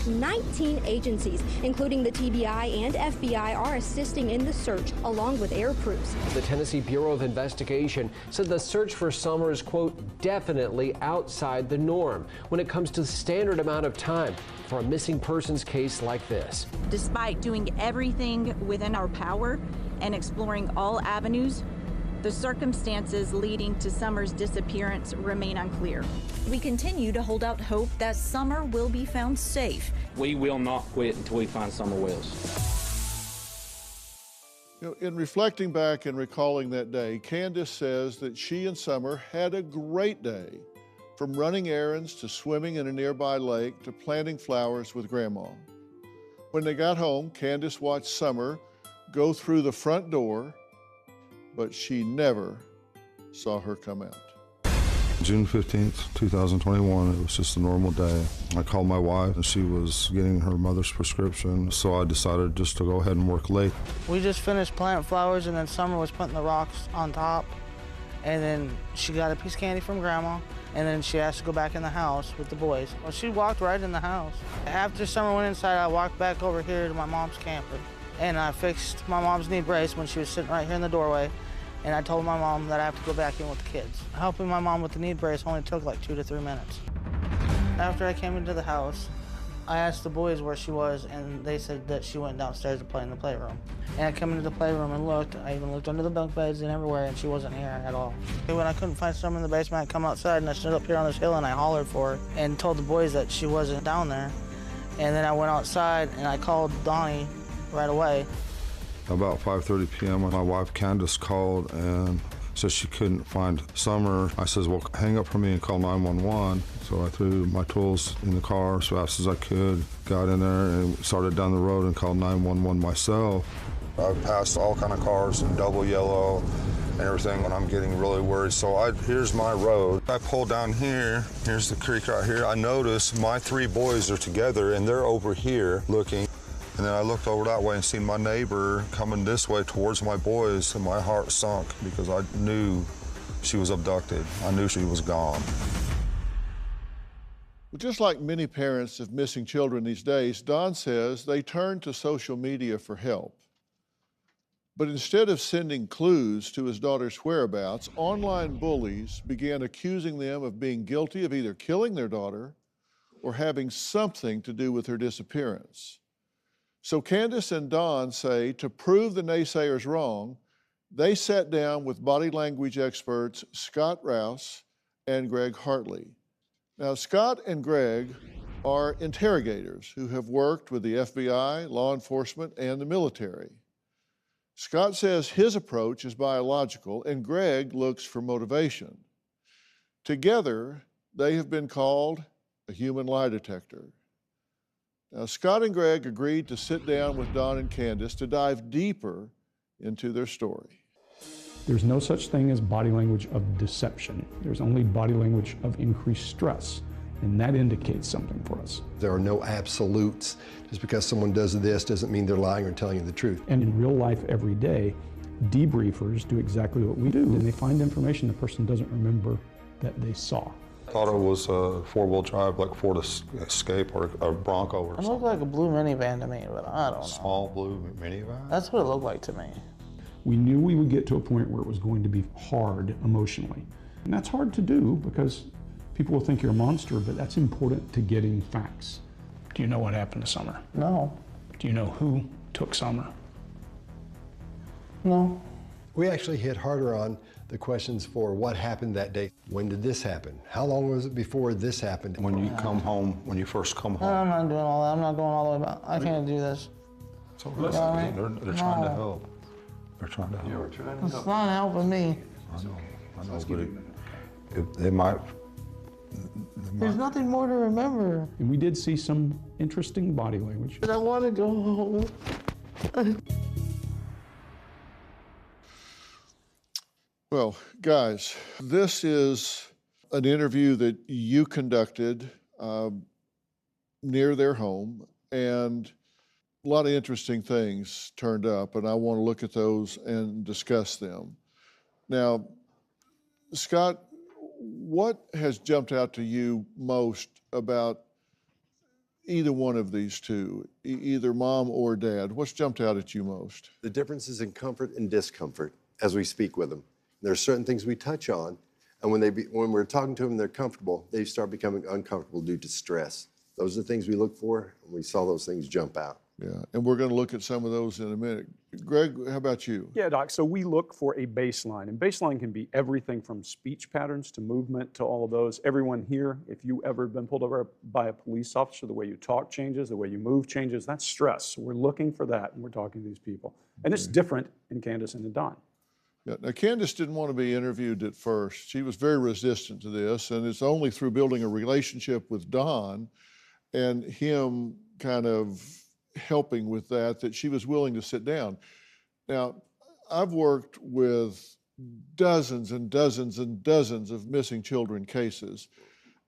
19 agencies, including the TBI and FBI, are assisting in the search, along with air crews. The Tennessee Bureau of Investigation said the search for Summer is, quote, definitely outside the norm when it comes to the standard amount of time for a missing persons case like this. Despite doing everything within our power and exploring all avenues, the circumstances leading to Summer's disappearance remain unclear. We continue to hold out hope that Summer will be found safe. We will not quit until we find Summer Wells. You know, in reflecting back and recalling that day, Candace says that she and Summer had a great day, from running errands to swimming in a nearby lake to planting flowers with Grandma. When they got home, Candace watched Summer go through the front door, but she never saw her come out. June 15th, 2021, it was just a normal day. I called my wife and she was getting her mother's prescription, so I decided just to go ahead and work late. We just finished planting flowers and then Summer was putting the rocks on top. And then she got a piece of candy from Grandma, and then she asked to go back in the house with the boys. Well, she walked right in the house. After Summer went inside, I walked back over here to my mom's camper, and I fixed my mom's knee brace when she was sitting right here in the doorway, and I told my mom that I have to go back in with the kids. Helping my mom with the knee brace only took like 2 to 3 minutes. After I came into the house, I asked the boys where she was, and they said that she went downstairs to play in the playroom. And I come into the playroom and looked. I even looked under the bunk beds and everywhere, and she wasn't here at all. When I couldn't find Summer in the basement, I come outside, and I stood up here on this hill, and I hollered for her and told the boys that she wasn't down there. And then I went outside, and I called Donnie right away. About 5:30 p.m., my wife Candace called and said she couldn't find Summer. I says, well, hang up for me and call 911. So I threw my tools in the car as fast as I could, got in there and started down the road and called 911 myself. I've passed all kind of cars in double yellow and everything, and I'm getting really worried. So here's my road. I pull down here, here's the creek right here. I notice my 3 boys are together and they're over here looking. And then I looked over that way and seen my neighbor coming this way towards my boys, and my heart sunk because I knew she was abducted. I knew she was gone. Well, just like many parents of missing children these days, Don says they turn to social media for help. But instead of sending clues to his daughter's whereabouts, online bullies began accusing them of being guilty of either killing their daughter or having something to do with her disappearance. So Candace and Don say to prove the naysayers wrong, they sat down with body language experts Scott Rouse and Greg Hartley. Now, Scott and Greg are interrogators who have worked with the FBI, law enforcement, and the military. Scott says his approach is biological, and Greg looks for motivation. Together, they have been called a human lie detector. Now, Scott and Greg agreed to sit down with Don and Candace to dive deeper into their story. There's no such thing as body language of deception. There's only body language of increased stress, and that indicates something for us. There are no absolutes. Just because someone does this doesn't mean they're lying or telling you the truth. And in real life every day, debriefers do exactly what we do, and they find information the person doesn't remember that they saw. I thought it was a 4-wheel drive, like Ford Escape or a Bronco or something. It looked like a blue minivan to me, but I don't know. Small blue minivan? That's what it looked like to me. We knew we would get to a point where it was going to be hard emotionally. And that's hard to do because people will think you're a monster, but that's important to getting facts. Do you know what happened to Summer? No. Do you know who took Summer? No. We actually hit harder on the questions for what happened that day. When did this happen? How long was it before this happened? When you come home, when you first come home. I'm not doing all that. I'm not going all the way back. I can't do this. So listen, they're trying to help. They're trying to help. It's not helping me. I know, but they might. There's nothing more to remember. And we did see some interesting body language. But I want to go home. Well, guys, this is an interview that you conducted near their home, and a lot of interesting things turned up, and I want to look at those and discuss them. Now, Scott, what has jumped out to you most about either one of these two, either mom or dad? What's jumped out at you most? The differences in comfort and discomfort as we speak with them. There are certain things we touch on, and when we're talking to them, they're comfortable. They start becoming uncomfortable due to stress. Those are the things we look for, and we saw those things jump out. Yeah, and we're going to look at some of those in a minute. Greg, how about you? Yeah, Doc, so we look for a baseline, and baseline can be everything from speech patterns to movement to all of those. Everyone here, if you ever been pulled over by a police officer, the way you talk changes, the way you move changes, that's stress. So we're looking for that when we're talking to these people. And it's different in Candace and in Don. Yeah. Now, Candace didn't want to be interviewed at first. She was very resistant to this, and it's only through building a relationship with Don and him kind of helping with that she was willing to sit down. Now, I've worked with dozens and dozens and dozens of missing children cases,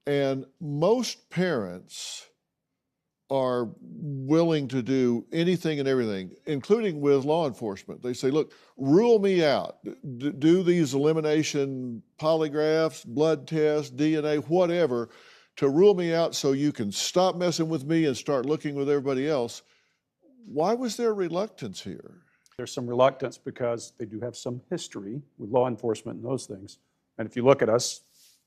and most parents are willing to do anything and everything, including with law enforcement. They say, look, rule me out. Do these elimination polygraphs, blood tests, DNA, whatever, to rule me out so you can stop messing with me and start looking with everybody else. Why was there reluctance here? There's some reluctance because they do have some history with law enforcement and those things. And if you look at us,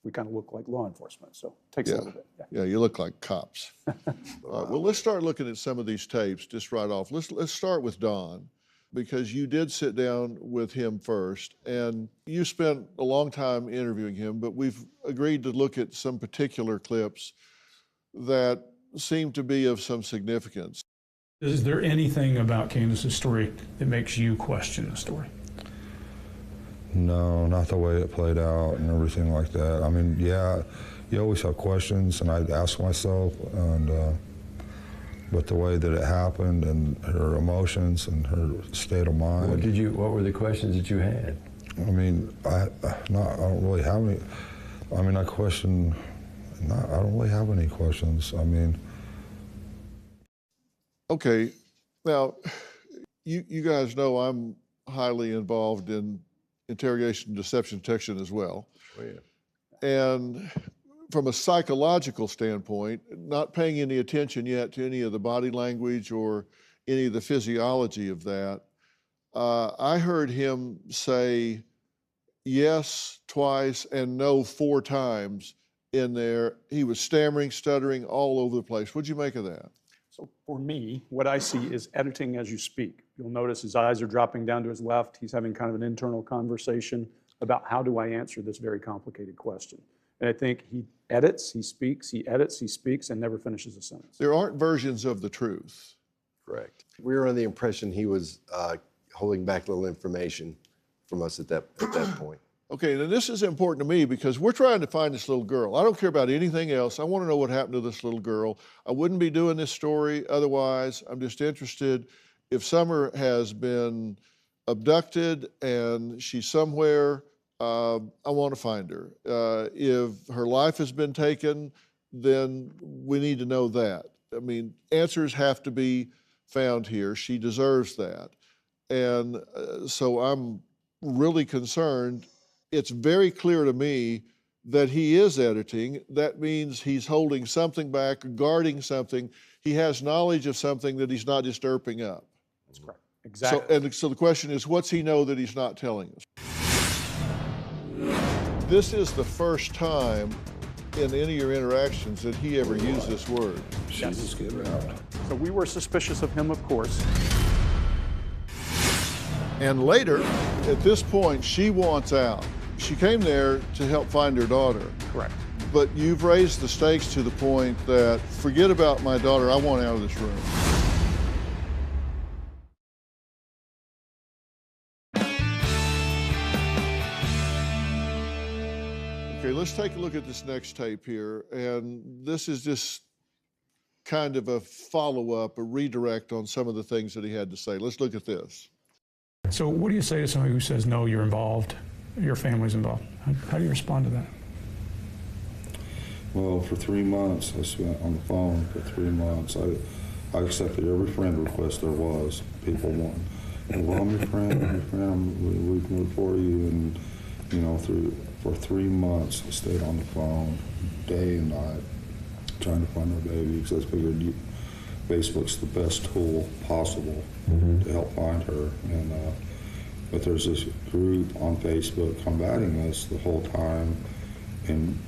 we kind of look like law enforcement, so it takes a little bit. Yeah, you look like cops. All right, well, let's start looking at some of these tapes just right off. Let's start with Don, because you did sit down with him first, and you spent a long time interviewing him, but we've agreed to look at some particular clips that seem to be of some significance. Is there anything about Candace's story that makes you question the story? No, not the way it played out and everything like that. I mean, yeah, you always have questions, and I'd ask myself, but the way that it happened and her emotions and her state of mind. What were the questions that you had? I mean, I don't really have any. I mean, I don't really have any questions. I mean. Okay, now, you guys know I'm highly involved in interrogation, deception, detection as well. Oh, yeah. And from a psychological standpoint, not paying any attention yet to any of the body language or any of the physiology of that, I heard him say yes twice and no 4 times in there. He was stammering, stuttering all over the place. What'd you make of that? So for me, what I see is editing as you speak. You'll notice his eyes are dropping down to his left. He's having kind of an internal conversation about how do I answer this very complicated question. And I think he edits, he speaks, he edits, he speaks, and never finishes a sentence. There aren't versions of the truth. Correct. We were under the impression he was holding back little information from us at that point. Okay, now this is important to me because we're trying to find this little girl. I don't care about anything else. I want to know what happened to this little girl. I wouldn't be doing this story otherwise. I'm just interested if Summer has been abducted and she's somewhere, I want to find her. If her life has been taken, then we need to know that. I mean, answers have to be found here. She deserves that. And so I'm really concerned. It's very clear to me that he is editing. That means he's holding something back, guarding something. He has knowledge of something that he's not just erping up. That's correct. Exactly. So the question is, what's he know that he's not telling us? This is the first time in any of your interactions that he ever used this word. Yes. So we were suspicious of him, of course. And later, at this point, she wants out. She came there to help find her daughter. Correct. But you've raised the stakes to the point that, forget about my daughter, I want out of this room. Okay, let's take a look at this next tape here. And this is just kind of a follow-up, a redirect on some of the things that he had to say. Let's look at this. So what do you say to somebody who says, no, you're involved, your family's involved? How do you respond to that? Well, for 3 months, I spent on the phone for 3 months. I accepted every friend request there was. People want, well, I'm your friend, we can work for you. And, you know, for 3 months, I stayed on the phone day and night trying to find my baby because I figured Facebook's the best tool possible to help find her. And but there's this group on Facebook combating us the whole time, and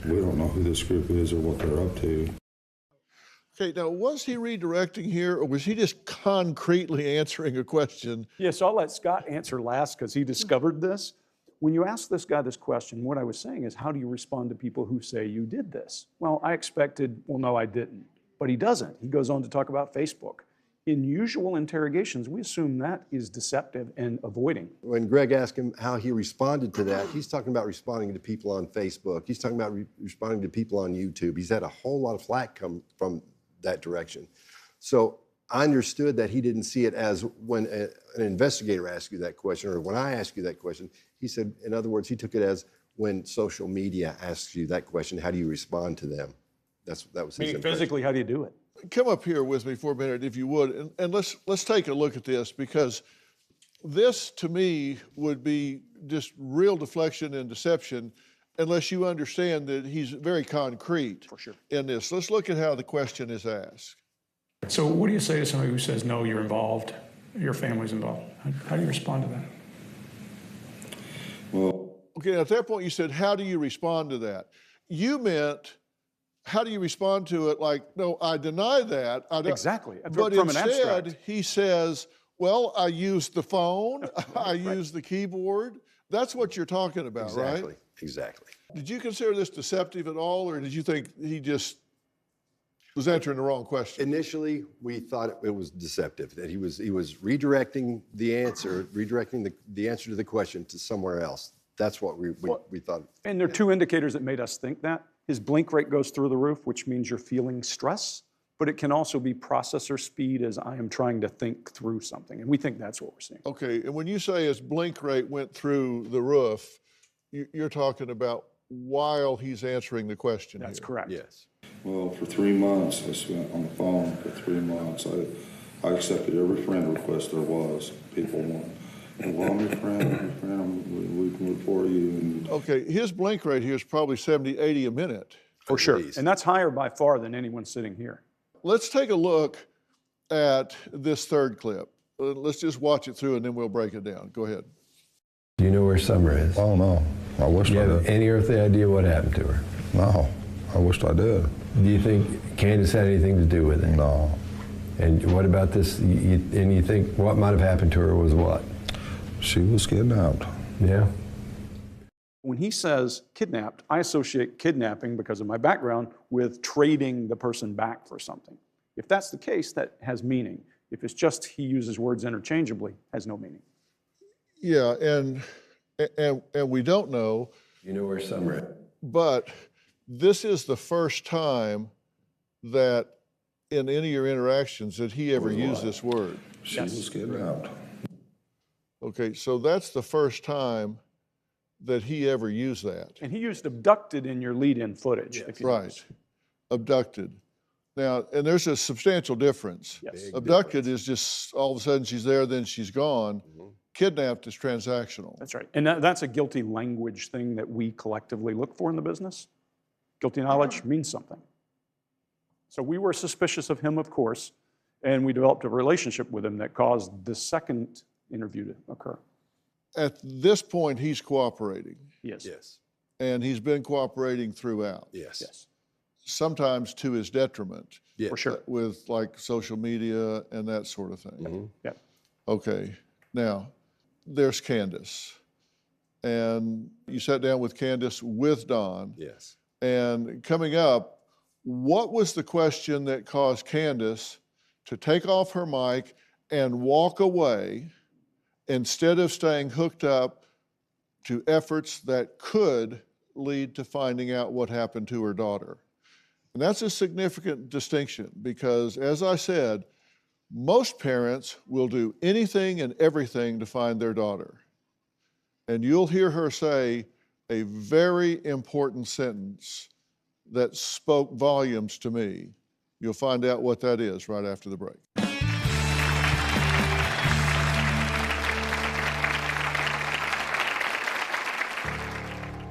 we don't know who this group is or what they're up to. Okay, now was he redirecting here, or was he just concretely answering a question? Yeah, so I'll let Scott answer last because he discovered this. When you ask this guy this question, what I was saying is, how do you respond to people who say you did this? Well, I expected, well, no, I didn't. But he doesn't. He goes on to talk about Facebook. In usual interrogations, we assume that is deceptive and avoiding. When Greg asked him how he responded to that, he's talking about responding to people on Facebook. He's talking about responding to people on YouTube. He's had a whole lot of flack come from that direction. So I understood that he didn't see it as when an investigator asks you that question or when I ask you that question. He said, in other words, he took it as when social media asks you that question, how do you respond to them? That was his Meaning impression. physically, how do you do it? Come up here with me for a minute, if you would, and let's take a look at this, because this, to me, would be just real deflection and deception unless you understand that he's very concrete in this. Let's look at how the question is asked. So what do you say to somebody who says, no, you're involved, your family's involved? How do you respond to that? Well, okay, at that point you said, how do you respond to that? You meant, how do you respond to it? Like, no, I deny that. Exactly. But From an instead, abstract. he says, well, I used the phone, I used the keyboard. That's what you're talking about, Exactly. right? Exactly. Did you consider this deceptive at all, or did you think he just was answering the wrong question? Initially, we thought it was deceptive, that he was redirecting the answer, the answer to the question to somewhere else. That's what we thought. And there are two indicators that made us think that. His blink rate goes through the roof, which means you're feeling stress, but it can also be processor speed as I am trying to think through something. And we think that's what we're seeing. Okay, and when you say his blink rate went through the roof, you're talking about while he's answering the question. That's correct. Yes. Well, for 3 months, I spent on the phone for 3 months. I accepted every friend request there was. People want, well, I'm your friend, we can report you. And okay, his blink rate here is probably 70, 80 a minute. For sure, and that's higher by far than anyone sitting here. Let's take a look at this third clip. Let's just watch it through and then we'll break it down. Go ahead. Do you know where Summer is? Oh, no. I wish Do you I have did. any earthly idea what happened to her? No, I wished I did. Do you think Candace had anything to do with it? No. And what about this? And you think what might have happened to her was what? She was kidnapped. Yeah. When he says kidnapped, I associate kidnapping, because of my background, with trading the person back for something. If that's the case, that has meaning. If it's just he uses words interchangeably, it has no meaning. Yeah, and we don't know. You know where Summer is? But this is the first time that in any of your interactions that he ever used this word. She was kidnapped. Okay, so that's the first time that he ever used that. And he used abducted in your lead-in footage. Yes. If you Right, notice. abducted. Now, and there's a substantial difference. Yes. Abducted is just all of a sudden she's there, then she's gone. Kidnapped is transactional. That's right. And that's a guilty language thing that we collectively look for in the business. Guilty knowledge means something. So we were suspicious of him, of course, and we developed a relationship with him that caused the second interview to occur. At this point, he's cooperating. Yes. Yes. And he's been cooperating throughout. Yes. Yes. Sometimes to his detriment. Yeah. For sure. With like social media and that sort of thing. Mm-hmm. Yeah. Okay, now there's Candace. And you sat down with Candace with Don. Yes. And coming up, what was the question that caused Candace to take off her mic and walk away instead of staying hooked up to efforts that could lead to finding out what happened to her daughter? And that's a significant distinction because, as I said, most parents will do anything and everything to find their daughter. And you'll hear her say a very important sentence that spoke volumes to me. You'll find out what that is right after the break.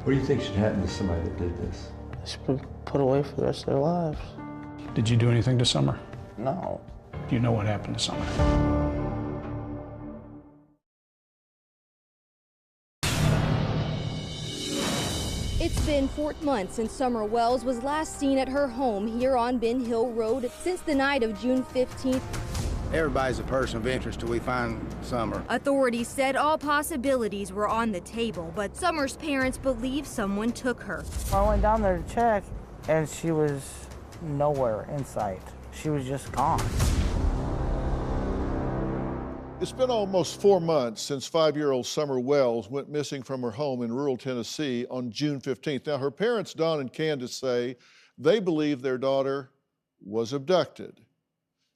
What do you think should happen to somebody that did this? They should be put away for the rest of their lives. Did you do anything to Summer? No. Do you know what happened to Summer? It's been 4 months since Summer Wells was last seen at her home here on Ben Hill Road. Since the night of June 15th, everybody's a person of interest till we find Summer. authorities said all possibilities were on the table, but Summer's parents believe someone took her. I went down there to check, and she was nowhere in sight. She was just gone. It's been almost 4 months since 5-year-old Summer Wells went missing from her home in rural Tennessee on June 15th. Now, her parents, Don and Candace, say they believe their daughter was abducted.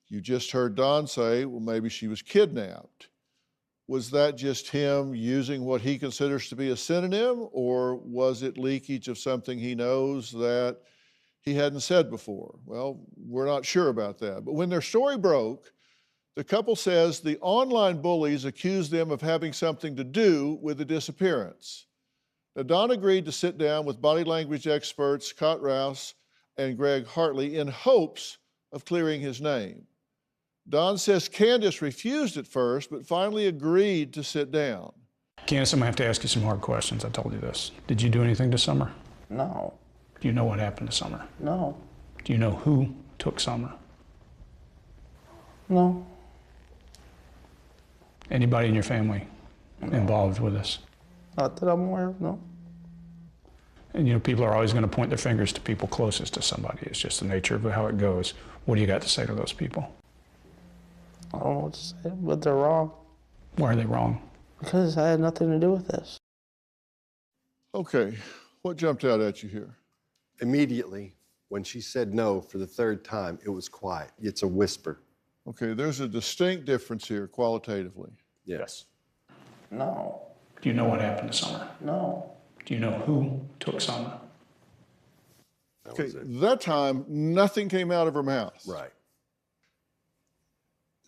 You just heard Don say, well, maybe she was kidnapped. Was that just him using what he considers to be a synonym, or was it leakage of something he knows that he hadn't said before. Well, we're not sure about that. But when their story broke, the couple says the online bullies accused them of having something to do with the disappearance. Now, Don agreed to sit down with body language experts Scott Rouse and Greg Hartley in hopes of clearing his name. Don says Candace refused at first, but finally agreed to sit down. Candace, I'm gonna have to ask you some hard questions. I told you this. Did you do anything to Summer? No. Do you know what happened to Summer? No. Do you know who took Summer? No. Anybody in your family involved with this? Not that I'm aware of, no. And you know, people are always gonna point their fingers to people closest to somebody. It's just the nature of how it goes. What do you got to say to those people? I don't know what to say, but they're wrong. Why are they wrong? Because I had nothing to do with this. Okay, what jumped out at you here? Immediately, when she said no for the third time, it was quiet. It's a whisper. Okay, there's a distinct difference here qualitatively. Yes. No. Do you know what happened to Summer? No. Do you know who took Summer? Okay, that time, nothing came out of her mouth. Right.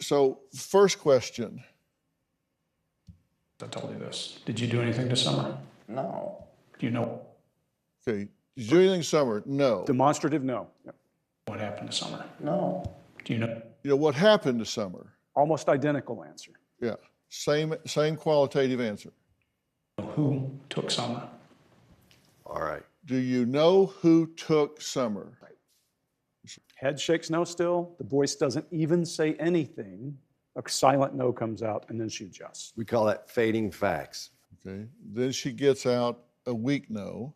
So, first question. I told you this. Did you do anything to Summer? No. Do you know? Okay, did you do anything to Summer? No. Demonstrative, no. Yep. What happened to Summer? No. Do you know? You know, what happened to Summer? Almost identical answer. Yeah, same qualitative answer. Who took Summer? All right. Do you know who took Summer? Right. Head shakes no still. The voice doesn't even say anything. A silent no comes out, and then she adjusts. We call that fading facts. Okay. Then she gets out a weak no.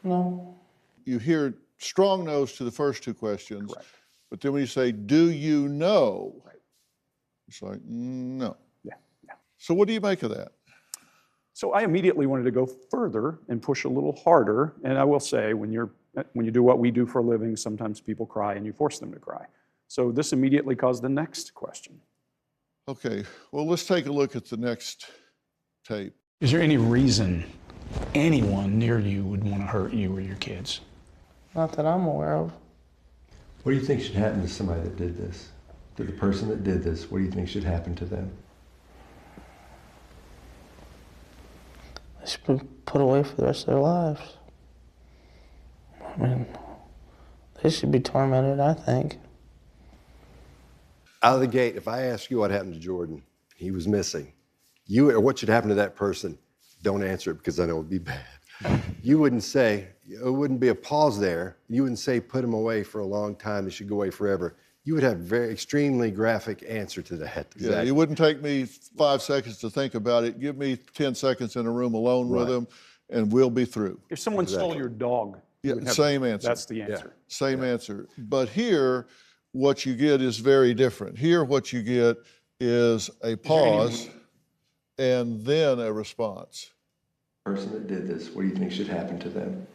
No. You hear strong no's to the first two questions. Correct. But then when you say, do you know? Right. It's like, no. Yeah. So what do you make of that? So I immediately wanted to go further and push a little harder. And I will say, when you do what we do for a living, sometimes people cry and you force them to cry. So this immediately caused the next question. Okay, well, let's take a look at the next tape. Is there any reason anyone near you would want to hurt you or your kids? Not that I'm aware of. What do you think should happen to somebody that did this? To the person that did this, what do you think should happen to them? They should be put away for the rest of their lives. I mean, they should be tormented, I think. Out of the gate, if I ask you what happened to Jordan, he was missing. Or what should happen to that person, don't answer it because I know it would be bad. You wouldn't say, it wouldn't be a pause there. You wouldn't say put him away for a long time, they should go away forever. You would have a very extremely graphic answer to that. Exactly. Yeah, it wouldn't take me 5 seconds to think about it. Give me 10 seconds in a room alone with him, and we'll be through. If someone stole your dog, yeah, same answer. That's the answer. Yeah. Same answer. But here, what you get is very different. Here, what you get is a pause and then a response. The person that did this, what do you think should happen to them?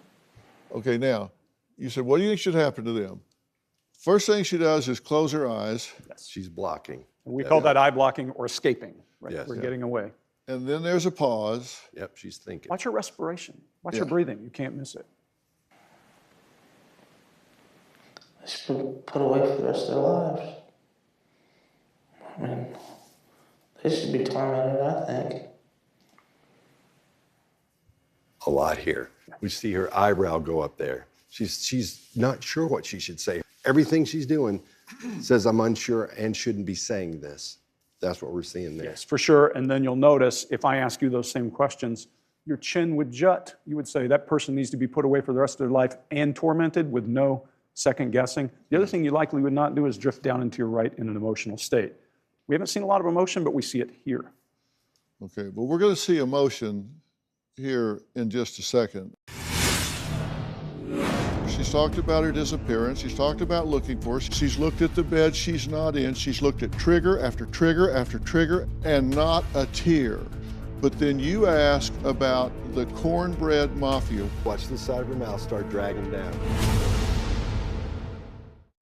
Okay, now, you said, what do you think should happen to them? First thing she does is close her eyes. Yes. She's blocking. And we call that eye blocking or escaping. Right? Yes. We're getting away. And then there's a pause. Yep, she's thinking. Watch her respiration. Watch her breathing. You can't miss it. They should be put away for the rest of their lives. I mean, they should be tormented, I think. A lot here. We see her eyebrow go up there. She's not sure what she should say. Everything she's doing says I'm unsure and shouldn't be saying this. That's what we're seeing there. Yes, for sure. And then you'll notice if I ask you those same questions, your chin would jut. You would say that person needs to be put away for the rest of their life and tormented with no second guessing. The other thing you likely would not do is drift down into your right in an emotional state. We haven't seen a lot of emotion, but we see it here. Okay, but we're going to see emotion here in just a second. She's talked about her disappearance. She's talked about looking for her. She's looked at the bed she's not in. She's looked at trigger after trigger after trigger and not a tear. But then you ask about the cornbread mafia. Watch the side of her mouth start dragging down.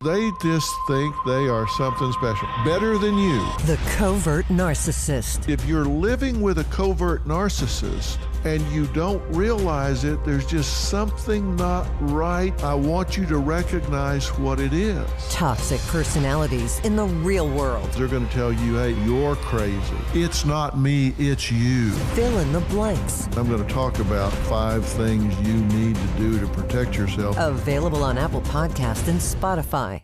They just think they are something special, better than you. The covert narcissist. If you're living with a covert narcissist, and you don't realize it, there's just something not right. I want you to recognize what it is. Toxic personalities in the real world. They're going to tell you, hey, you're crazy. It's not me, it's you. Fill in the blanks. I'm going to talk about 5 things you need to do to protect yourself. Available on Apple Podcasts and Spotify.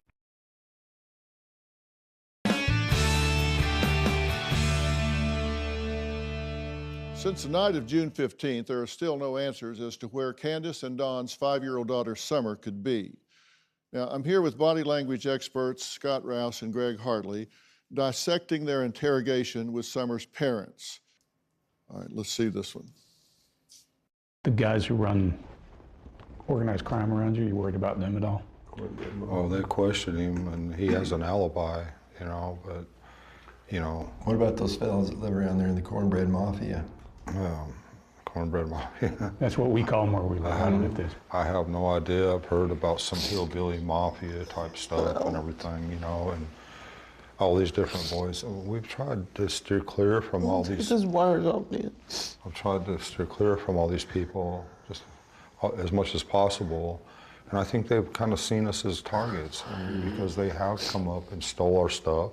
Since the night of June 15th, there are still no answers as to where Candace and Dawn's 5-year-old daughter, Summer, could be. Now, I'm here with body language experts Scott Rouse and Greg Hartley, dissecting their interrogation with Summer's parents. All right, let's see this one. The guys who run organized crime around you worried about them at all? Oh, they question him, and he has an alibi, you know, but, you know. What about those fellows that live around there in the cornbread mafia? Cornbread mafia. That's what we call them where we live. I have no idea. I've heard about some hillbilly mafia type stuff and everything, you know, and all these different boys. We've tried to steer clear from all these. This is words up there. I've tried to steer clear from all these people just as much as possible. And I think they've kind of seen us as targets because they have come up and stole our stuff.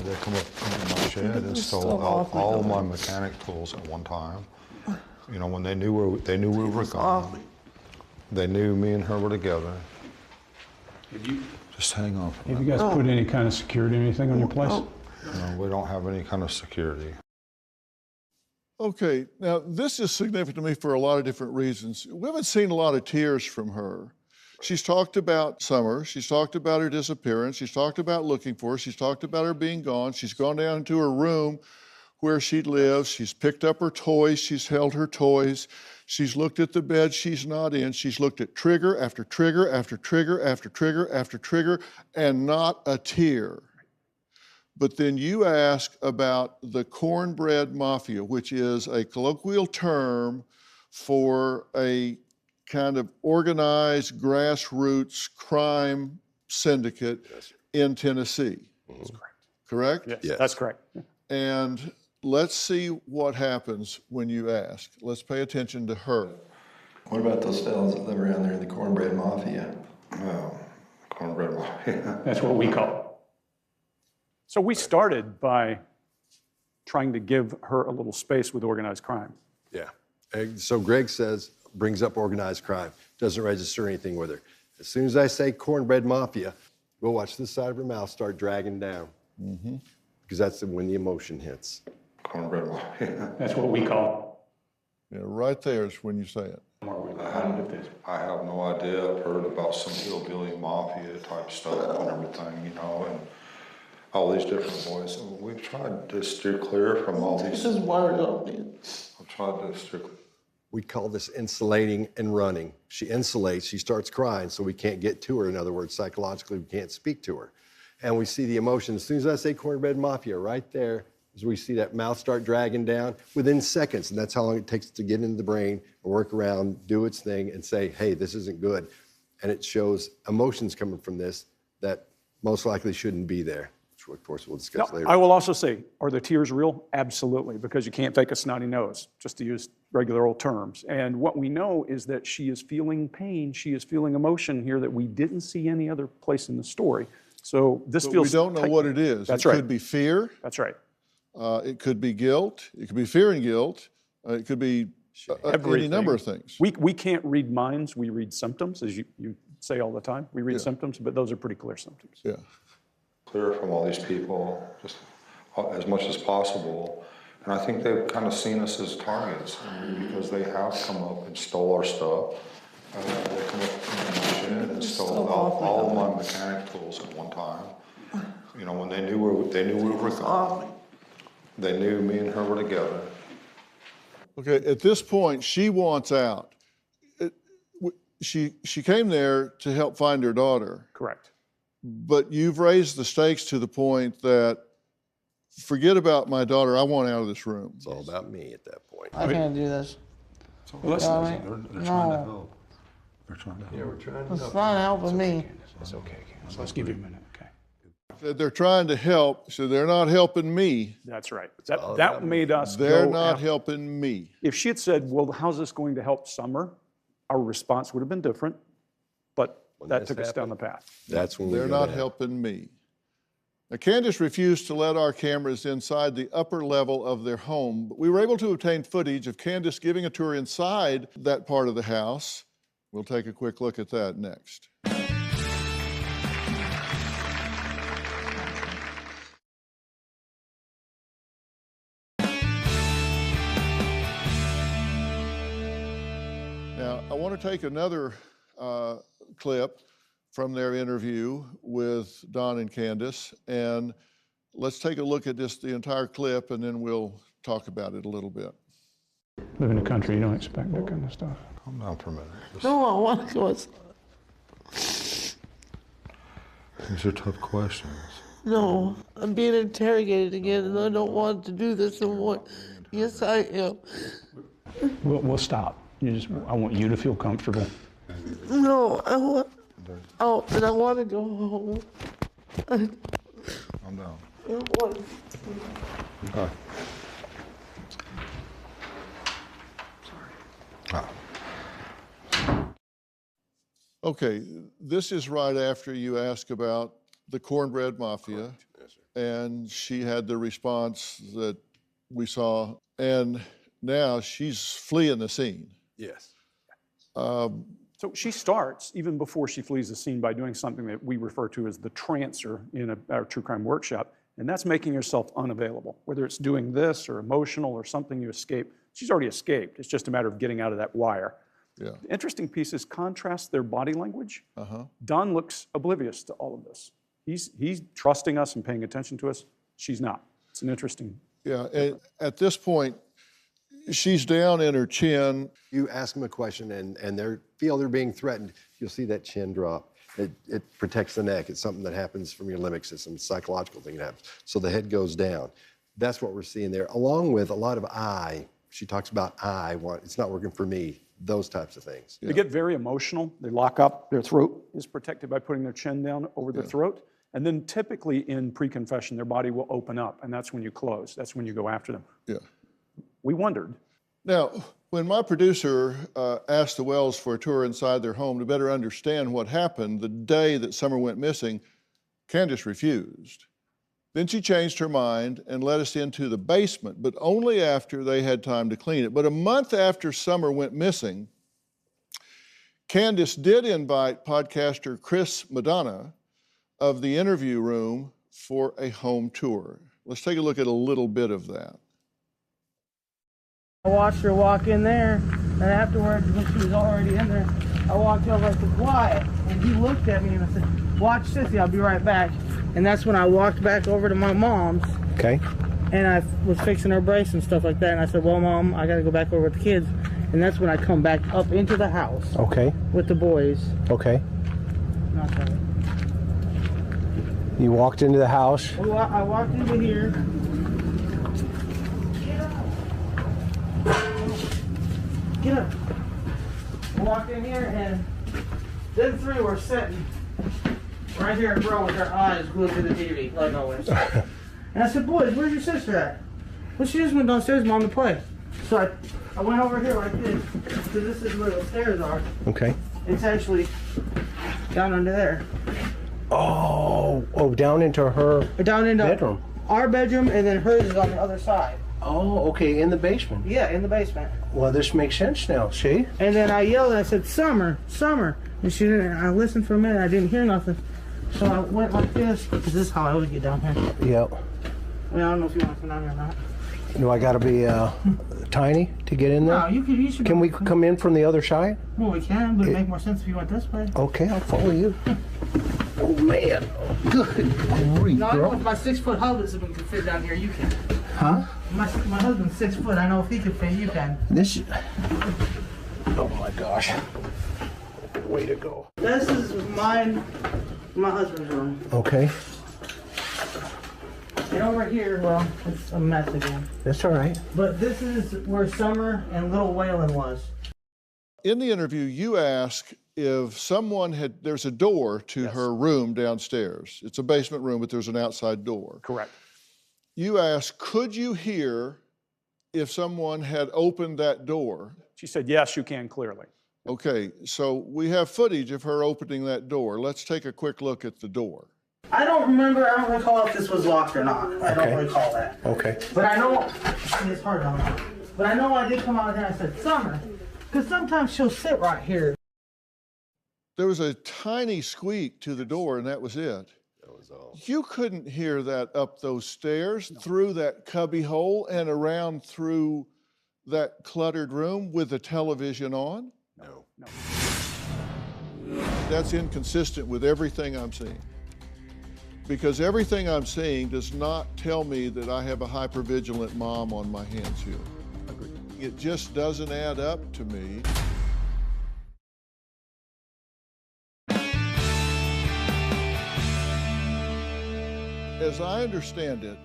They come up in my shed and stole all my mechanic tools at one time. You know, when they knew we were gone. They knew me and her were together. Just hang on. Have you guys put any kind of security or anything on your place? No, we don't have any kind of security. Okay, now this is significant to me for a lot of different reasons. We haven't seen a lot of tears from her. She's talked about Summer, she's talked about her disappearance, she's talked about looking for her, she's talked about her being gone, she's gone down into her room where she lives, she's picked up her toys, she's held her toys, she's looked at the bed she's not in, she's looked at trigger after trigger after trigger after trigger after trigger, and not a tear. But then you ask about the cornbread mafia, which is a colloquial term for a kind of organized grassroots crime syndicate in Tennessee. That's correct. Correct? Yes, that's correct. And let's see what happens when you ask. Let's pay attention to her. What about those fellows that live around there in the cornbread mafia? Cornbread mafia. That's what we call it. So we started by trying to give her a little space with organized crime. Yeah. And so Greg brings up organized crime, doesn't register anything with her. As soon as I say cornbread mafia, we'll watch this side of her mouth start dragging down. Mm-hmm. Because that's when the emotion hits. Cornbread mafia. That's what we call it. Yeah, right there is when you say it. I have no idea. I've heard about some hillbilly mafia type stuff and everything, you know, and all these different boys. We've tried to steer clear from all these. This is words up there. I've tried to steer clear. We call this insulating and running. She insulates, she starts crying, so we can't get to her. In other words, psychologically, we can't speak to her. And we see the emotion. As soon as I say cornbread mafia, right there, as we see that mouth start dragging down within seconds. And that's how long it takes to get into the brain, work around, do its thing, and say, hey, this isn't good. And it shows emotions coming from this that most likely shouldn't be there, which of course we'll discuss later. I will also say, are the tears real? Absolutely, because you can't fake a snotty nose, just to use regular old terms. And what we know is that she is feeling pain, she is feeling emotion here that we didn't see any other place in the story. So this but feels we don't know what it is. That's it right. Could be fear. That's right. It could be guilt. It could be fear and guilt. It could be any number of things. We can't read minds, we read symptoms, as you say all the time. We read symptoms, but those are pretty clear symptoms. Yeah. Clear from all these people, just as much as possible. And I think they've kind of seen us as targets because they have come up and stole our stuff. They come up in my shed and stole all of my mechanic tools at one time. You know, when they knew we were gone. They knew me and her were together. Okay, at this point, she wants out. She came there to help find her daughter. Correct. But you've raised the stakes to the point that, forget about my daughter, I want out of this room. It's all about me at that point. I can't do this. Well, listen, they're trying to help. They're trying to help. Yeah, we're trying to help. It's not helping me. It's okay, Candace. Let's give you a minute, okay? They're trying to help, so they're not helping me. That's right. That made us They're go not after. helping me. If she had said, well, how's this going to help Summer? Our response would have been different, but that took us down the path. That's when they're not helping me. Now, Candace refused to let our cameras inside the upper level of their home, but we were able to obtain footage of Candace giving a tour inside that part of the house. We'll take a quick look at that next. Now, I want to take another clip from their interview with Don and Candace, and let's take a look at just the entire clip, and then we'll talk about it a little bit. Live in the country, you don't expect that kind of stuff. Calm down for a minute. No, I want to go. These are tough questions. No, I'm being interrogated again, and I don't want to do this anymore. Yes, I am. We'll stop. I want you to feel comfortable. No, I want out, and I want to go home. Calm down. I don't want Okay. Okay, this is right after you ask about the cornbread mafia, and she had the response that we saw, and now she's fleeing the scene. Yes. So she starts, even before she flees the scene, by doing something that we refer to as the trancer in our true crime workshop, and that's making herself unavailable. Whether it's doing this or emotional or something you escape, she's already escaped. It's just a matter of getting out of that wire. Yeah. The interesting piece is contrast their body language. Uh-huh. Don looks oblivious to all of this. He's trusting us and paying attention to us. She's not. It's an interesting. Yeah, and at this point, she's down in her chin. You ask them a question and they feel they're being threatened, you'll see that chin drop. It protects the neck. It's something that happens from your limbic system, it's a psychological thing that happens. So the head goes down. That's what we're seeing there, along with a lot of she talks about it's not working for me, those types of things. They get very emotional. They lock up. Their throat is protected by putting their chin down over their throat. And then typically in pre-confession, their body will open up, and that's when you close. That's when you go after them. Yeah. We wondered. Now, when my producer asked the Wells for a tour inside their home to better understand what happened the day that Summer went missing, Candace refused. Then she changed her mind and led us into the basement, but only after they had time to clean it. But a month after Summer went missing, Candace did invite podcaster Chris Madonna of the interview room for a home tour. Let's take a look at a little bit of that. I watched her walk in there, and afterwards, when she was already in there, I walked over and I said, quiet. And he looked at me and I said, watch Sissy, I'll be right back. And that's when I walked back over to my mom's. Okay. And I was fixing her brace and stuff like that. And I said, well, Mom, I got to go back over with the kids. And that's when I come back up into the house. Okay. With the boys. Okay. Not that. You walked into the house. I walked into here. Get up. I walked in here and them three were sitting right here in row with their eyes glued to the TV, like always. And I said, boys, where's your sister at? Well, she just went downstairs, Mom, to play. So I went over here like this, because this is where the stairs are. Okay. It's actually down under there. Oh, down into her bedroom. Our bedroom, and then hers is on the other side. Oh, okay, in the basement. Yeah, in the basement. Well, this makes sense now, see? And then I yelled and I said, Summer, Summer. And she didn't, I listened for a minute, I didn't hear nothing. So I went like this, because this is how I would get down here. Yep. I mean, I don't know if you want to come down here or not. Do I got to be tiny to get in there? No, you should. Can we come in from the other side? Well, we can, but it'd make more sense if you went this way. Okay, I'll follow you. Oh, man. Good grief, No, I girl. know if my 6-foot husband can fit down here, you can. Huh? My husband's 6 foot, I know if he can fit, you can. This. Oh, my gosh. Way to go. This is my husband's room. Okay. And over here, well, it's a mess again. That's all right. But this is where Summer and little Waylon was. In the interview, you ask if someone had, there's a door to her room downstairs. It's a basement room, but there's an outside door. Correct. You asked, could you hear if someone had opened that door? She said, yes, you can clearly. Okay, so we have footage of her opening that door. Let's take a quick look at the door. I don't recall if this was locked or not. I don't recall that. Okay. But I know, it's hard on me. But I know I did come out here and I said, Summer, because sometimes she'll sit right here. There was a tiny squeak to the door, and that was it. That was all. You couldn't hear that up those stairs, through that cubby hole, and around through that cluttered room with the television on? No. That's inconsistent with everything I'm seeing. Because everything I'm seeing does not tell me that I have a hypervigilant mom on my hands here. Agreed. It just doesn't add up to me. As I understand it,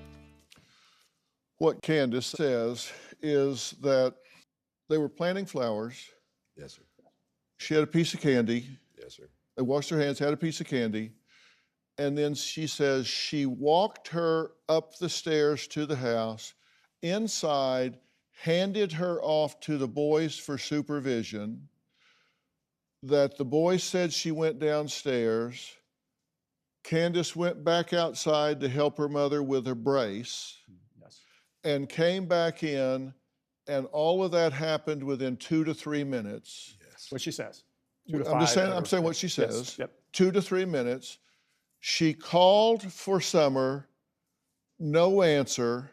what Candace says is that they were planting flowers. Yes, sir. She had a piece of candy. Yes, sir. They washed their hands, had a piece of candy. And then she says she walked her up the stairs to the house, inside, handed her off to the boys for supervision, that the boys said she went downstairs. Candace went back outside to help her mother with her brace, and came back in, and all of that happened within 2 to 3 minutes. Yes. What she says. I'm saying what she says. Yes. 2 to 3 minutes. She called for Summer, no answer,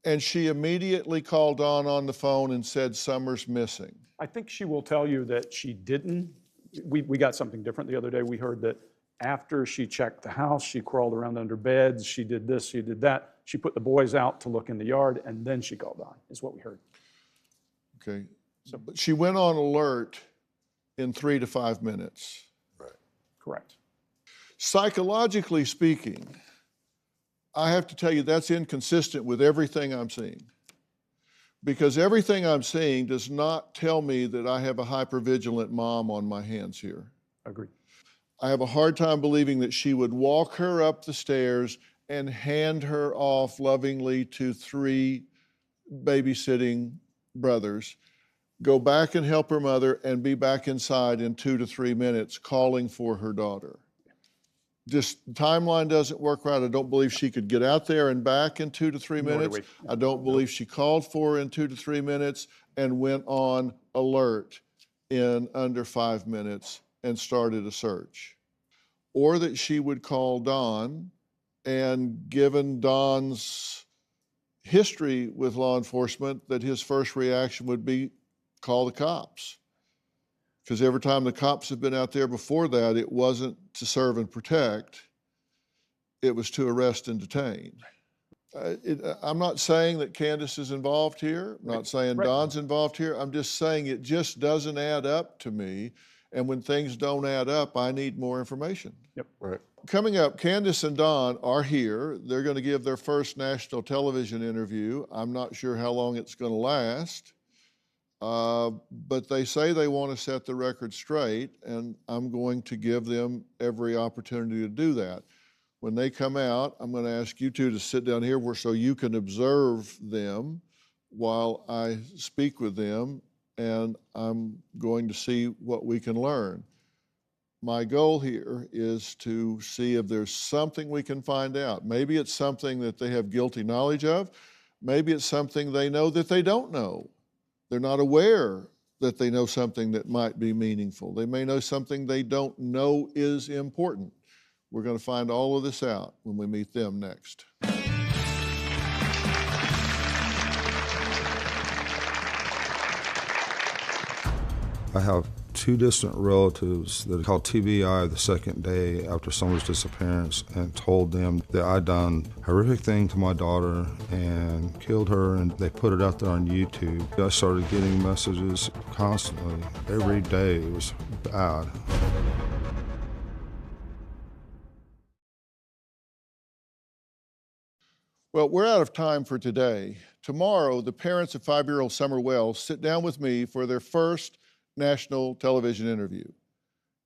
and she immediately called Dawn on the phone and said Summer's missing. I think she will tell you that she didn't. We got something different the other day. We heard that after she checked the house, she crawled around under beds, she did this, she did that. She put the boys out to look in the yard, and then she called on, is what we heard. Okay, but she went on alert in 3 to 5 minutes. Right. Correct. Psychologically speaking, I have to tell you that's inconsistent with everything I'm seeing. Because everything I'm seeing does not tell me that I have a hypervigilant mom on my hands here. Agreed. I have a hard time believing that she would walk her up the stairs and hand her off lovingly to 3 babysitting brothers, go back and help her mother, and be back inside in 2 to 3 minutes calling for her daughter. Just timeline doesn't work right. I don't believe she could get out there and back in 2 to 3 minutes. I don't believe she called for her in 2 to 3 minutes and went on alert in under 5 minutes and started a search. Or that she would call Don, and given Don's history with law enforcement, that his first reaction would be call the cops. Because every time the cops have been out there before that, it wasn't to serve and protect, it was to arrest and detain. I'm not saying that Candace is involved here. I'm not saying Don's involved here. I'm just saying it just doesn't add up to me. And when things don't add up, I need more information. Yep. Right. Coming up, Candace and Don are here. They're going to give their first national television interview. I'm not sure how long it's going to last. But they say they want to set the record straight, and I'm going to give them every opportunity to do that. When they come out, I'm going to ask you two to sit down here so you can observe them while I speak with them, and I'm going to see what we can learn. My goal here is to see if there's something we can find out. Maybe it's something that they have guilty knowledge of. Maybe it's something they know that they don't know. They're not aware that they know something that might be meaningful. They may know something they don't know is important. We're going to find all of this out when we meet them next. I have 2 distant relatives that called TBI the second day after Summer's disappearance and told them that I'd done a horrific thing to my daughter and killed her, and they put it out there on YouTube. I started getting messages constantly, every day. It was bad. Well, we're out of time for today. Tomorrow, the parents of 5-year-old Summer Wells sit down with me for their first national television interview.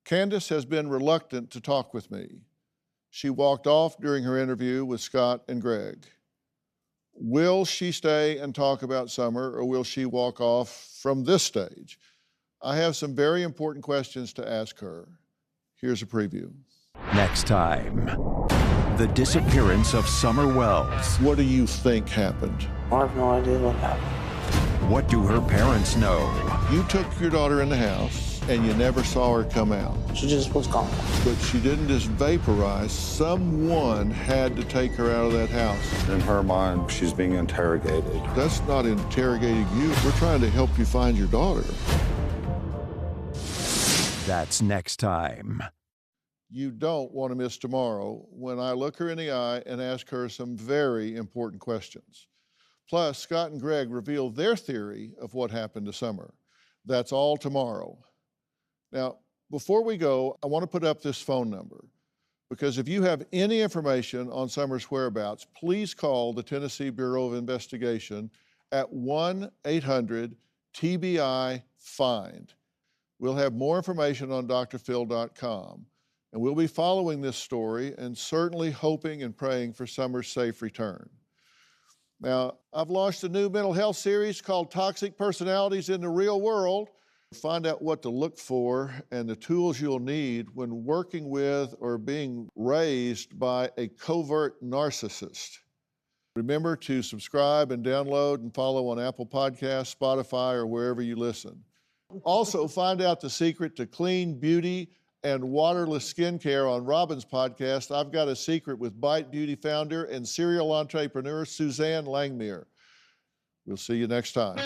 Candace has been reluctant to talk with me. She walked off during her interview with Scott and Greg. Will she stay and talk about Summer, or will she walk off from this stage? I have some very important questions to ask her. Here's a preview. Next time, the disappearance of Summer Wells. What do you think happened? I have no idea what happened. What do her parents know? You took your daughter in the house and you never saw her come out. She just was gone. But she didn't just vaporize. Someone had to take her out of that house. In her mind, she's being interrogated. That's not interrogating you. We're trying to help you find your daughter. That's next time. You don't want to miss tomorrow when I look her in the eye and ask her some very important questions. Plus, Scott and Greg reveal their theory of what happened to Summer. That's all tomorrow. Now, before we go, I want to put up this phone number, because if you have any information on Summer's whereabouts, please call the Tennessee Bureau of Investigation at 1-800-TBI-FIND. We'll have more information on drphil.com, and we'll be following this story and certainly hoping and praying for Summer's safe return. Now, I've launched a new mental health series called Toxic Personalities in the Real World. Find out what to look for and the tools you'll need when working with or being raised by a covert narcissist. Remember to subscribe and download and follow on Apple Podcasts, Spotify, or wherever you listen. Also, find out the secret to clean beauty and waterless skincare on Robin's podcast, I've Got a Secret, with Bite Beauty founder and serial entrepreneur Suzanne Langmuir. We'll see you next time.